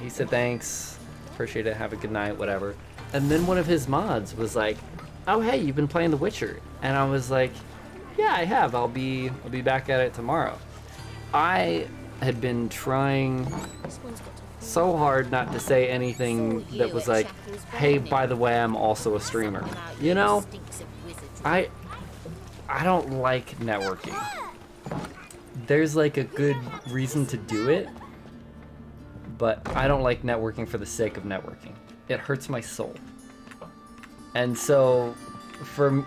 he said, thanks, appreciate it, have a good night, whatever. And then one of his mods was like, oh hey, you've been playing The Witcher. And I was like, yeah, I have. I'll be back at it tomorrow. I had been trying so hard not to say anything that was like, hey, by the way, I'm also a streamer. You know? I don't like networking. There's like a good reason to do it, but I don't like networking for the sake of networking. It hurts my soul. And so for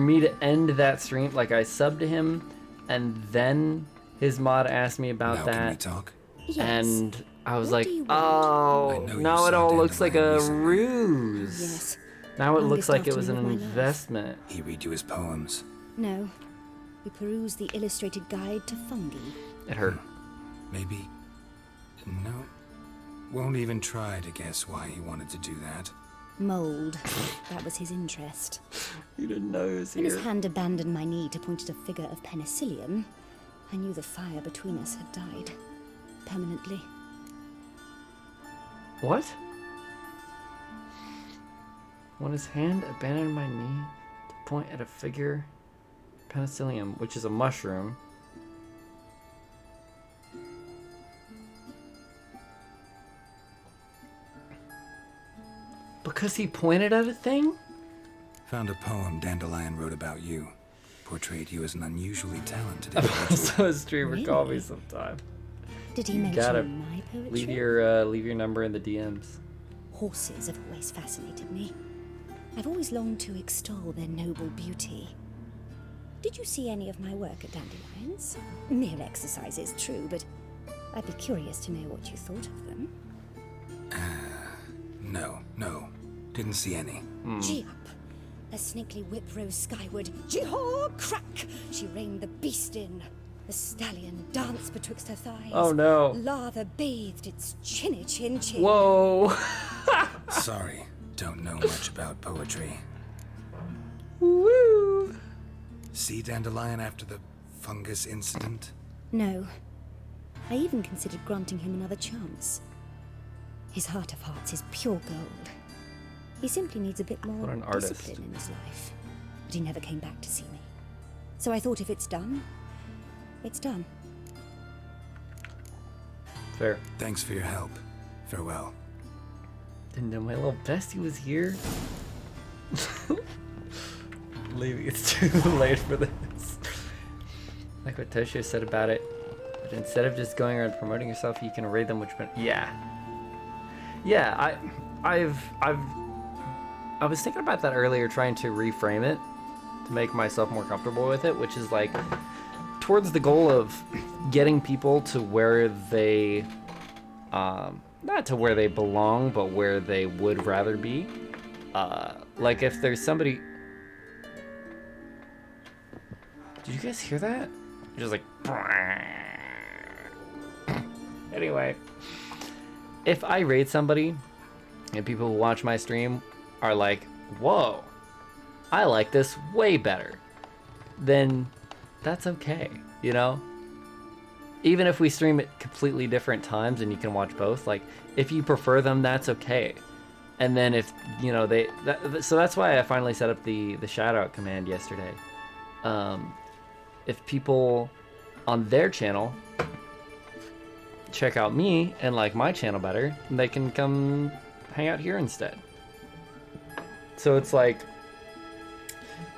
me to end that stream, like I subbed to him, and then his mod asked me about that. Can we talk? And I was like, oh, now it all looks like a ruse. Yes. Now it looks like it was an investment. He read you his poems. No. We perused the illustrated guide to fungi. It hurt. Maybe. No. Won't even try to guess why he wanted to do that. Mold. That was his interest. You didn't know he was When his here. hand abandoned my knee to point at a figure of penicillium, I knew the fire between us had died. Permanently. What? When his hand abandoned my knee to point at a figure, penicillium, which is a mushroom. Because he pointed at a thing? Found a poem Dandelion wrote about you. Portrayed you as an unusually talented I'm individual. also a streamer. Call me sometime. Did he You mention gotta my poetry? leave your number in the DMs. Horses have always fascinated me. I've always longed to extol their noble beauty. Did you see any of my work at Dandelions? Mere exercises, true, but I'd be curious to know what you thought of them. No. Didn't see any. Gee up! A snakely whip rose skyward. Jee-haw! Crack! She reined the beast in. The stallion danced betwixt her thighs. Oh, no. Lather bathed its chinny chin chin. Whoa! Sorry, don't know much about poetry. Woo! See Dandelion after the fungus incident? No. I even considered granting him another chance. His heart of hearts is pure gold. He simply needs a bit What more an artist. discipline in his life. But he never came back to see me. So I thought if it's done, it's done. Fair. Thanks for your help. Farewell. Didn't know my little bestie was here. Leaving, it's too late for this. Like what Toshio said about it. But instead of just going around promoting yourself, you can raid them, which yeah. Yeah, I was thinking about that earlier, trying to reframe it to make myself more comfortable with it, which is like towards the goal of getting people to where they not to where they belong, but where they would rather be. Like if there's somebody. Did you guys hear that? Just like. Anyway, if I raid somebody and people who watch my stream are like, whoa, I like this way better, then that's okay, you know? Even if we stream at completely different times and you can watch both, like, if you prefer them, that's okay. And then if, you know, so that's why I finally set up the shout out command yesterday. If people on their channel check out me and like my channel better, they can come hang out here instead. So it's like,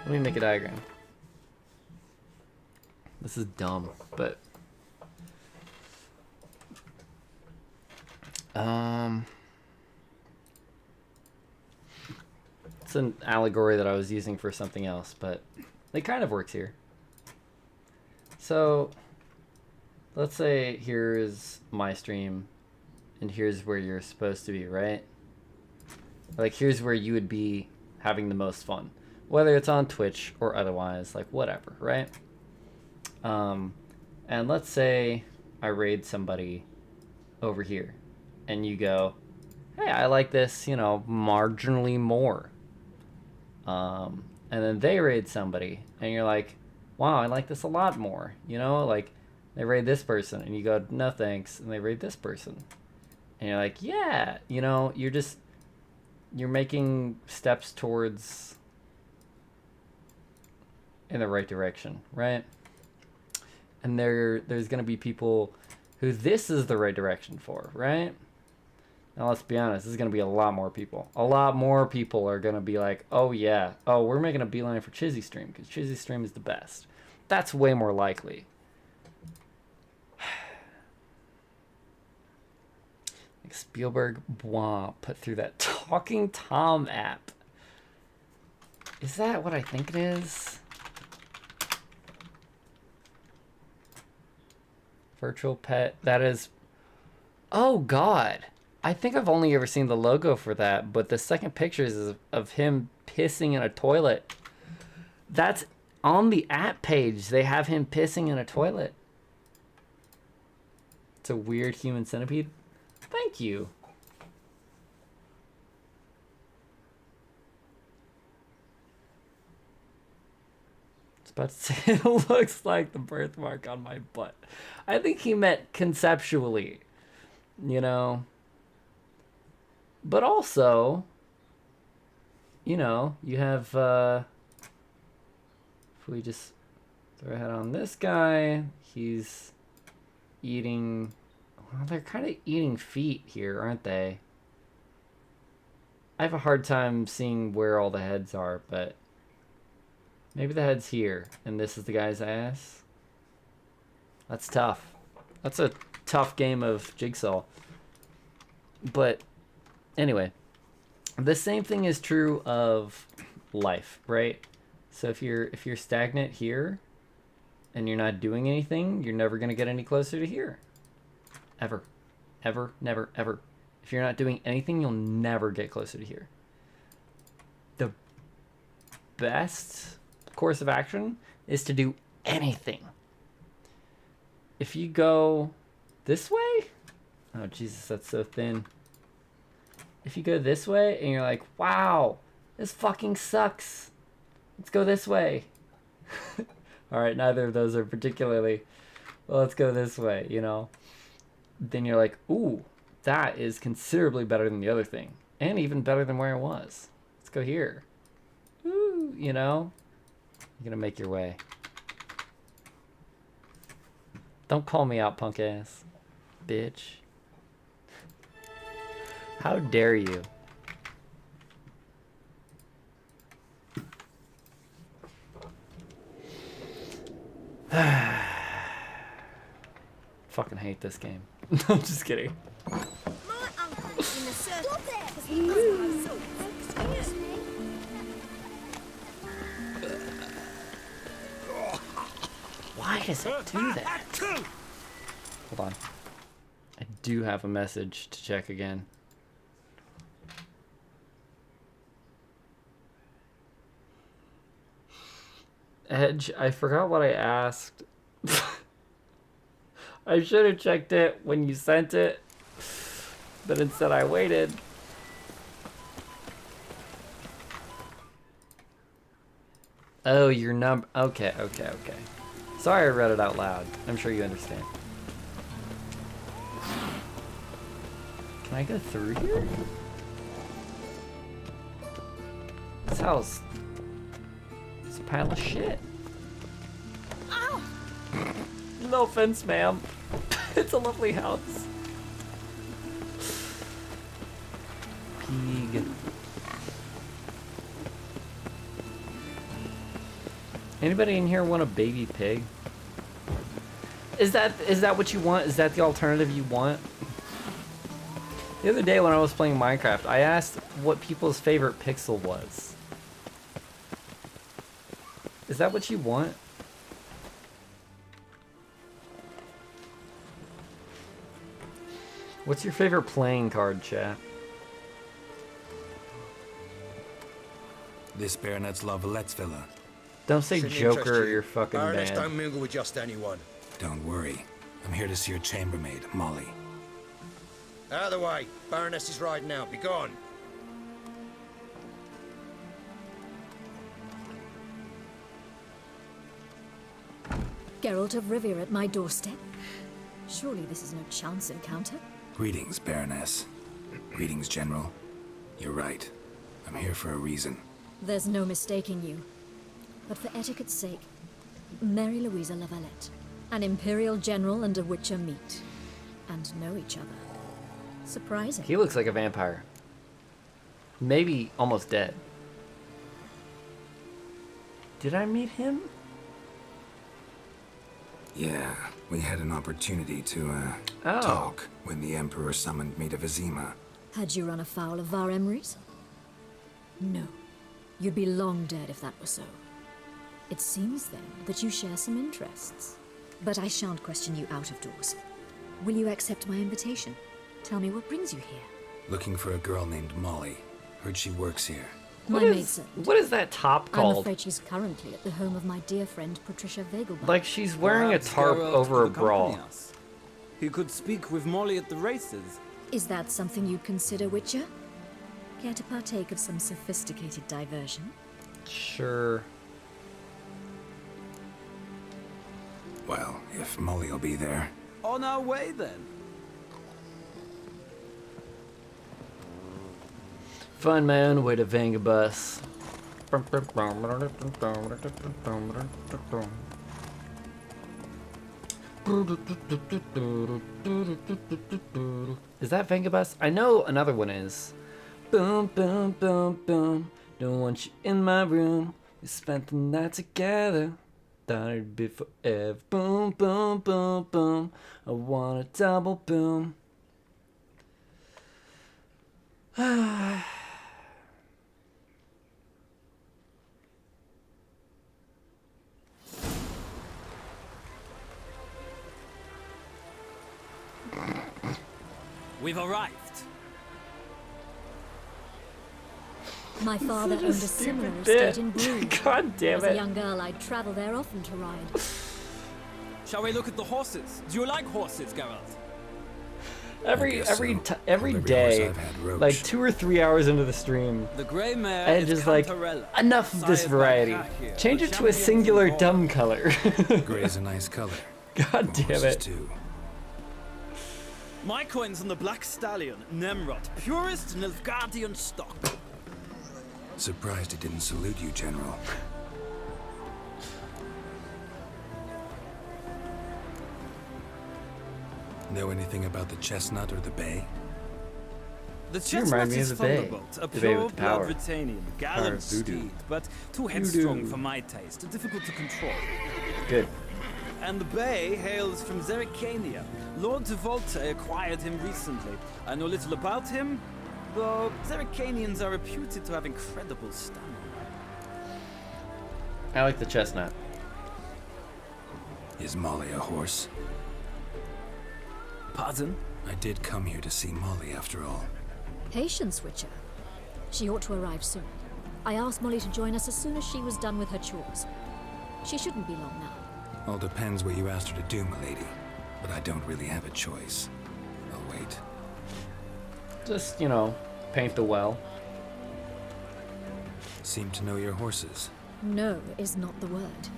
let me make a diagram. This is dumb, but it's an allegory that I was using for something else, but it kind of works here. So let's say here is my stream and here's where you're supposed to be, right? Like here's where you would be having the most fun, whether it's on Twitch or otherwise, like whatever, right? And let's say I raid somebody over here and you go, hey, I like this, you know, marginally more. And then they raid somebody and you're like, wow, I like this a lot more, you know, like they raid this person and you go, no thanks, and they raid this person and you're like, yeah, you know, you're making steps towards in the right direction, right? And there's gonna be people who this is the right direction for, right? Now let's be honest, this is gonna be a lot more people. A lot more people are gonna be like, oh yeah, oh we're making a beeline for Chizzy Stream because Chizzy Stream is the best. That's way more likely. Like Spielberg Bois put through that Talking Tom app. Is that what I think it is? Virtual pet, that is, oh god, I think I've only ever seen the logo for that, but the second picture is of him pissing in a toilet. That's on the app page, they have him pissing in a toilet. It's a weird human centipede. Thank you. But it looks like the birthmark on my butt. I think he meant conceptually, you know. But also, you know, you have, if we just throw a head on this guy, he's eating, well, they're kind of eating feet here, aren't they? I have a hard time seeing where all the heads are, but maybe the head's here, and this is the guy's ass. That's tough. That's a tough game of Jigsaw. But anyway, the same thing is true of life, right? So if you're stagnant here, and you're not doing anything, you're never gonna get any closer to here. Ever, ever, never, ever. If you're not doing anything, you'll never get closer to here. The best course of action is to do anything. If you go this way, oh Jesus, that's so thin. If you go this way and you're like, wow, this fucking sucks, let's go this way. All right, neither of those are particularly well, let's go this way, you know? Then you're like, ooh, that is considerably better than the other thing. And even better than where I was. Let's go here. Ooh, you know? You're gonna make your way. Don't call me out, punk ass. Bitch. How dare you? Fucking hate this game. I'm just kidding. Why does it do that? Hold on. I do have a message to check again. Edge, I forgot what I asked. I should have checked it when you sent it, but instead I waited. Oh, your number. Okay. Sorry I read it out loud. I'm sure you understand. Can I go through here? This house is a pile of shit. Ow! No offense, ma'am. It's a lovely house. Pig. Anybody in here want a baby pig? Is that what you want? Is that the alternative you want? The other day when I was playing Minecraft, I asked what people's favorite pixel was. Is that what you want? What's your favorite playing card, chat? This Baronet's La Vallette's villa. Don't say Joker or you're fucking Baroness banned. don't mingle with just anyone. Don't worry. I'm here to see your chambermaid, Molly. Out of the way. Baroness is riding out. Be gone. Geralt of Rivia at my doorstep? Surely this is no chance encounter. Greetings, Baroness. Greetings, General. You're right. I'm here for a reason. There's no mistaking you. But for etiquette's sake, Mary Louisa La Valette, an Imperial General and a Witcher meet, and know each other. Surprising. He looks like a vampire. Maybe almost dead. Did I meet him? Yeah, we had an opportunity to, talk when the Emperor summoned me to Vizima. Had you run afoul of Var Emrys? No. You'd be long dead if that were so. It seems, then, that you share some interests. But I shan't question you out of doors. Will you accept my invitation? Tell me what brings you here. Looking for a girl named Molly. Heard she works here. My maidservant. What is that top I'm called? afraid she's currently at the home of my dear friend Patricia Vegelbach. Like she's wearing a tarp over a bra. He could speak with Molly at the races. Is that something you'd consider, Witcher? Care to partake of some sophisticated diversion? Sure. Well, if Molly will be there. On our way, then. Find my own way to Vengabus. Is that Vengabus? I know another one is. Boom, boom, boom, boom. Don't want you in my room. We spent the night together. Thought it'd be forever. Boom, boom, boom, boom. I want a double boom. We've arrived. My father owned a similar bit. estate in Bruges. God damn As a it. young girl, I'd travel there often to ride. Shall we look at the horses? Do you like horses, Geralt? Every Every day, I've had Roach. like 2 or 3 hours into the stream, The grey mare Edge is is like, Cantarella, enough of this sired by variety. Cahir, Change the it to a champion singular from dumb color. Gray's a nice color. God damn it. Too. My coin's on the Black Stallion, Nemrod, purest Nilfgaardian stock. Surprised he didn't salute you, General. Know anything about the Chestnut or the Bay? The You chestnut remind me is of the Bay. Thunderbolt, a The Bay pure with blood power. Britannian, Power gallant of voodoo. steed, but too headstrong for my taste, difficult to control. Good. And the Bay hails from Zerrikania. Lord de Volta acquired him recently. I know little about him, though Zerrikanians are reputed to have incredible stamina. I like the chestnut. Is Molly a horse? Pardon? I did come here to see Molly after all. Patience, Witcher. She ought to arrive soon. I asked Molly to join us as soon as she was done with her chores. She shouldn't be long now. All depends what you asked her to do, milady. But I don't really have a choice. I'll wait. Just, you know, paint the well. Seem to know your horses. No is not the word.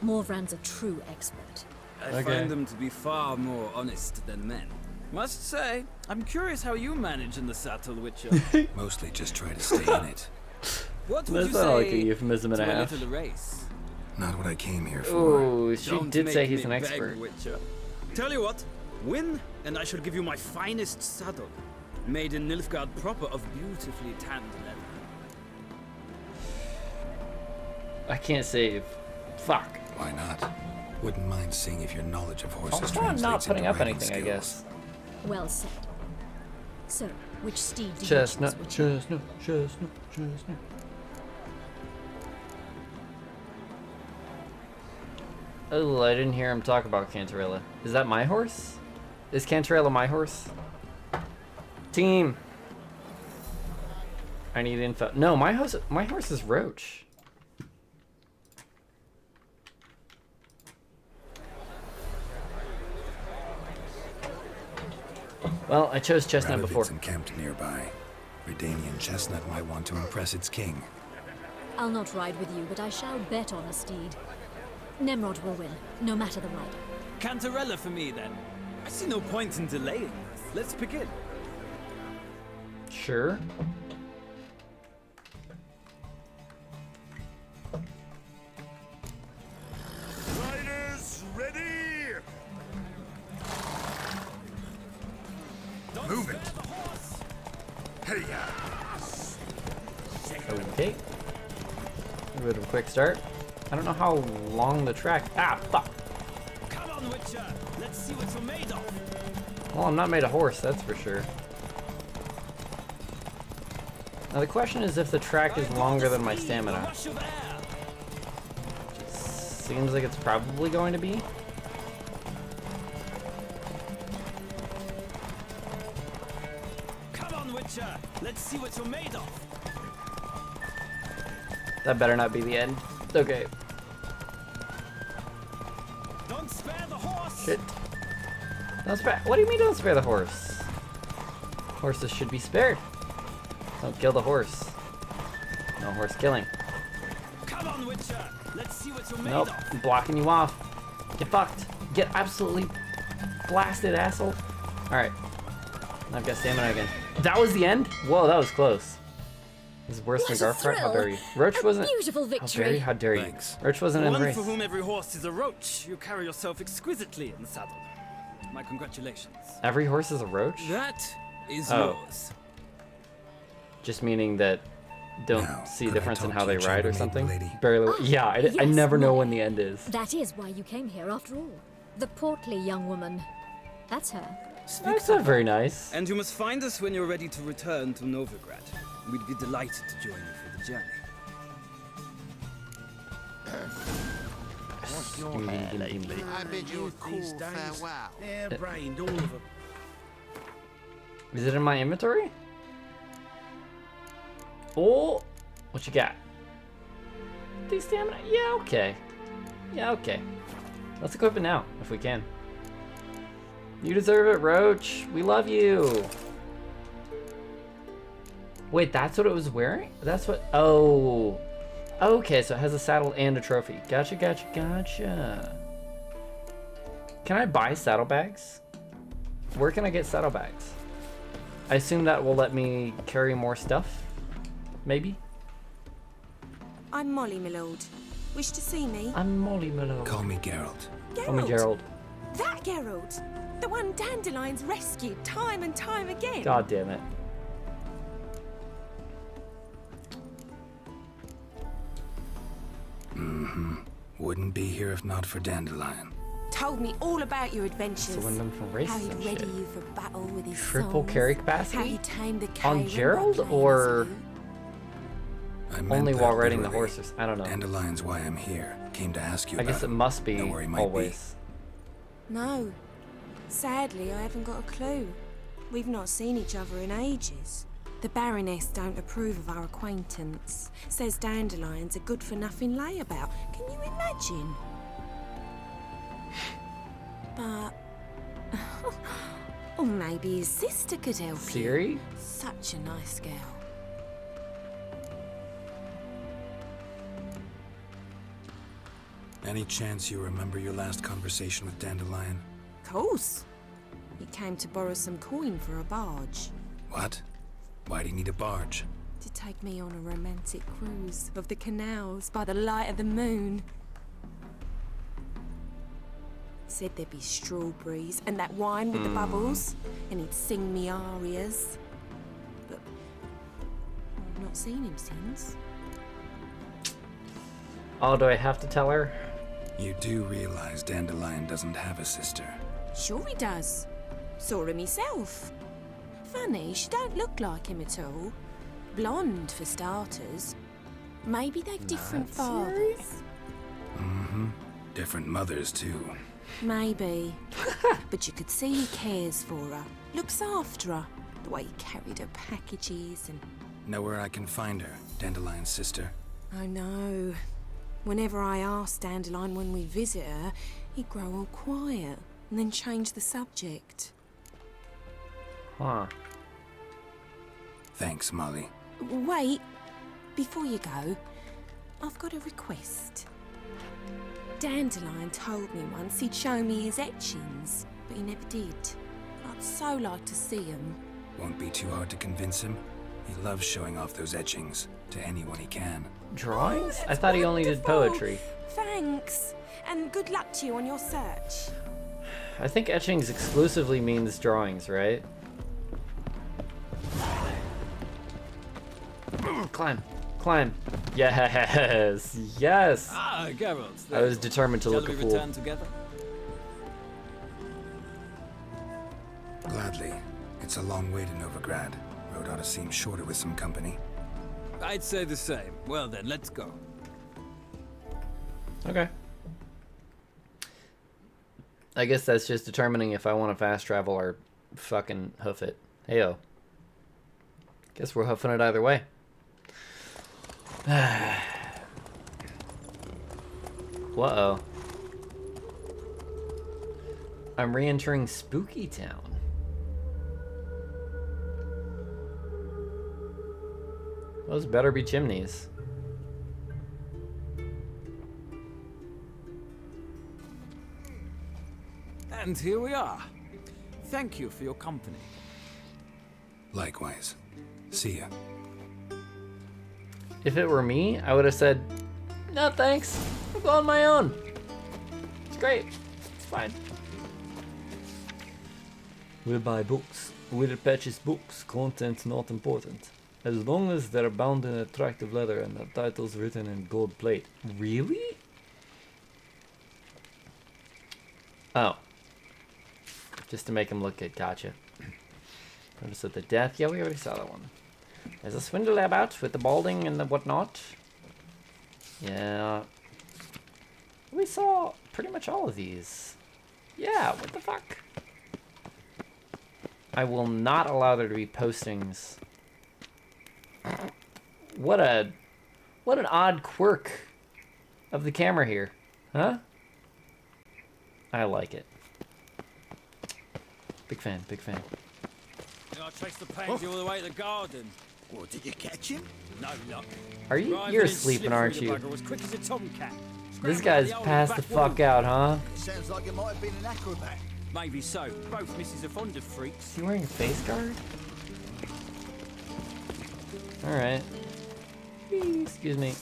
Morvran's a true expert. I find them to be far more honest than men. Must say, I'm curious how you manage in the saddle, Witcher. Mostly just try to stay in it. What would That's you not say like a euphemism and a to half. little race? Not what I came here for. Oh, she Don't did make say he's me an beg, expert. Witcher. Tell you what, win, and I shall give you my finest saddle, made in Nilfgaard proper of beautifully tanned leather. I can't save. Fuck. Why not? Wouldn't mind seeing if your knowledge of horses I'm not translates putting into up riding anything, I skills. guess. Well said. So, which steed do Chestnut, you choose, Witcher? chestnut, chestnut, chestnut. Oh, I didn't hear him talk about Cantarella. Is that my horse? Is Cantarella my horse? Team. I need info. No, my horse is Roach. Well, I chose Chestnut before. Radovid's encamped nearby. Redanian Chestnut might want to impress its king. I'll not ride with you, but I shall bet on a steed. Nemrod will win, no matter the rider. Cantarella for me, then. I see no point in delaying this. Let's begin. Sure. Riders, ready! Move it! Hey, Okay. A bit of a quick start. I don't know how long the track. Ah, fuck. Come on, Witcher. Let's see what you're made of. Well, I'm not made a horse, that's for sure. Now the question is if the track is longer than my stamina. Seems like it's probably going to be. Come on, Witcher. Let's see what you're made of. That better not be the end. Okay. Don't spare the horse. Shit. Don't spare. What do you mean don't spare the horse? Horses should be spared. Don't kill the horse. No horse killing. Come on, Witcher. Let's see what you're made Nope. of. I'm blocking you off. Get fucked. Get absolutely blasted, asshole. Alright. I've got stamina again. That was the end? Whoa, that was close. This is worse than What a Garfrat. How thrill. dare you? Roach A wasn't. beautiful victory. How dare you? Roach wasn't in the One race. for whom every horse is a roach. You carry yourself exquisitely in the saddle. My congratulations. Every horse is a roach? That is Oh. yours. Just meaning that don't Now, see could I difference in talk how to they your ride or chambermaid, something. milady? Barely. Ah, Yeah, I yes, never know Molly. when the end is. That is why you came here, after all. The portly young woman. That's her. That's not very nice. And you must find us when you're ready to return to Novigrad. We'd be delighted to join you for the journey. What's your hair lately? I bid you a cool farewell. Hair-brained, all of them. Is it in my inventory? Oh, what you got? The stamina? Yeah, okay. Yeah, okay. Let's equip it now, if we can. You deserve it, Roach. We love you. Wait, that's what it was wearing? That's what... Oh. Okay, so it has a saddle and a trophy. Gotcha, gotcha, gotcha. Can I buy saddlebags? Where can I get saddlebags? I assume that will let me carry more stuff? Maybe? I'm Molly, my lord. Wish to see me? I'm Molly, my lord. Call me Geralt. Call me Gerald. That Geralt! The one Dandelion's rescued time and time again! God damn it. Mm-hmm. Wouldn't be here if not for Dandelion. Told me all about your adventures. So when them from races how he'd and ready shit. you for battle with his Triple songs, carry how capacity? he tamed the cave On and Gerald Rothlane or I meant only that while riding the literally. horses? I don't know. Dandelion's why I'm here. Came to ask you I about guess it him. must be Know where he might always. No. Sadly, I haven't got a clue. We've not seen each other in ages. The Baroness don't approve of our acquaintance. Says Dandelion's a good-for-nothing layabout. Can you imagine? But... or maybe his sister could help Ciri? you. Such a nice girl. Any chance you remember your last conversation with Dandelion? Course. He came to borrow some coin for a barge. What? Why'd he need a barge? To take me on a romantic cruise of the canals by the light of the moon. Said there'd be strawberries and that wine with the bubbles, and he'd sing me arias. But I've not seen him since. Oh, do I have to tell her? You do realize Dandelion doesn't have a sister. Sure he does. Saw him myself. Funny, she don't look like him at all. Blonde, for starters. Maybe they've different fathers. Mm-hmm. Different mothers, too. Maybe. But you could see he cares for her. Looks after her. The way he carried her packages and... Know where I can find her, Dandelion's sister? I know. Whenever I ask Dandelion when we visit her, he'd grow all quiet and then change the subject. Huh. Thanks, Molly. Wait. Before you go, I've got a request. Dandelion told me once he'd show me his etchings, but he never did. I'd so like to see them. Won't be too hard to convince him. He loves showing off those etchings to anyone he can. Drawings? I thought he only did poetry. Thanks. And good luck to you on your search. I think etchings exclusively means drawings, right? Climb. Climb. Yes. Yes. Ah, Geralt. I was determined to look a Shall we fool. return together? Gladly. It's a long way to Novigrad. Road ought to seem shorter with some company. I'd say the same. Well then, let's go. Okay. I guess that's just determining if I want to fast travel or fucking hoof it. Heyo. Guess we're hoofing it either way. Uh-oh. I'm re-entering Spooky Town. Those better be chimneys. And here we are. Thank you for your company. Likewise. See ya. If it were me, I would have said, no thanks, I'll go on my own. It's great, it's fine. We'll buy books. We'll purchase books. Content's not important. As long as they're bound in attractive leather and the title's written in gold plate. Really? Oh. Just to make him look good, gotcha. Notice at the death. Yeah, we already saw that one. There's a swindle about with the balding and the whatnot. Yeah. We saw pretty much all of these. Yeah, what the fuck? I will not allow there to be postings. What an odd quirk of the camera here. Huh? I like it. Big fan, big fan. I traced the pansy all the way to the garden. What, did you catch him? No luck. Are you? Arriving You're in sleeping, slippery aren't the you? bugger was quick as a tomcat. This guy's passed the fuck out, huh? Sounds like it might have been an acrobat. Maybe so. Both misses are fond of freaks. Is he wearing a face guard? Alright. Excuse me.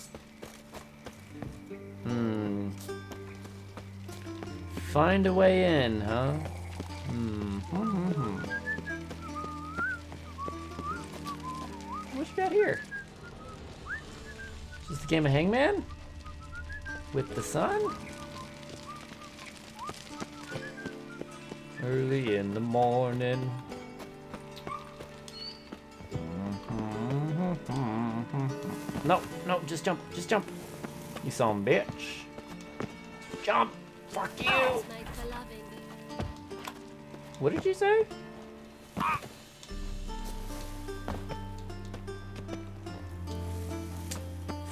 Find a way in, huh? What you got here? Just a game of Hangman? With the sun? Early in the morning. No, no, just jump, just jump. You some bitch. Jump! Fuck you! What did you say?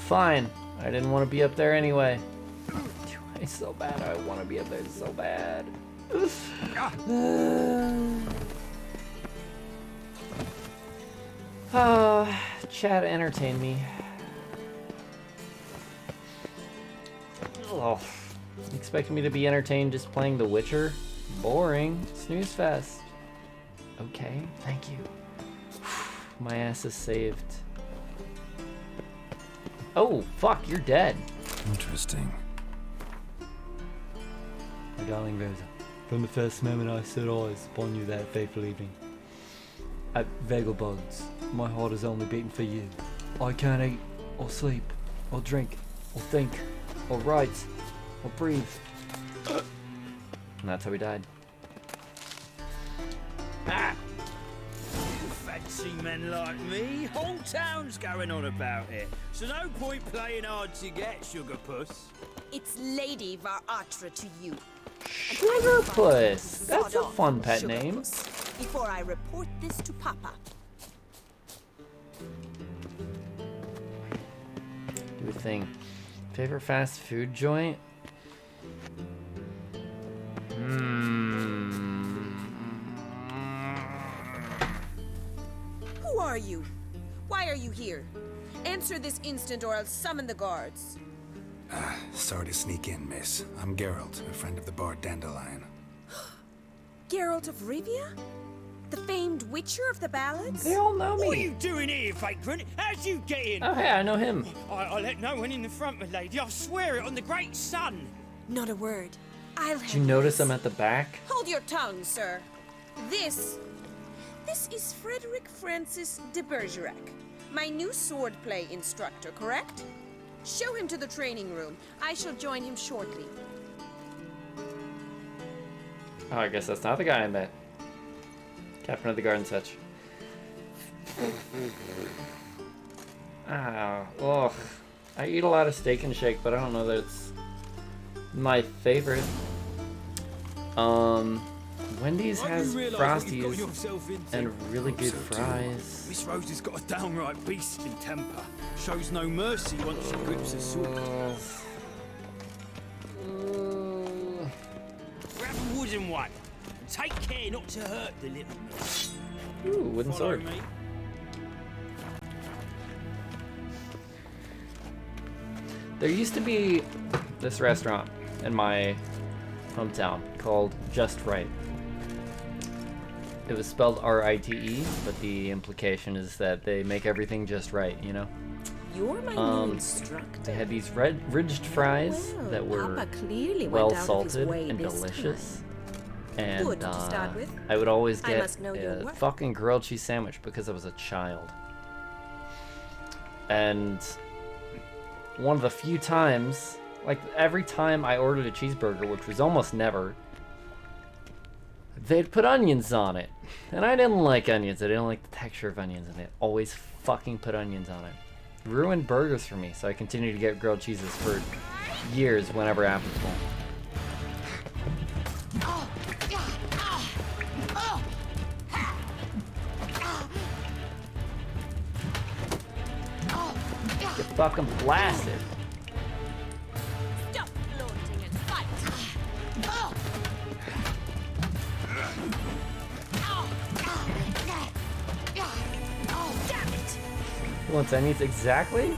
Fine. I didn't want to be up there anyway. It's so bad. I want to be up there so bad. Chat entertain me. Oh, expecting me to be entertained just playing The Witcher? Boring. Snooze fest. Okay, thank you. My ass is saved. Oh, fuck, you're dead. Interesting. My darling Rosa, from the first moment I set eyes upon you that fateful evening, at Vegelbuds, my heart is only beating for you. I can't eat, or sleep, or drink, or think, or write, or breathe. And that's how he died. Ah! You fancy men like me? Whole town's going on about it. So no point playing hard to get, Sugar Puss. It's Lady Varatra to you. Sugar Puss! That's a fun pet name. Before I report this to Papa. Do a thing. Favorite fast food joint? Who are you? Why are you here? Answer this instant or I'll summon the guards. Sorry to sneak in, miss. I'm Geralt, a friend of the bard Dandelion. Geralt of Rivia? The famed Witcher of the ballads? They all know me. What are you doing here, vagrant? How'd you get in? Oh, hey, I know him. I let no one in the front, my lady. I swear it on the great sun. Not a word. I'll Did you notice I'm at the back? Hold your tongue, sir. This is Frederick Francis de Bergerac, my new swordplay instructor, correct? Show him to the training room. I shall join him shortly. Oh, I guess that's not the guy I met. Captain of the Garden Such. Ugh. I eat a lot of Steak and Shake, but I don't know that it's my favorite. Wendy's has Frosties and really good fries. Miss Rosie's got a downright beastly temper. Shows no mercy once she grips a sword. Grab a wooden one. And take care not to hurt the little miss. Ooh, wooden sword. Me. There used to be this restaurant in my hometown called Just Right. It was spelled R-I-T-E, but the implication is that they make everything just right, you know? You're my new instructor. They had these ridged fries that were Papa clearly well went out of his salted way and this delicious. And Good to start with. I would always I get must know your a work. fucking grilled cheese sandwich because I was a child. And one of the few times, like every time I ordered a cheeseburger, which was almost never, they'd put onions on it. And I didn't like onions. I didn't like the texture of onions, and they always fucking put onions on it. Ruined burgers for me, so I continued to get grilled cheeses for years whenever applicable. Get fucking blasted. Stop flaunting and fight. Who wants onions exactly?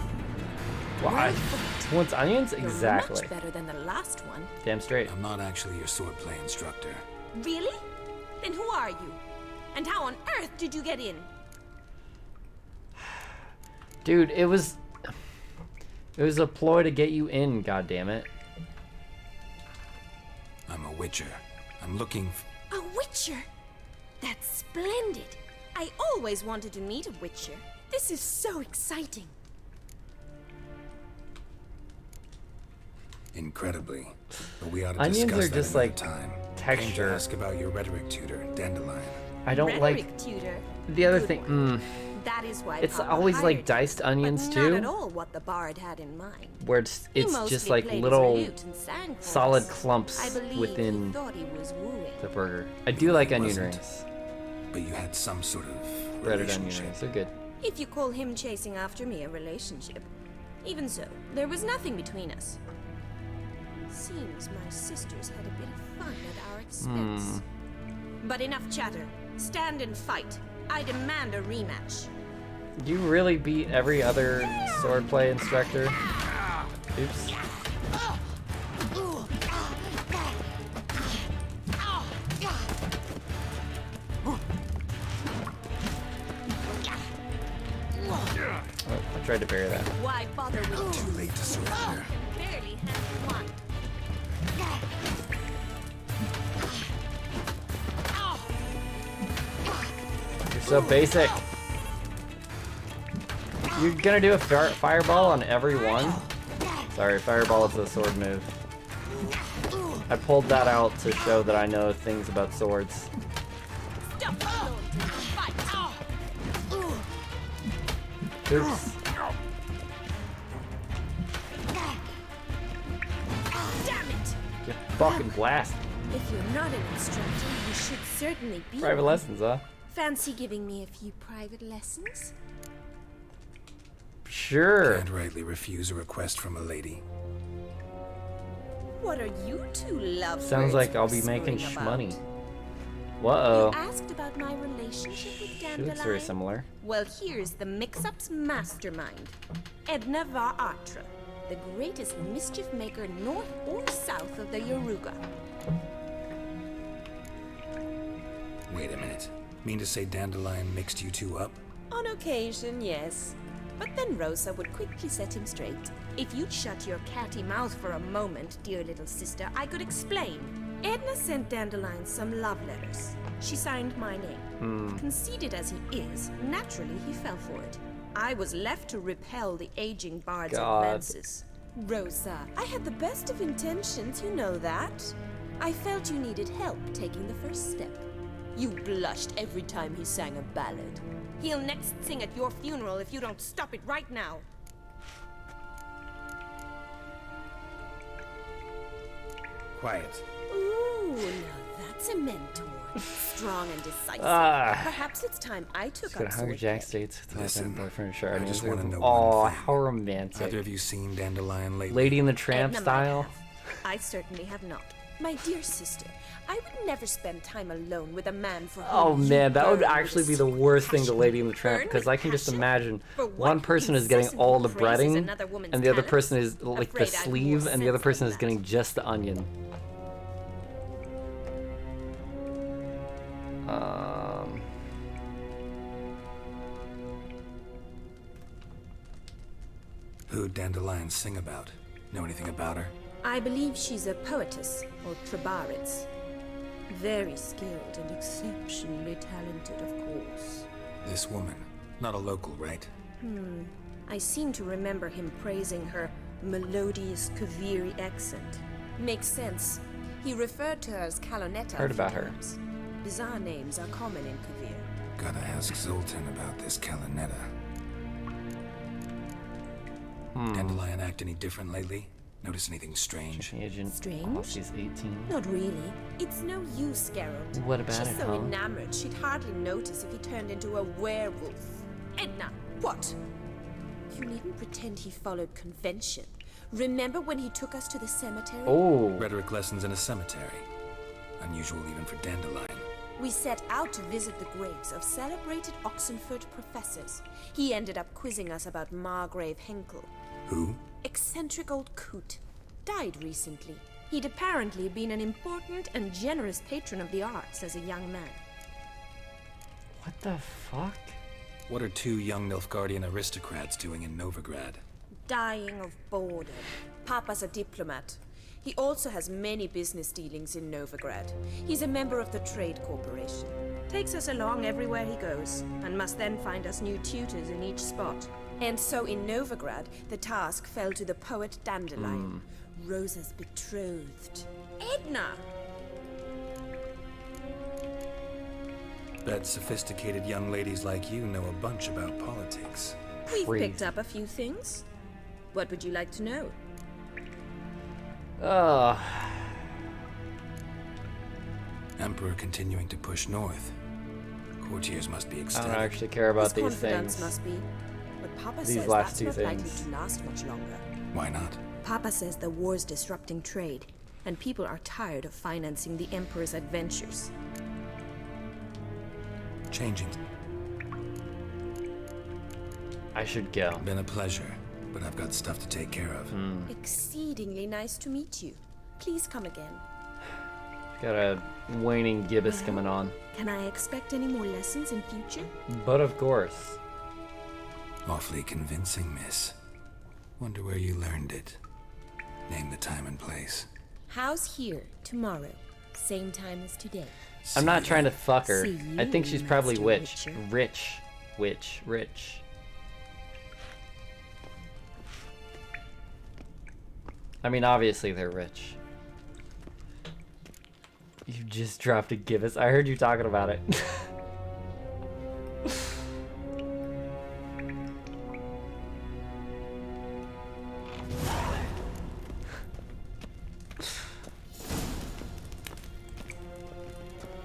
Why? Right foot. Who wants onions? You're Exactly. much better than the last one. Damn straight. I'm not actually your swordplay instructor. Really? Then who are you? And how on earth did you get in? Dude, it was a ploy to get you in, goddammit. I'm a witcher. I'm looking A witcher? That's splendid. I always wanted to meet a witcher. This is so exciting. incredibly. But we ought to Onions discuss are that just another like time. texture. Came to ask about your rhetoric tutor, Dandelion. I don't Rhetoric like tutor. the other Good thing. one. That is why It's Papa always hired like you, diced onions but too. Not at all what the bard had in mind. Where it's He just mostly like played his little lute and sang for solid us. I clumps believe within he thought he was wooing. the burger. I do like onion wasn't. rings. But you had some sort of Breaded onion relationship. rings. They're good. If you call him chasing after me a relationship. Even so, there was nothing between us. Seems my sisters had a bit of fun at our expense. But enough chatter. Stand and fight. I demand a rematch. You really beat every other swordplay instructor. Oops. Oh, I tried to parry that. Why bother with Too late to surrender. barely had one. You're so basic. You're gonna do a fireball on every one? Sorry, fireball is a sword move. I pulled that out to show that I know things about swords. Oops. Damn it! Get fucking blasted. If you're not an instructor, you should certainly be Private one. lessons, huh? Fancy giving me a few private lessons? Sure. Can't rightly refuse a request from a lady. What are you two lovebirds Sounds like I'll be making whispering about? shmoney. Whoa. You asked about my relationship with She Dandelion? looks very similar. Well, here's the mix-up's mastermind. Edna Va Atra, the greatest mischief maker north or south of the Yaruga. Wait a minute. Mean to say Dandelion mixed you two up? On occasion, yes. But then Rosa would quickly set him straight. If you'd shut your catty mouth for a moment, dear little sister, I could explain. Edna sent Dandelion some love letters. She signed my name. Conceited as he is, naturally he fell for it. I was left to repel the aging bard's God. advances. Rosa, I had the best of intentions, you know that. I felt you needed help taking the first step. You blushed every time he sang a ballad. He'll next sing at your funeral if you don't stop it right now. Quiet. Ooh, now that's a mentor. Strong and decisive. Perhaps it's time I took Got up Hunger sword Jack play. states with my Listen, boyfriend shirt. I just want to know Oh, one thing. how romantic. Either of you seen Dandelion lately? Lady in the Tramp Edna might style. have. I certainly have not. My dear sister, I would never spend time alone with a man for whom Oh you man, that would burn actually with be the worst thing to Lady in the Tramp Burn because with I can just passion? imagine For what one person is getting all the incessantly praises breading another woman's and the other talent? person is like the Afraid I've more sleeve and the other sense person than is getting just the onion. Who'd Dandelion sing about? Know anything about her? I believe she's a poetess, or Trebarits. Very skilled and exceptionally talented, of course. This woman. Not a local, right? I seem to remember him praising her melodious Kaviri accent. Makes sense. He referred to her as Kalonetta. Heard a few about her. times. Bizarre names are common in Kavir. Gotta ask Zoltan about this Kalonetta. Dandelion act any different lately? Notice anything strange? Agent. Strange? Oh, she's 18. Not really. It's no use, Geralt. What about She's it, so huh? enamored, she'd hardly notice if he turned into a werewolf. Edna, what? You needn't pretend he followed convention. Remember when he took us to the cemetery? Oh. Rhetoric lessons in a cemetery. Unusual even for Dandelion. We set out to visit the graves of celebrated Oxenford professors. He ended up quizzing us about Margrave Henkel. Who? eccentric old coot. Died recently. He'd apparently been an important and generous patron of the arts as a young man. What the fuck? What are two young Nilfgaardian aristocrats doing in Novigrad? Dying of boredom. Papa's a diplomat. He also has many business dealings in Novigrad. He's a member of the Trade Corporation. Takes us along everywhere he goes, and must then find us new tutors in each spot. And so in Novigrad, the task fell to the poet Dandelion, Rosa's betrothed. Edna! Bet sophisticated young ladies like you know a bunch about politics. We've picked up a few things. What would you like to know? Emperor continuing to push north. Courtiers must be I ecstatic. don't actually care about His these confidence things. must be. But Papa These says last that's two not likely things. to last much longer. Why not? Papa says the war's disrupting trade, and people are tired of financing the Emperor's adventures. Changing. I should go. Been a pleasure, but I've got stuff to take care of. Exceedingly nice to meet you. Please come again. Got a waning gibbous coming on. Can I expect any more lessons in future? But of course. Awfully convincing, miss. Wonder where you learned it. Name the time and place. House here, tomorrow. Same time as today. I'm not trying to fuck her. See I think you, she's probably Master witch. Witcher. Rich. I mean, obviously they're rich. You just dropped a gibbous. I heard you talking about it.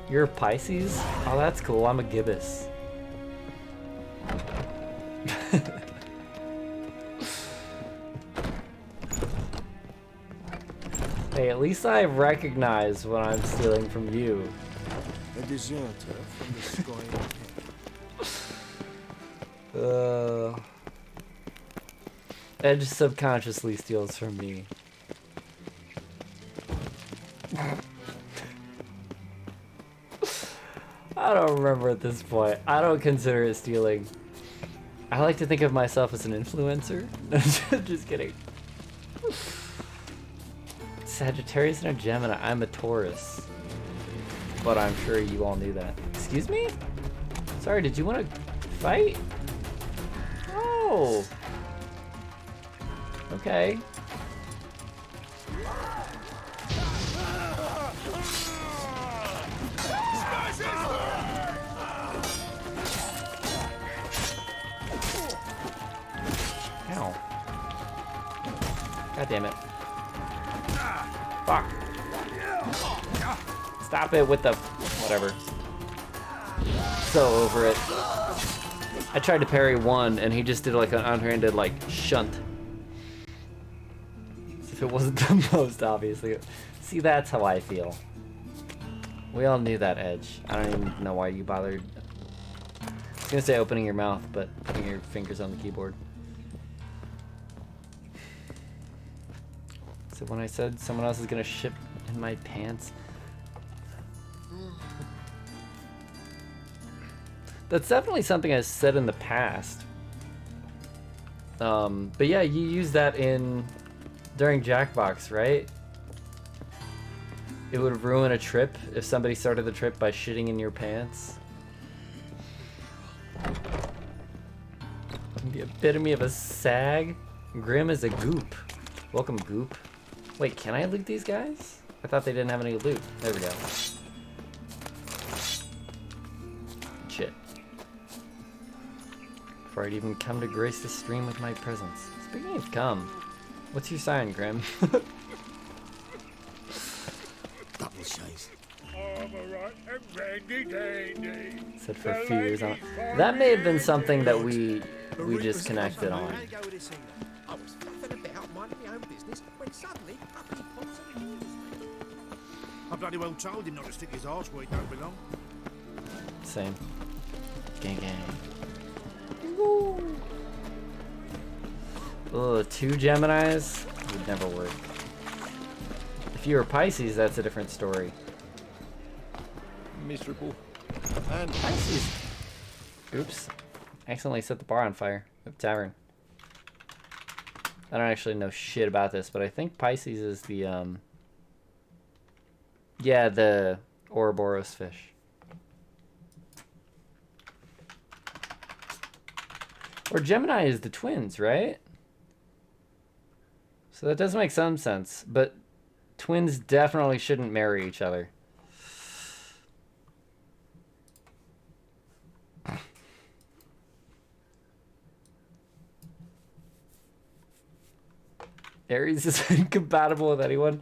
You're a Pisces? Oh, that's cool. I'm a gibbous. Hey, at least I recognize when I'm stealing from you. A deserter from the sky. Edge subconsciously steals from me. I don't remember at this point. I don't consider it stealing. I like to think of myself as an influencer. Just kidding. Sagittarius and a Gemini. I'm a Taurus. But I'm sure you all knew that. Excuse me? Sorry, did you want to fight? Oh. Okay. Ow. God damn it. Fuck. Stop it with the... whatever. So over it. I tried to parry one and he just did like an unhanded like shunt. As if it wasn't the most obviously. See, that's how I feel. We all knew that, Edge. I don't even know why you bothered. I was gonna say opening your mouth, but putting your fingers on the keyboard. So when I said someone else is gonna shit in my pants, that's definitely something I said in the past. But yeah, you use that during Jackbox, right? It would ruin a trip if somebody started the trip by shitting in your pants. The epitome of a sag. Grim is a goop. Welcome, goop. Wait, can I loot these guys? I thought they didn't have any loot. There we go. Shit. Before I'd even come to grace the stream with my presence. Speaking of come, what's your sign, Grim? Double chase. Said for fears on. That may have been something that we just connected on. I was fluffing about minding my own business when suddenly up he pops and he orders me. I bloody well told him not to stick his arse where he don't belong. Same. Gang gang. Ugh, 2 Geminis would never work. If you were Pisces, that's a different story. Miserable. And Pisces. Oops. Accidentally set the bar on fire at the tavern. I don't actually know shit about this, but I think Pisces is the, yeah, the Ouroboros fish. Or Gemini is the twins, right? So that does make some sense, but twins definitely shouldn't marry each other. Aries is incompatible with anyone.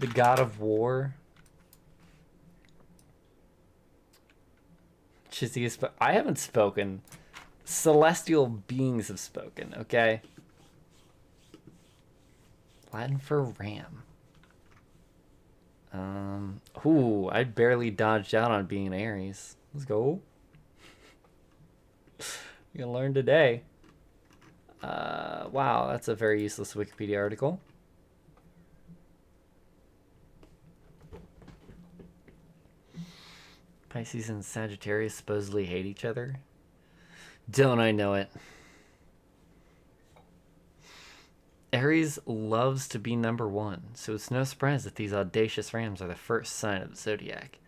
The god of war. Chizzy, I haven't spoken. Celestial beings have spoken, okay? Latin for ram. Ooh, I barely dodged out on being an Aries. Let's go. You can learn today. Wow, that's a very useless Wikipedia article. Pisces and Sagittarius supposedly hate each other. Don't I know it? Aries loves to be number one, so it's no surprise that these audacious rams are the first sign of the zodiac.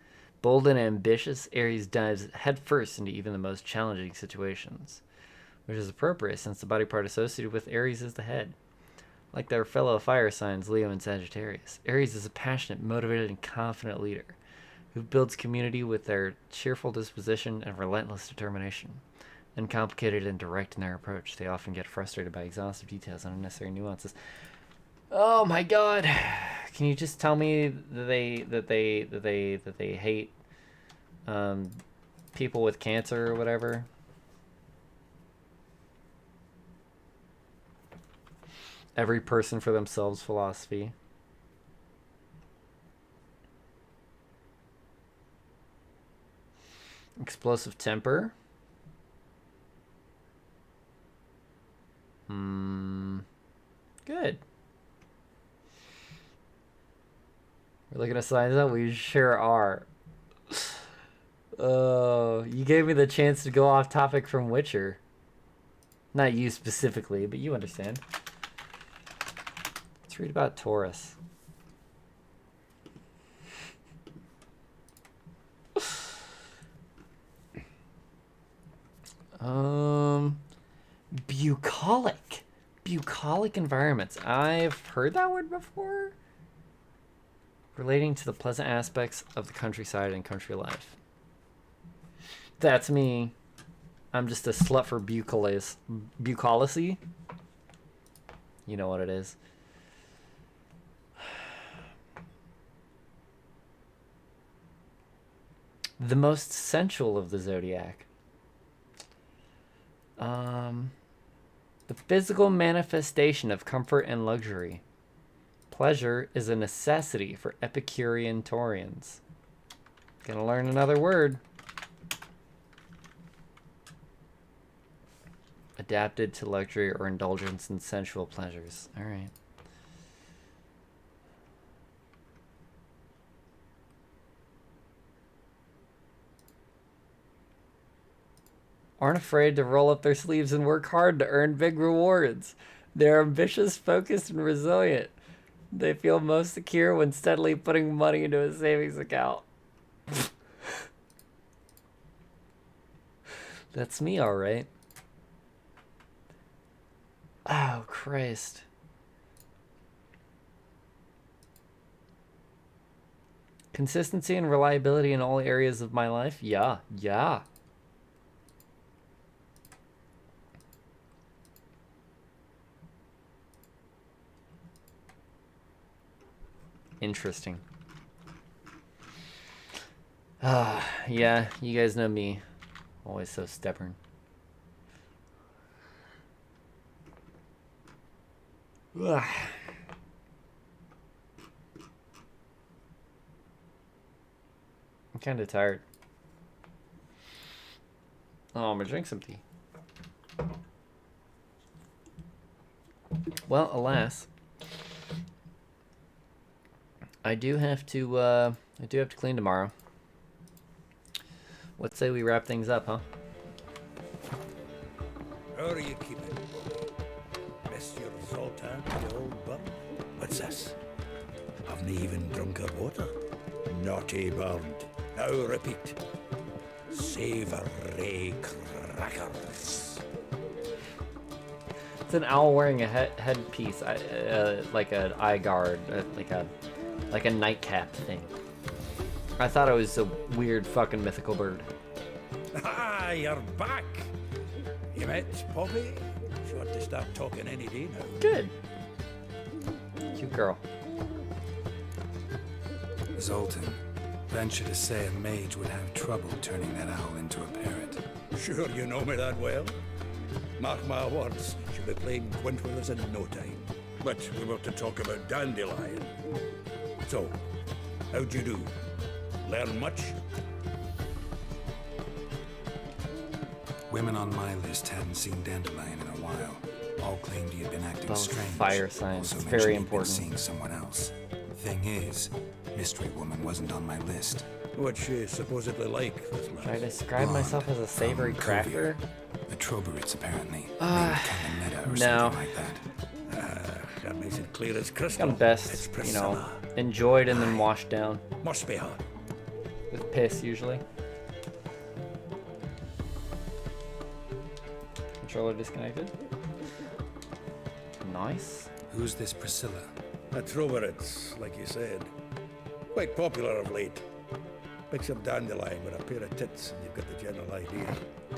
Bold and ambitious, Aries dives headfirst into even the most challenging situations, which is appropriate since the body part associated with Aries is the head. Like their fellow fire signs, Leo and Sagittarius, Aries is a passionate, motivated, and confident leader who builds community with their cheerful disposition and relentless determination. Uncomplicated and direct in their approach, they often get frustrated by exhaustive details and unnecessary nuances. Oh my god! Can you just tell me that they hate people with cancer or whatever? Every person for themselves philosophy. Explosive temper. Good. We're looking at signs up. We sure are. Oh, you gave me the chance to go off topic from Witcher. Not you specifically, but you understand. Let's read about Taurus. Bucolic. Bucolic environments. I've heard that word before. Relating to the pleasant aspects of the countryside and country life. That's me. I'm just a slut for bucolicy. You know what it is. The most sensual of the zodiac. The physical manifestation of comfort and luxury. Pleasure is a necessity for Epicurean Taurians. Gonna learn another word. Adapted to luxury or indulgence in sensual pleasures. All right. Aren't afraid to roll up their sleeves and work hard to earn big rewards. They're ambitious, focused, and resilient. They feel most secure when steadily putting money into a savings account. That's me, all right. Oh, Christ. Consistency and reliability in all areas of my life? Yeah, yeah. Interesting. Yeah, you guys know me. Always so stubborn. Ugh. I'm kind of tired. Oh, I'm gonna drink some tea. Well, alas, I do have to clean tomorrow. Let's say we wrap things up, huh? How are you keeping? Miss your Zoltan, the old bum? What's this? Haven't even drunk her water? Naughty bird. Now repeat. Savory crackers. It's an owl wearing a headpiece, like an eye guard, like a nightcap thing. I thought it was a weird fucking mythical bird. Ah, you're back. You met Poppy? She ought to start talking any day now. Good. Cute girl. Zoltan, venture to say a mage would have trouble turning that owl into a parrot. Sure you know me that well? Mark my words, she'll be playing quint with us in no time. But we were to talk about Dandelion. So, how'd you do? Learn much? Women on my list hadn't seen Dandelion in a while. All claimed he had been acting Both strange. fire signs. Also It's mentioned very he'd been important. seeing someone else. Thing is, Mystery Woman wasn't on my list. What's she supposedly like, this lass? Should I describe myself as a savory cracker? A Troberitz, apparently. Uh, Named Canonetta or no. something like that. That makes it clear as I crystal. think I'm best, you know, enjoyed and then washed down. Must be her. With piss, usually. Controller disconnected. Nice. Who's this Priscilla? A Troberitz, like you said. Quite popular of late. Picks up Dandelion with a pair of tits and you've got the general idea.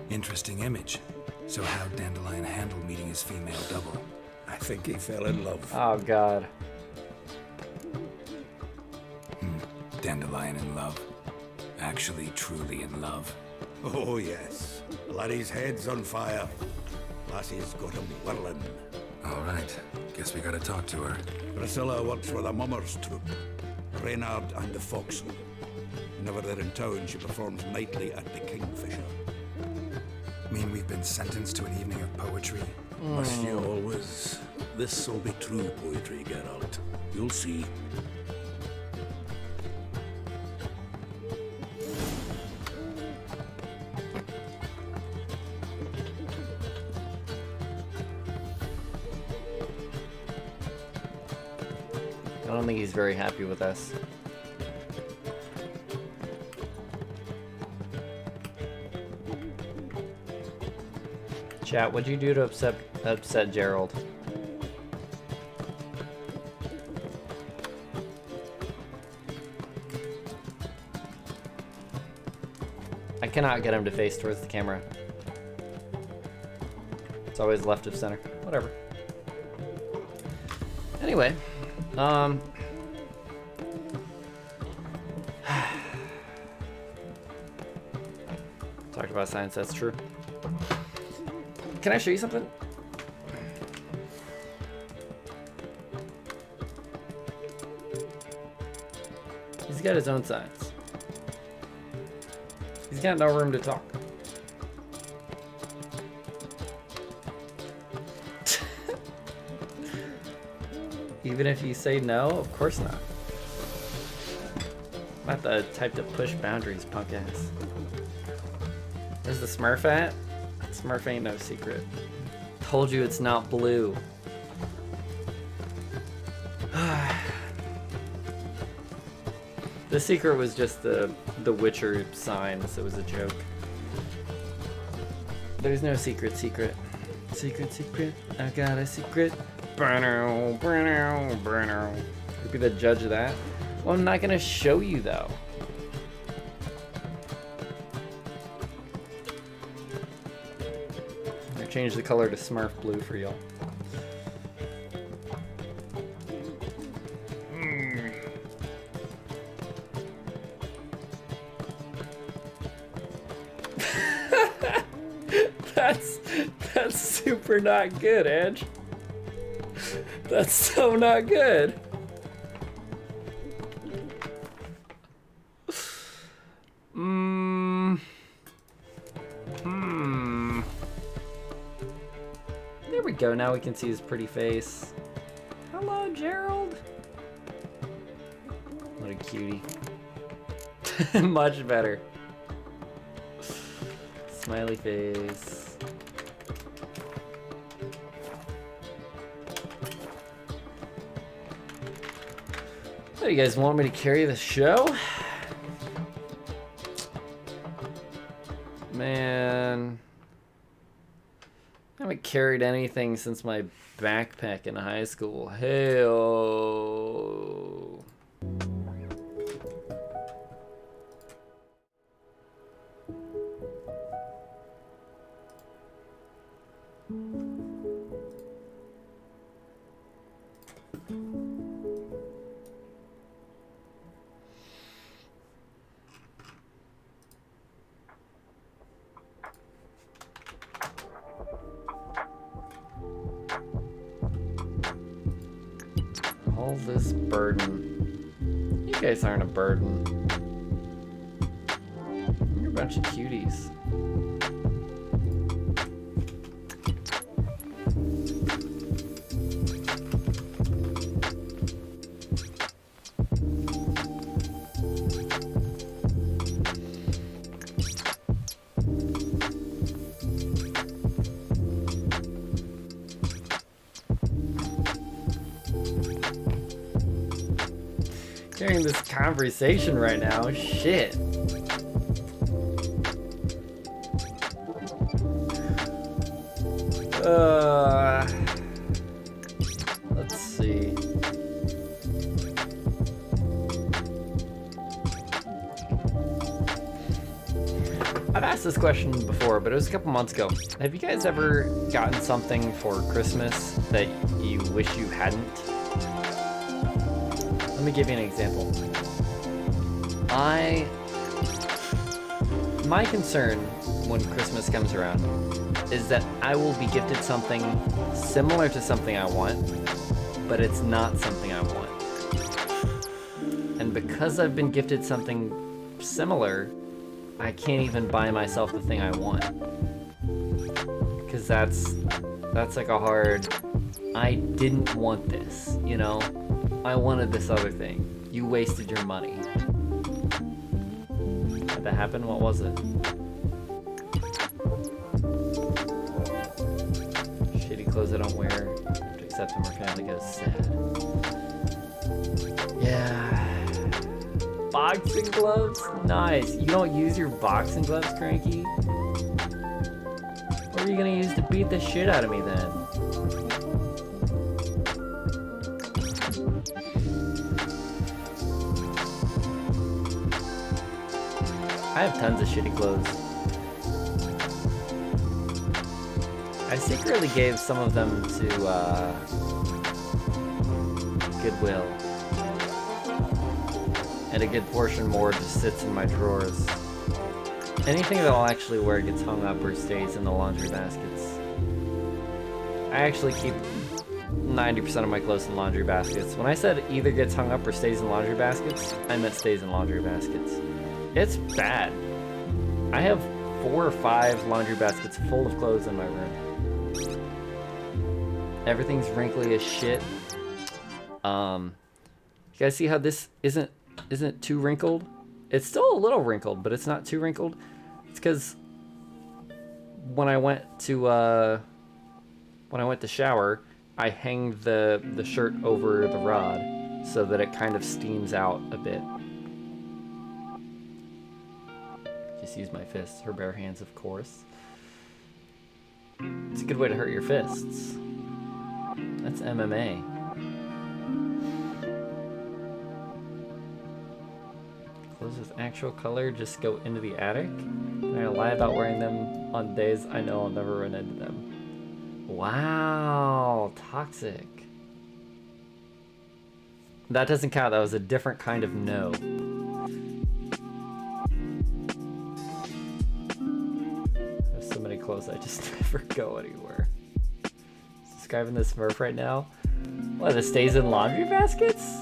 Interesting image. So how'd Dandelion handle meeting his female double? I think he fell in love. Oh, God. Dandelion in love. Actually, truly in love. Oh, yes. Laddie's head's on fire. Lassie's got him whirling. All right. Guess we gotta talk to her. Priscilla works for the Mummers troupe. Reynard and the Foxen. Whenever they're in town, she performs nightly at the Kingfisher. Mean we've been sentenced to an evening of poetry? Must you always? This'll be true poetry, Geralt. You'll see. I don't think he's very happy with us. Chat, what'd you do to upset Gerald? I cannot get him to face towards the camera. It's always left of center. Whatever. Anyway, talked about science, that's true. Can I show you something? He's got his own science. He's got no room to talk. Even if you say no, of course not. I'm not the type to push boundaries, punk ass. Where's the Smurf at? Smurf ain't no secret. Told you it's not blue. The secret was just the Witcher sign, so it was a joke. There's no secret. Secret, I got a secret. Burno. You'd be the judge of that. Well, I'm not gonna show you though. I changed the color to Smurf blue for y'all. That's super not good, Edge. That's so not good. There we go. Now we can see his pretty face. cutie. Much better. Smiley face. So you guys want me to carry the show? Man, I haven't carried anything since my backpack in high school. Hey-oh. All this burden. You guys aren't a burden. You're a bunch of cuties. Carrying this conversation right now, shit. Let's see. I've asked this question before, but it was a couple months ago. Have you guys ever gotten something for Christmas that you wish you hadn't? Let me give you an example. My concern when Christmas comes around is that I will be gifted something similar to something I want, but it's not something I want. And because I've been gifted something similar, I can't even buy myself the thing I want. Because that's like a hard, I didn't want this, you know? I wanted this other thing. You wasted your money. How'd that happen? What was it? Shitty clothes I don't wear. Have to accept them or family goes sad. Yeah. Boxing gloves? Nice. You don't use your boxing gloves, Cranky? What are you gonna use to beat the shit out of me then? I have tons of shitty clothes. I secretly gave some of them to Goodwill. And a good portion more just sits in my drawers. Anything that I'll actually wear gets hung up or stays in the laundry baskets. I actually keep 90% of my clothes in laundry baskets. When I said either gets hung up or stays in laundry baskets, I meant stays in laundry baskets. It's bad. I have 4 or 5 laundry baskets full of clothes in my room. Everything's wrinkly as shit. You guys see how this isn't too wrinkled? It's still a little wrinkled, but it's not too wrinkled. It's because when I went to shower, I hang the shirt over the rod so that it kind of steams out a bit. Just use my fists, her bare hands, of course. It's a good way to hurt your fists. That's MMA. Clothes with actual color just go into the attic. And I lie about wearing them on days I know I'll never run into them. Wow, toxic. That doesn't count. That was a different kind of no. I have so many clothes I just never go anywhere. Describing this Smurf right now. What, it stays in laundry baskets?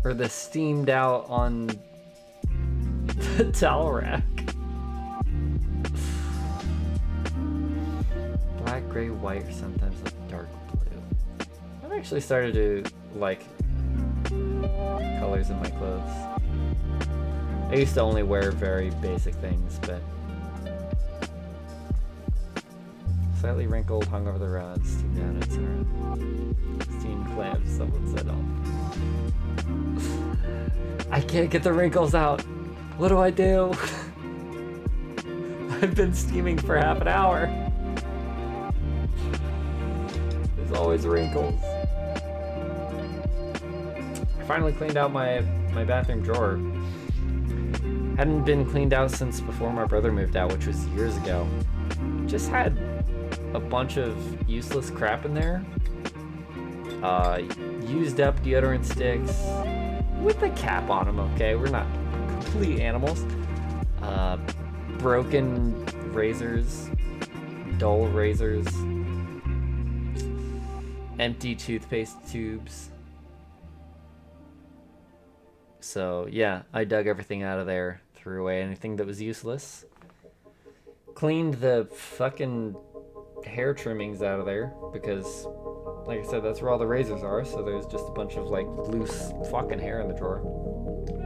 Or the steamed out on the towel rack. Black, gray, white, or sometimes a dark blue. actually started to like colors in my clothes. I used to only wear very basic things, but slightly wrinkled, hung over the rods, steamed down, etc. Steamed clams, someone said. Oh. I can't get the wrinkles out. What do I do? I've been steaming for half an hour. There's always wrinkles. I finally cleaned out my bathroom drawer. Hadn't been cleaned out since before my brother moved out, which was years ago. Just had a bunch of useless crap in there. Used up deodorant sticks with a cap on them, okay? We're not complete animals. Broken razors, dull razors, empty toothpaste tubes. So yeah, I dug everything out of there, threw away anything that was useless. Cleaned the fucking hair trimmings out of there because, like I said, that's where all the razors are, so there's just a bunch of like loose fucking hair in the drawer.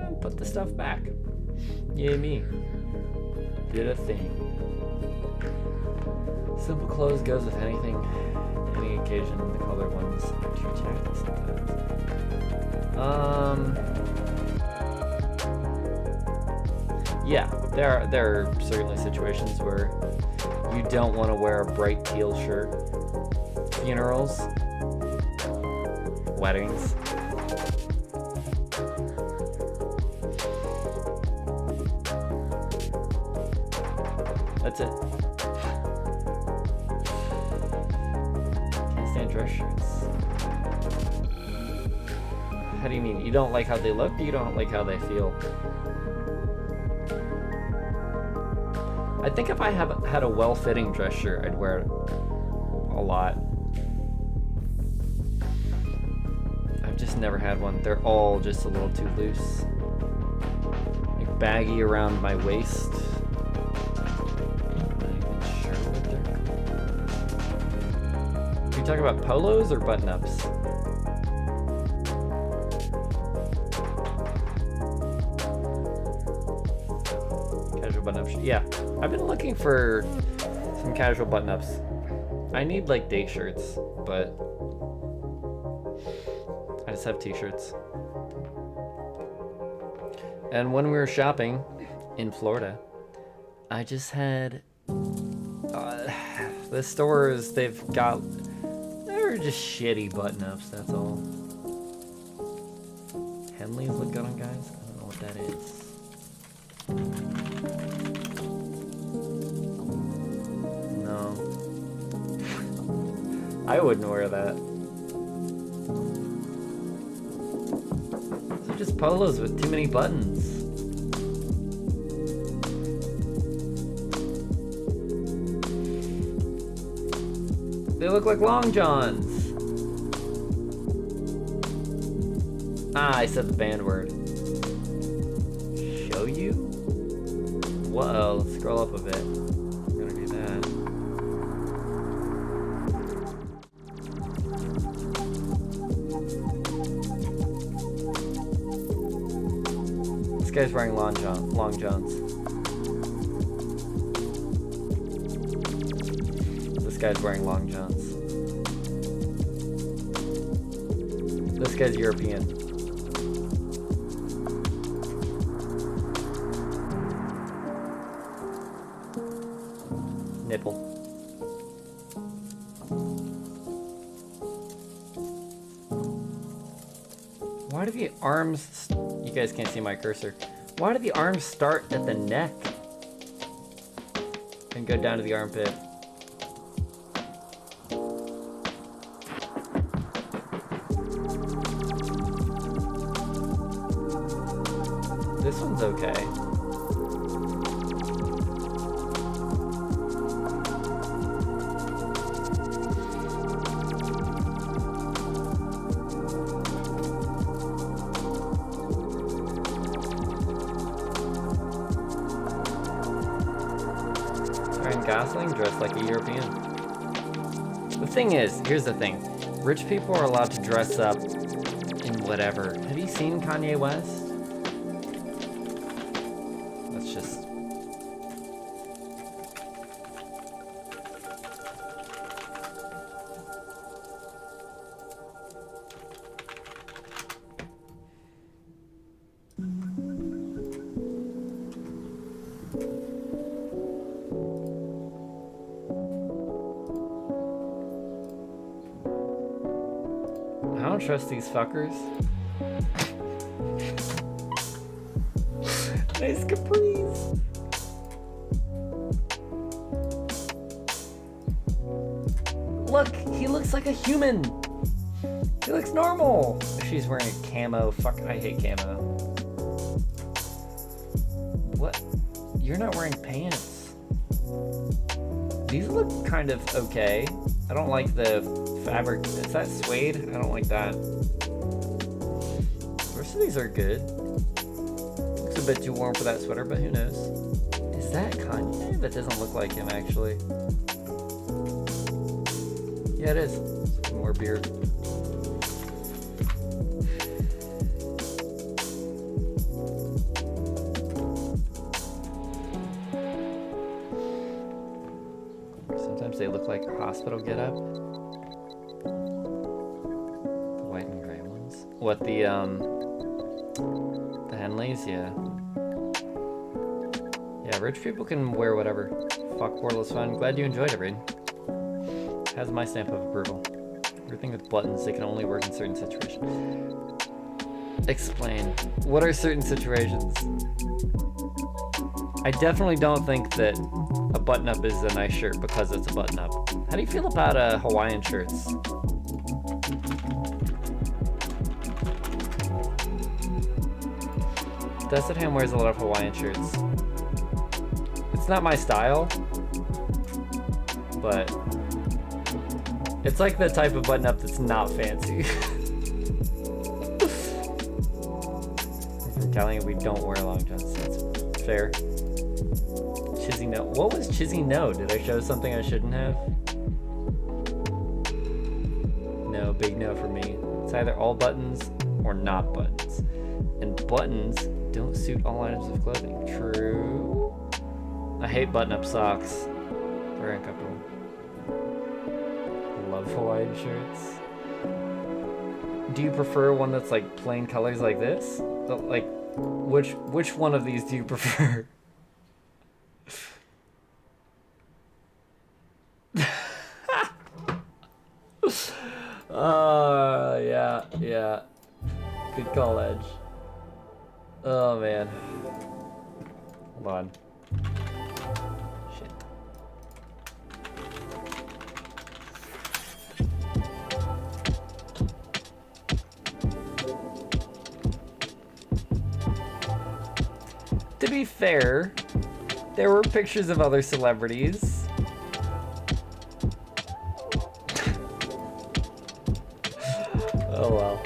And put the stuff back. Yay me. Did a thing. Simple clothes goes with anything, any occasion. The colored ones are too tacky sometimes. Yeah, there are certainly situations where you don't want to wear a bright teal shirt. Funerals, weddings. That's it. Can't stand dress shirts. How do you mean? You don't like how they look, or you don't like how they feel? I think if I had a well-fitting dress shirt, I'd wear it a lot. I've just never had one. They're all just a little too loose. Like baggy around my waist. Are you talking about polos or button-ups? Casual button-ups. Yeah, I've been looking for some casual button-ups. I need like day shirts, but I just have t-shirts. And when we were shopping in Florida, I just had the stores, they're just shitty button-ups, that's all. Henleys look good on guys? I don't know what that is. No. I wouldn't wear that. These are just polos with too many buttons. They look like long johns. Ah, I said the banned word. Show you? Whoa, let's scroll up a bit. I'm gonna do that. This guy's wearing long johns. This guy's wearing long johns. This guy's European. Nipple. Why do the arms... You guys can't see my cursor. Why do the arms start at the neck and go down to the armpit? This one's okay. Ryan Gosling dressed like a European. The thing is, here's the thing. Rich people are allowed to dress up in whatever. Have you seen Kanye West? That's just... I don't trust these fuckers. Nice capris. Look, he looks like a human. He looks normal. She's wearing a camo. Fuck, I hate camo. What? You're not wearing pants. These look kind of okay. I don't like the fabric. Is that suede? I don't like that. The rest of these are good. Looks a bit too warm for that sweater, but who knows? Is that Kanye? That doesn't look like him, actually. Yeah, it is. It's more beard. Sometimes they look like hospital get-up. The white and gray ones. What, the Henleys? Yeah. Yeah, rich people can wear whatever. Fuck, Portal is fun. Glad you enjoyed it, Reed. Has my stamp of approval. Everything with buttons, they can only work in certain situations. Explain. What are certain situations? I definitely don't think that a button-up is a nice shirt because it's a button-up. How do you feel about Hawaiian shirts? Destinham wears a lot of Hawaiian shirts. It's not my style, but it's like the type of button-up that's not fancy. I'm telling you, we don't wear long johns. That's fair. Chizzy no. What was Chizzy no? Did I show something I shouldn't have? No, big no for me. It's either all buttons or not buttons. And buttons don't suit all items of clothing. True. I hate button-up socks. They're uncomfortable. Love Hawaiian shirts. Do you prefer one that's like plain colors like this? Like, which one of these do you prefer? Yeah. Good call, Edge. Oh man. Hold on. Shit. To be fair, there were pictures of other celebrities. Oh well.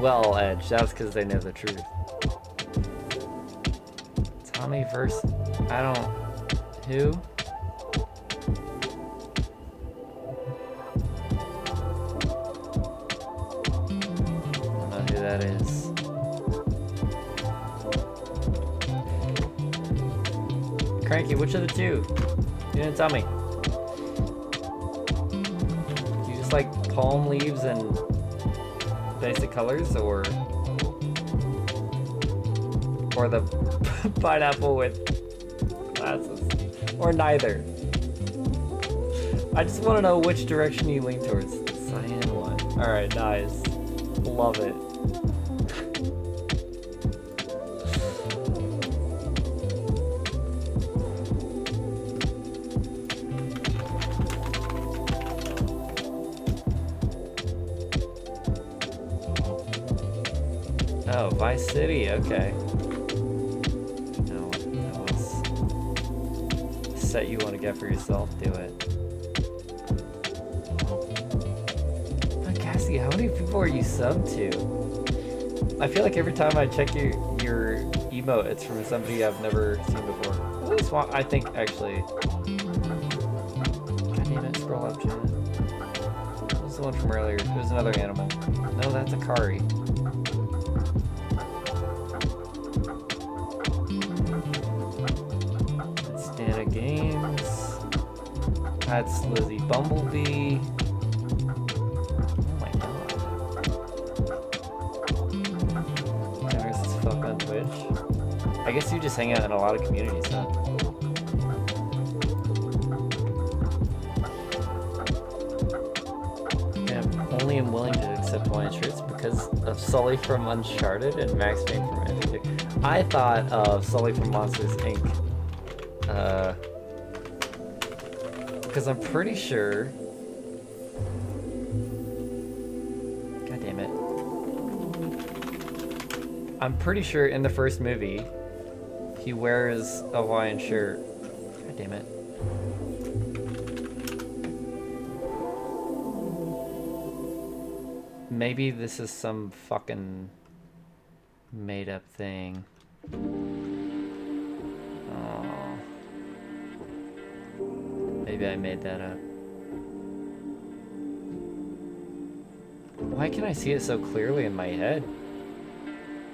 Well, Edge, that's because they know the truth. Tommy versus... I don't... Who? I don't know who that is. Cranky, which of the two? You didn't tell me. You just like palm leaves and basic colors, or the pineapple with glasses, or neither? I just want to know which direction you lean towards. Cyan one. All right, nice. Love it. Oh, Vice City, okay. No, that was a set you want to get for yourself, do it. But Cassie, how many people are you subbed to? I feel like every time I check your emote, it's from somebody I've never seen before. At least one, I think, actually. scroll up, Janet. What was the one from earlier? It was another animal. No, that's a Kari. That's Dana Games. That's Lizzie Bumblebee. Oh my god. Generous as fuck on Twitch. I guess you just hang out in a lot of communities, huh? Only am willing to accept Hawaiian shirts because of Sully from Uncharted and Max Payne from Entity. I thought of Sully from Monsters Inc. Because I'm pretty sure. God damn it. I'm pretty sure in the first movie he wears a Hawaiian shirt. God damn it. Maybe this is some fucking made up thing. Oh. Maybe I made that up. Why can I see it so clearly in my head?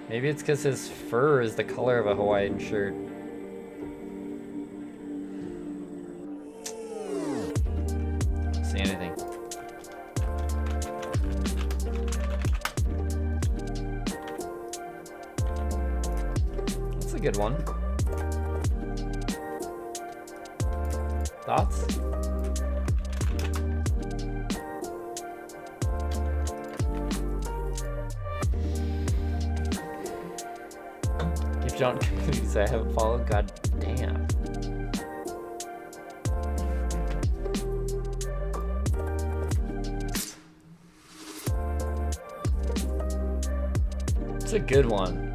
Maybe it's because his fur is the color of a Hawaiian shirt. See anything? That's a good one. Thoughts? If John communities I haven't followed, god damn. It's a good one.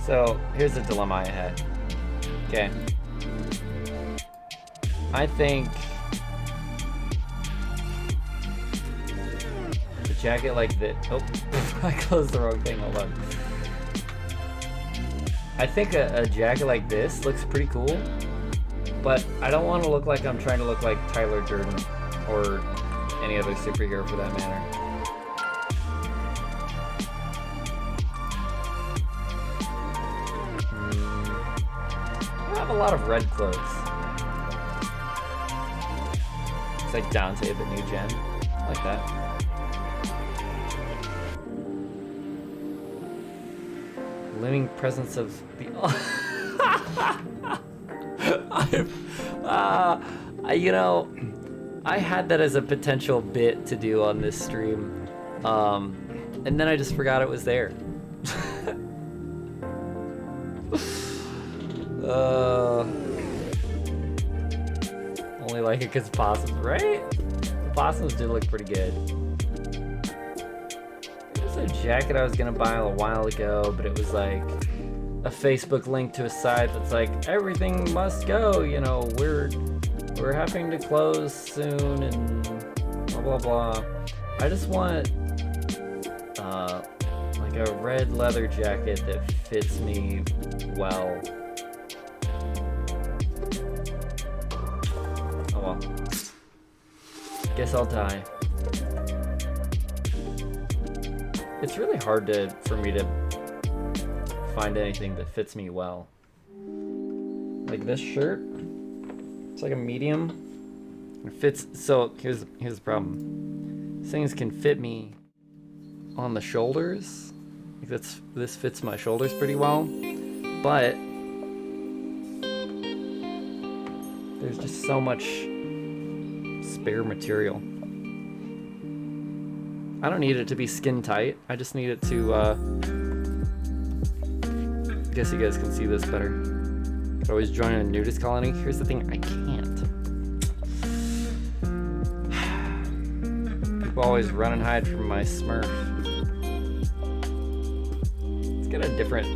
So, here's the dilemma I had. Okay. I think a jacket like this. Oh, I closed the wrong thing. Hold on. I think a jacket like this looks pretty cool, but I don't want to look like I'm trying to look like Tyler Durden or any other superhero for that matter. I have a lot of red clothes. It's like Dante but new gen. Like that. Living presence of the you know, I had that as a potential bit to do on this stream. And then I just forgot it was there. Only like it because possums, right? The possums do look pretty good. There's a jacket I was gonna buy a while ago, but it was like a Facebook link to a site that's like everything must go. You know, we're having to close soon and blah blah blah. I just want like a red leather jacket that fits me well. Guess I'll die. It's really hard for me to find anything that fits me well. Like this shirt, it's like a medium. It fits. So here's the problem. Things can fit me on the shoulders. Like this fits my shoulders pretty well, but there's just so much spare material. I don't need it to be skin tight. I just need it to, I guess you guys can see this better. Could always join a nudist colony. Here's the thing, I can't. People always run and hide from my Smurf. get a different...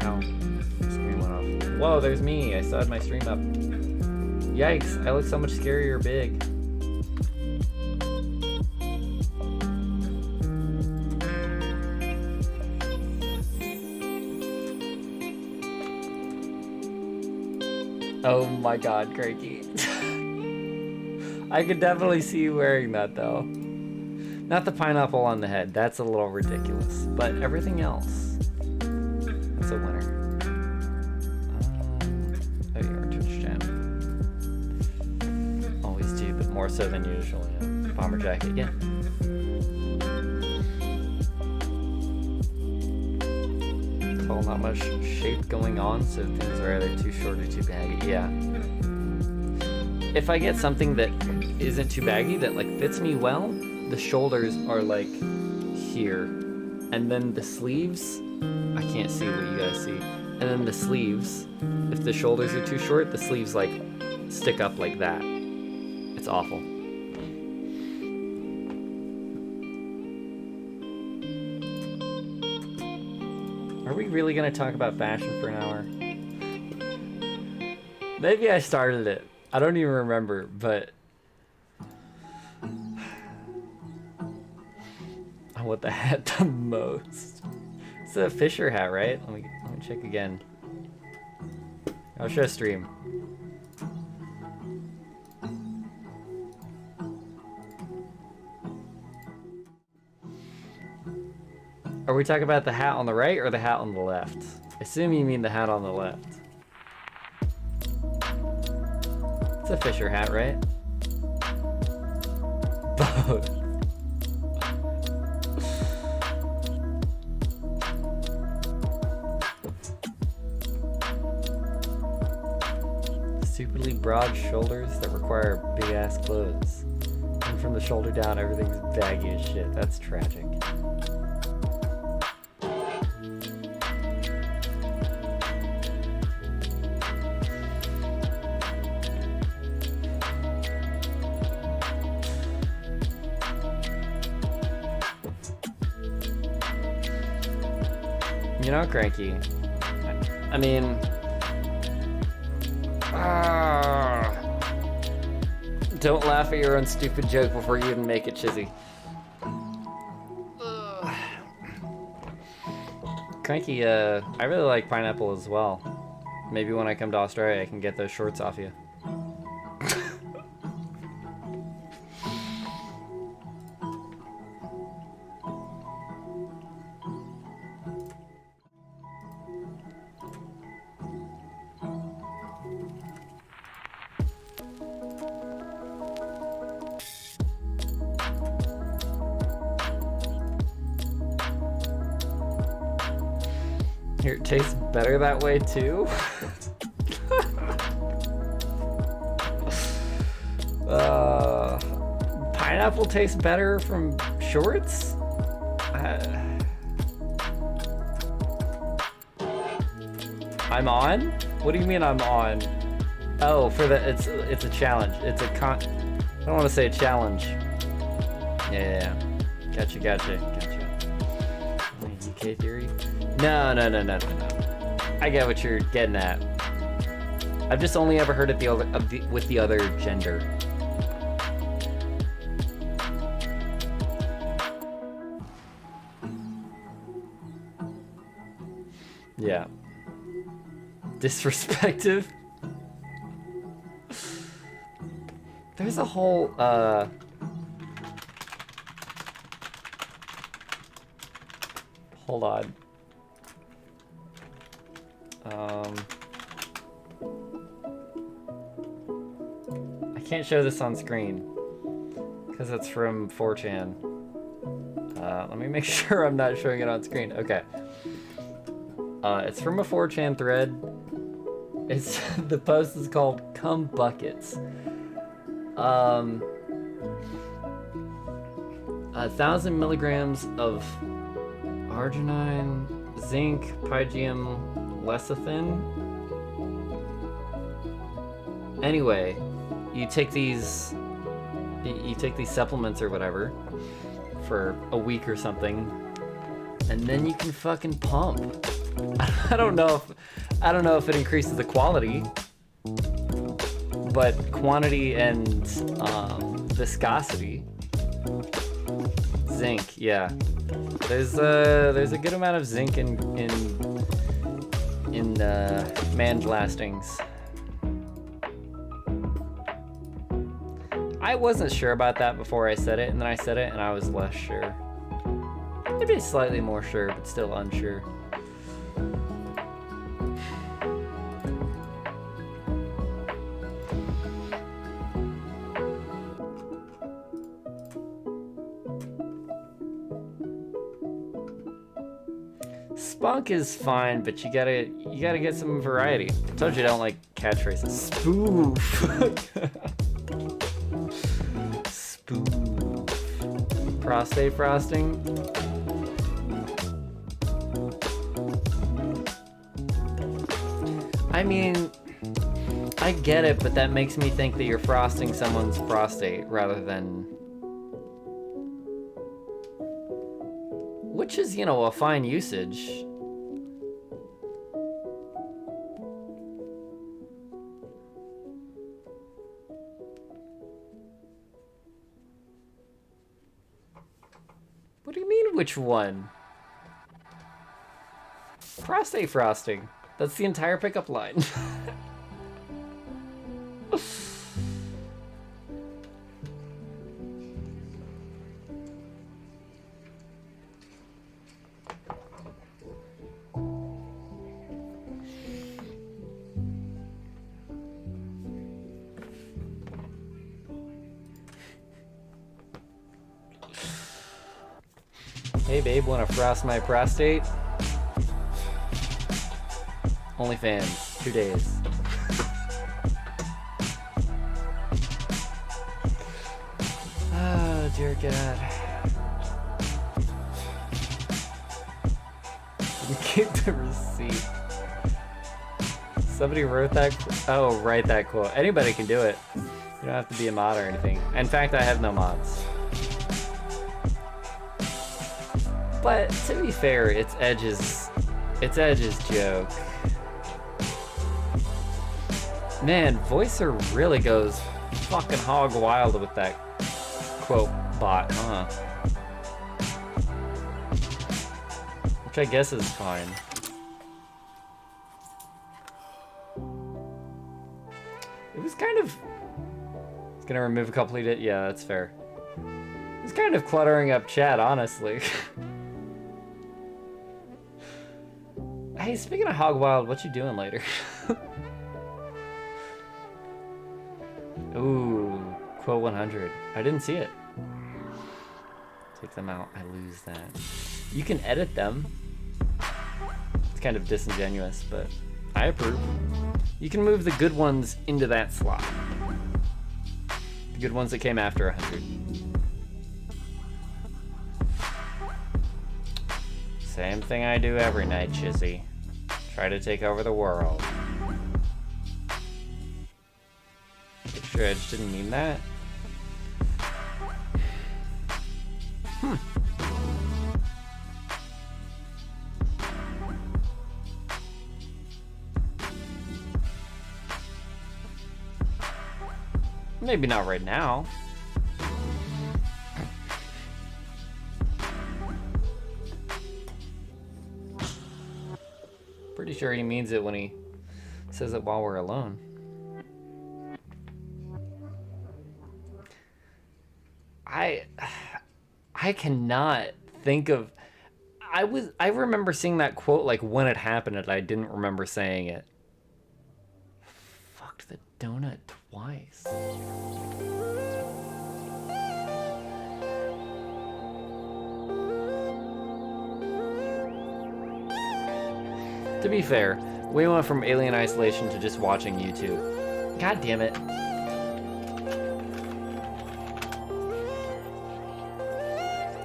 Ow. Screen went off. Whoa, there's me. I still had my stream up. Yikes, I look so much scarier big. Oh my god, Cranky. I could definitely see you wearing that though. Not the pineapple on the head, that's a little ridiculous. But everything else, that's a winner. There you are, Twitch Jam. Always do, but more so than usual. Yeah. Bomber jacket, yeah. Call not much shape going on, so things are either too short or too baggy. Yeah. If I get something that isn't too baggy, that like fits me well, the shoulders are like here. And then the sleeves, I can't see what you guys see. And then the sleeves, if the shoulders are too short, the sleeves like stick up like that. It's awful. Are we really gonna talk about fashion for an hour? Maybe I started it. I don't even remember, but I want the hat the most. It's a Fisher hat, right? Let me check again. I'll show stream. Are we talking about the hat on the right or the hat on the left? I assume you mean the hat on the left. It's a Fisher hat, right? Both. Stupidly broad shoulders that require big ass clothes. And from the shoulder down, everything's baggy as shit. That's tragic. You know, Cranky, I mean, don't laugh at your own stupid joke before you even make it, Chizzy. Cranky, I really like pineapple as well. Maybe when I come to Australia, I can get those shorts off you. Here, it tastes better that way too? Pineapple tastes better from shorts? I'm on? What do you mean I'm on? Oh, for the it's a challenge. It's a I don't want to say a challenge. Yeah. Gotcha. UK theory? No. I get what you're getting at. I've just only ever heard it with the other gender. Yeah. Disrespective? There's a whole, hold on. I can't show this on screen because it's from 4chan. Let me make sure I'm not showing it on screen. Okay. It's from a 4chan thread. It's the post is called "Cum Buckets." 1,000 milligrams of arginine, zinc, pygium, lecithin. Anyway, you take these, you take these supplements or whatever for a week or something, and then you can fucking pump. I don't know if it increases the quality, but quantity and viscosity. Zinc, yeah. There's a good amount of zinc in Mandlastings. I wasn't sure about that before I said it, and then I said it and I was less sure. Maybe slightly more sure, but still unsure. Spunk is fine, but you gotta get some variety. I told you I don't like catchphrases. Spoof. Spoof. Prostate frosting. I mean, I get it, but that makes me think that you're frosting someone's prostate rather than... Which is, you know, a fine usage. What do you mean, which one? Prostate frosting. That's the entire pickup line. Hey babe, wanna frost my prostate? OnlyFans, 2 days. Oh, dear God. Get the receipt. Somebody wrote that. Oh, write that quote. Anybody can do it. You don't have to be a mod or anything. In fact, I have no mods. But to be fair, it's Edge's joke. Man, Voicer really goes fucking hog wild with that quote bot, huh? Which I guess is fine. It was kind of... It's gonna remove a couple of... Yeah, that's fair. It's kind of cluttering up chat, honestly. Hey, speaking of Hog Wild, what you doing later? Ooh, quote 100. I didn't see it. Take them out, I lose that. You can edit them. It's kind of disingenuous, but I approve. You can move the good ones into that slot. The good ones that came after 100. Same thing I do every night, Chizzy. Try to take over the world. Picture Edge didn't mean that. Maybe not right now. Pretty sure he means it when he says it while we're alone. I cannot think of... I remember seeing that quote like when it happened and I didn't remember saying it. Fucked the donut twice. To be fair, we went from Alien Isolation to just watching YouTube. God damn it.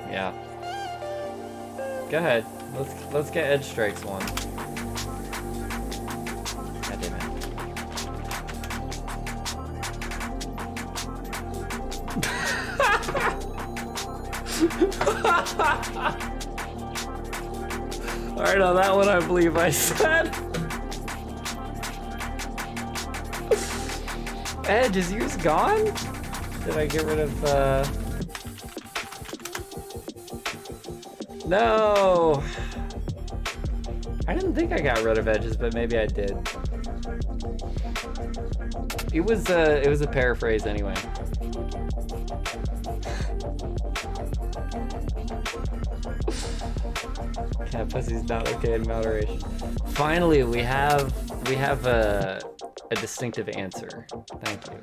Yeah. Go ahead. Let's get Edge Strikes one. God damn Alright, on that one I believe I said. Edge, is yours gone? Did I get rid of, No! I didn't think I got rid of edges, but maybe I did. It was a paraphrase anyway. Cat pussy's not okay in moderation. Finally, we have a distinctive answer. Thank you.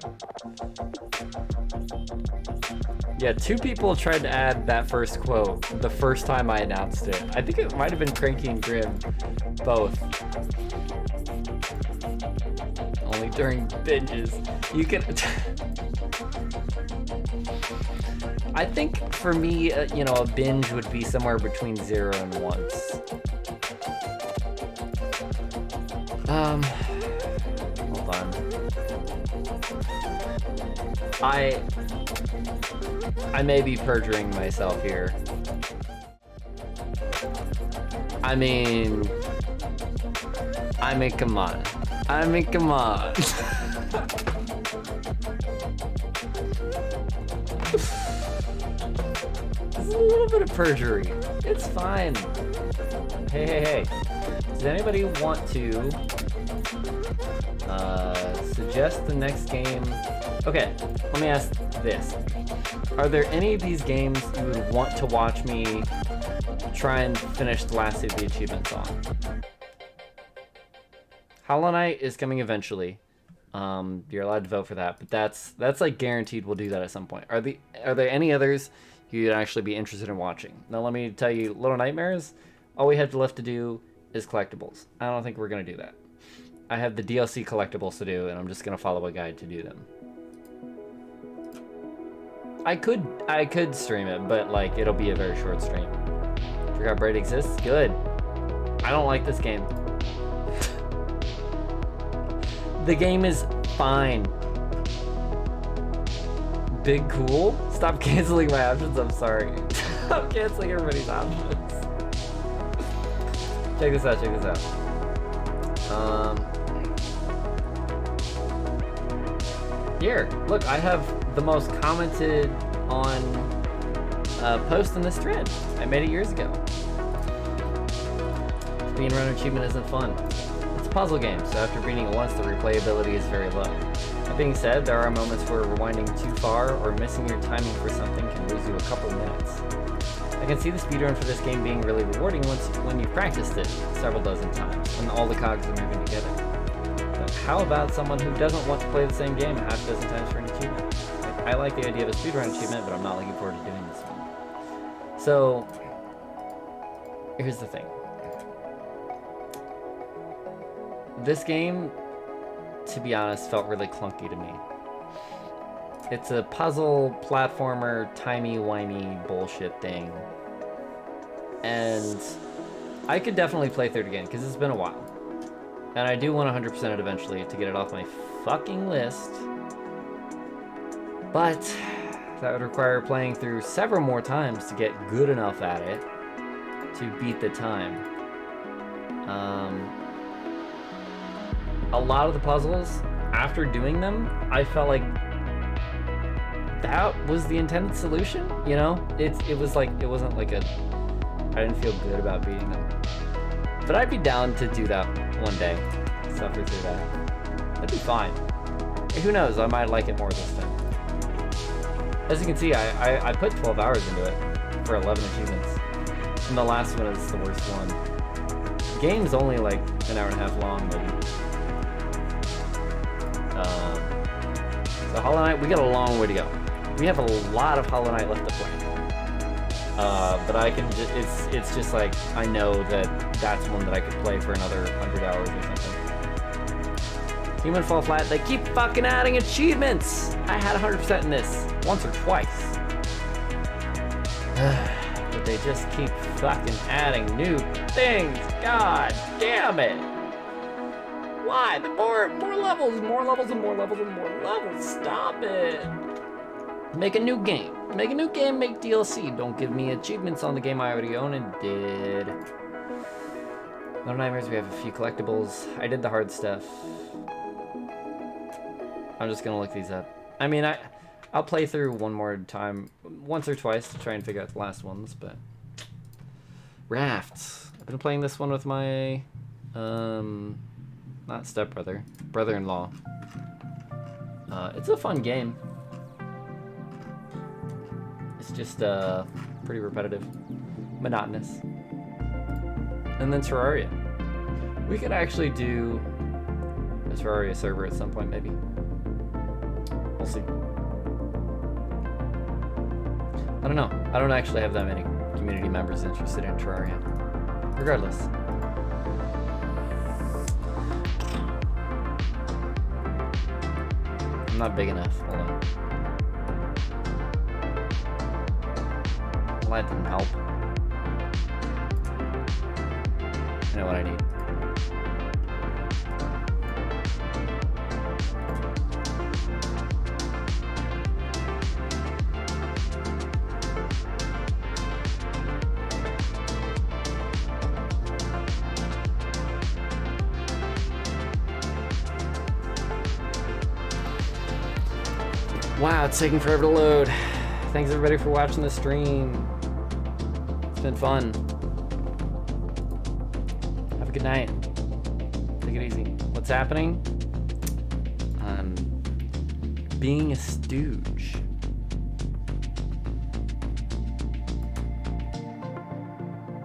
Yeah, 2 people tried to add that first quote the first time I announced it. I think it might have been Cranky and Grim, both. Only during binges. You can... I think for me, you know, a binge would be somewhere between 0 and once. Hold on. I may be perjuring myself here. I mean, come on. Come on. This is a little bit of perjury. It's fine. Hey. Does anybody want to suggest the next game? Okay, let me ask this. Are there any of these games you would want to watch me try and finish the last of the achievements on? Hollow Knight is coming eventually. You're allowed to vote for that, but that's like guaranteed we'll do that at some point. Are there any others you'd actually be interested in watching? Now let me tell you, Little Nightmares, all we have left to do is collectibles. I don't think we're gonna do that. I have the DLC collectibles to do, and I'm just gonna follow a guide to do them. I could stream it, but like it'll be a very short stream. Forgot Braid exists? Good. I don't like this game. The game is fine. Big Cool? Stop canceling my options, I'm sorry. I'm canceling everybody's options. Check this out. Here, look, I have the most commented on post in this thread. I made it years ago. Speedrun achievement isn't fun. It's a puzzle game, so after beating it once, the replayability is very low. That being said, there are moments where rewinding too far or missing your timing for something can lose you a couple minutes. I can see the speedrun for this game being really rewarding when you've practiced it several dozen times, when all the cogs are moving together. But how about someone who doesn't want to play the same game a half dozen times for an achievement? I like the idea of a speedrun achievement, but I'm not looking forward to doing this one. So, here's the thing. This game, to be honest, felt really clunky to me. It's a puzzle, platformer, timey-wimey bullshit thing. And I could definitely play through it again, because it's been a while. And I do want 100% it eventually to get it off my fucking list. But that would require playing through several more times to get good enough at it to beat the time. A lot of the puzzles, after doing them, I felt like that was the intended solution, you know? It was like, it wasn't like I didn't feel good about beating them. But I'd be down to do that one day, suffer through that. That'd be fine. And who knows, I might like it more this time. As you can see, I put 12 hours into it for 11 achievements. And the last one is the worst one. The game's only like an hour and a half long, maybe. So Hollow Knight, we got a long way to go. We have a lot of Hollow Knight left to play. But I can just, it's just like, I know that that's one that I could play for another 100 hours or something. Human Fall Flat, they keep fucking adding achievements! I had 100% in this, once or twice. But they just keep fucking adding new things, god damn it! Why? The more levels, and more levels, and more levels. Stop it! Make a new game. Make a new game, make DLC. Don't give me achievements on the game I already own and did. No Nightmares, we have a few collectibles. I did the hard stuff. I'm just gonna look these up. I mean, I'll play through one more time, once or twice to try and figure out the last ones, but... Rafts. I've been playing this one with my, not stepbrother, brother-in-law. It's a fun game. It's just, pretty repetitive, monotonous. And then Terraria. We could actually do a Terraria server at some point, maybe. We'll see. I don't know. I don't actually have that many community members interested in Terraria. Regardless. I'm not big enough. Hold on. Well, that didn't help. I know what I need. Wow, it's taking forever to load. Thanks everybody for watching the stream. It's been fun. Have a good night. Take it easy. What's happening? Being a stooge.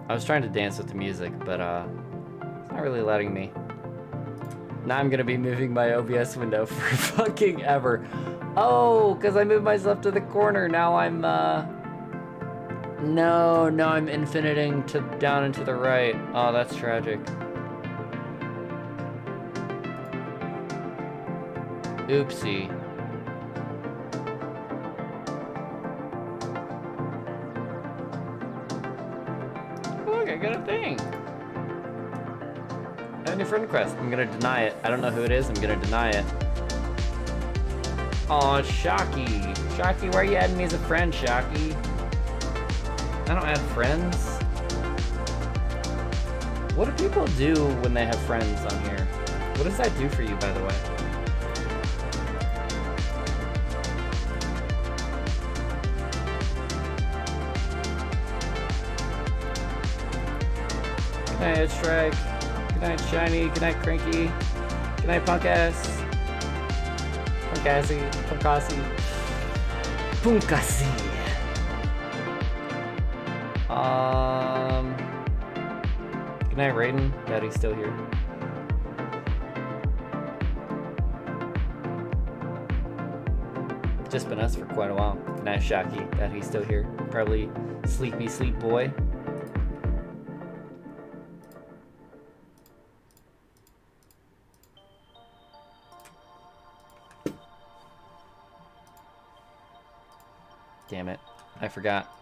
I was trying to dance with the music, but it's not really letting me. Now I'm gonna be moving my OBS window for fucking ever. Oh, because I moved myself to the corner. Now I'm, no, I'm infiniting to down and to the right. Oh, that's tragic. Oopsie. Look, I got a thing. I have a new friend request. I'm gonna deny it. I don't know who it is. I'm gonna deny it. Aw, Shocky. Shocky, why are you adding me as a friend, Shocky? I don't add friends. What do people do when they have friends on here? What does that do for you, by the way? Good night, Strike. Good night, Shiny. Good night, Cranky. Good night, Punk Ass. Punkassi. Good night, Raiden. Glad he's still here. Just been us for quite a while. Good night, Shocky. Glad he's still here. Probably sleepy sleep boy. Damn it. I forgot.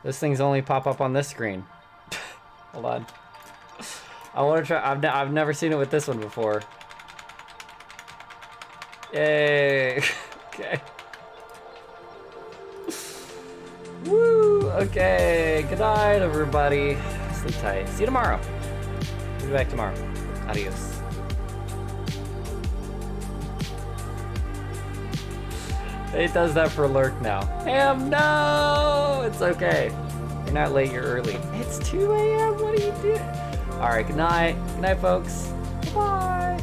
Those things only pop up on this screen. Hold on. I want to try. I've never seen it with this one before. Yay. Okay. Woo. Okay. Good night, everybody. Sleep tight. See you tomorrow. We'll be back tomorrow. Adios. It does that for Lurk now. Ham, no! It's okay. You're not late, you're early. It's 2 a.m. What are you doing? Alright, good night. Good night, folks. Bye.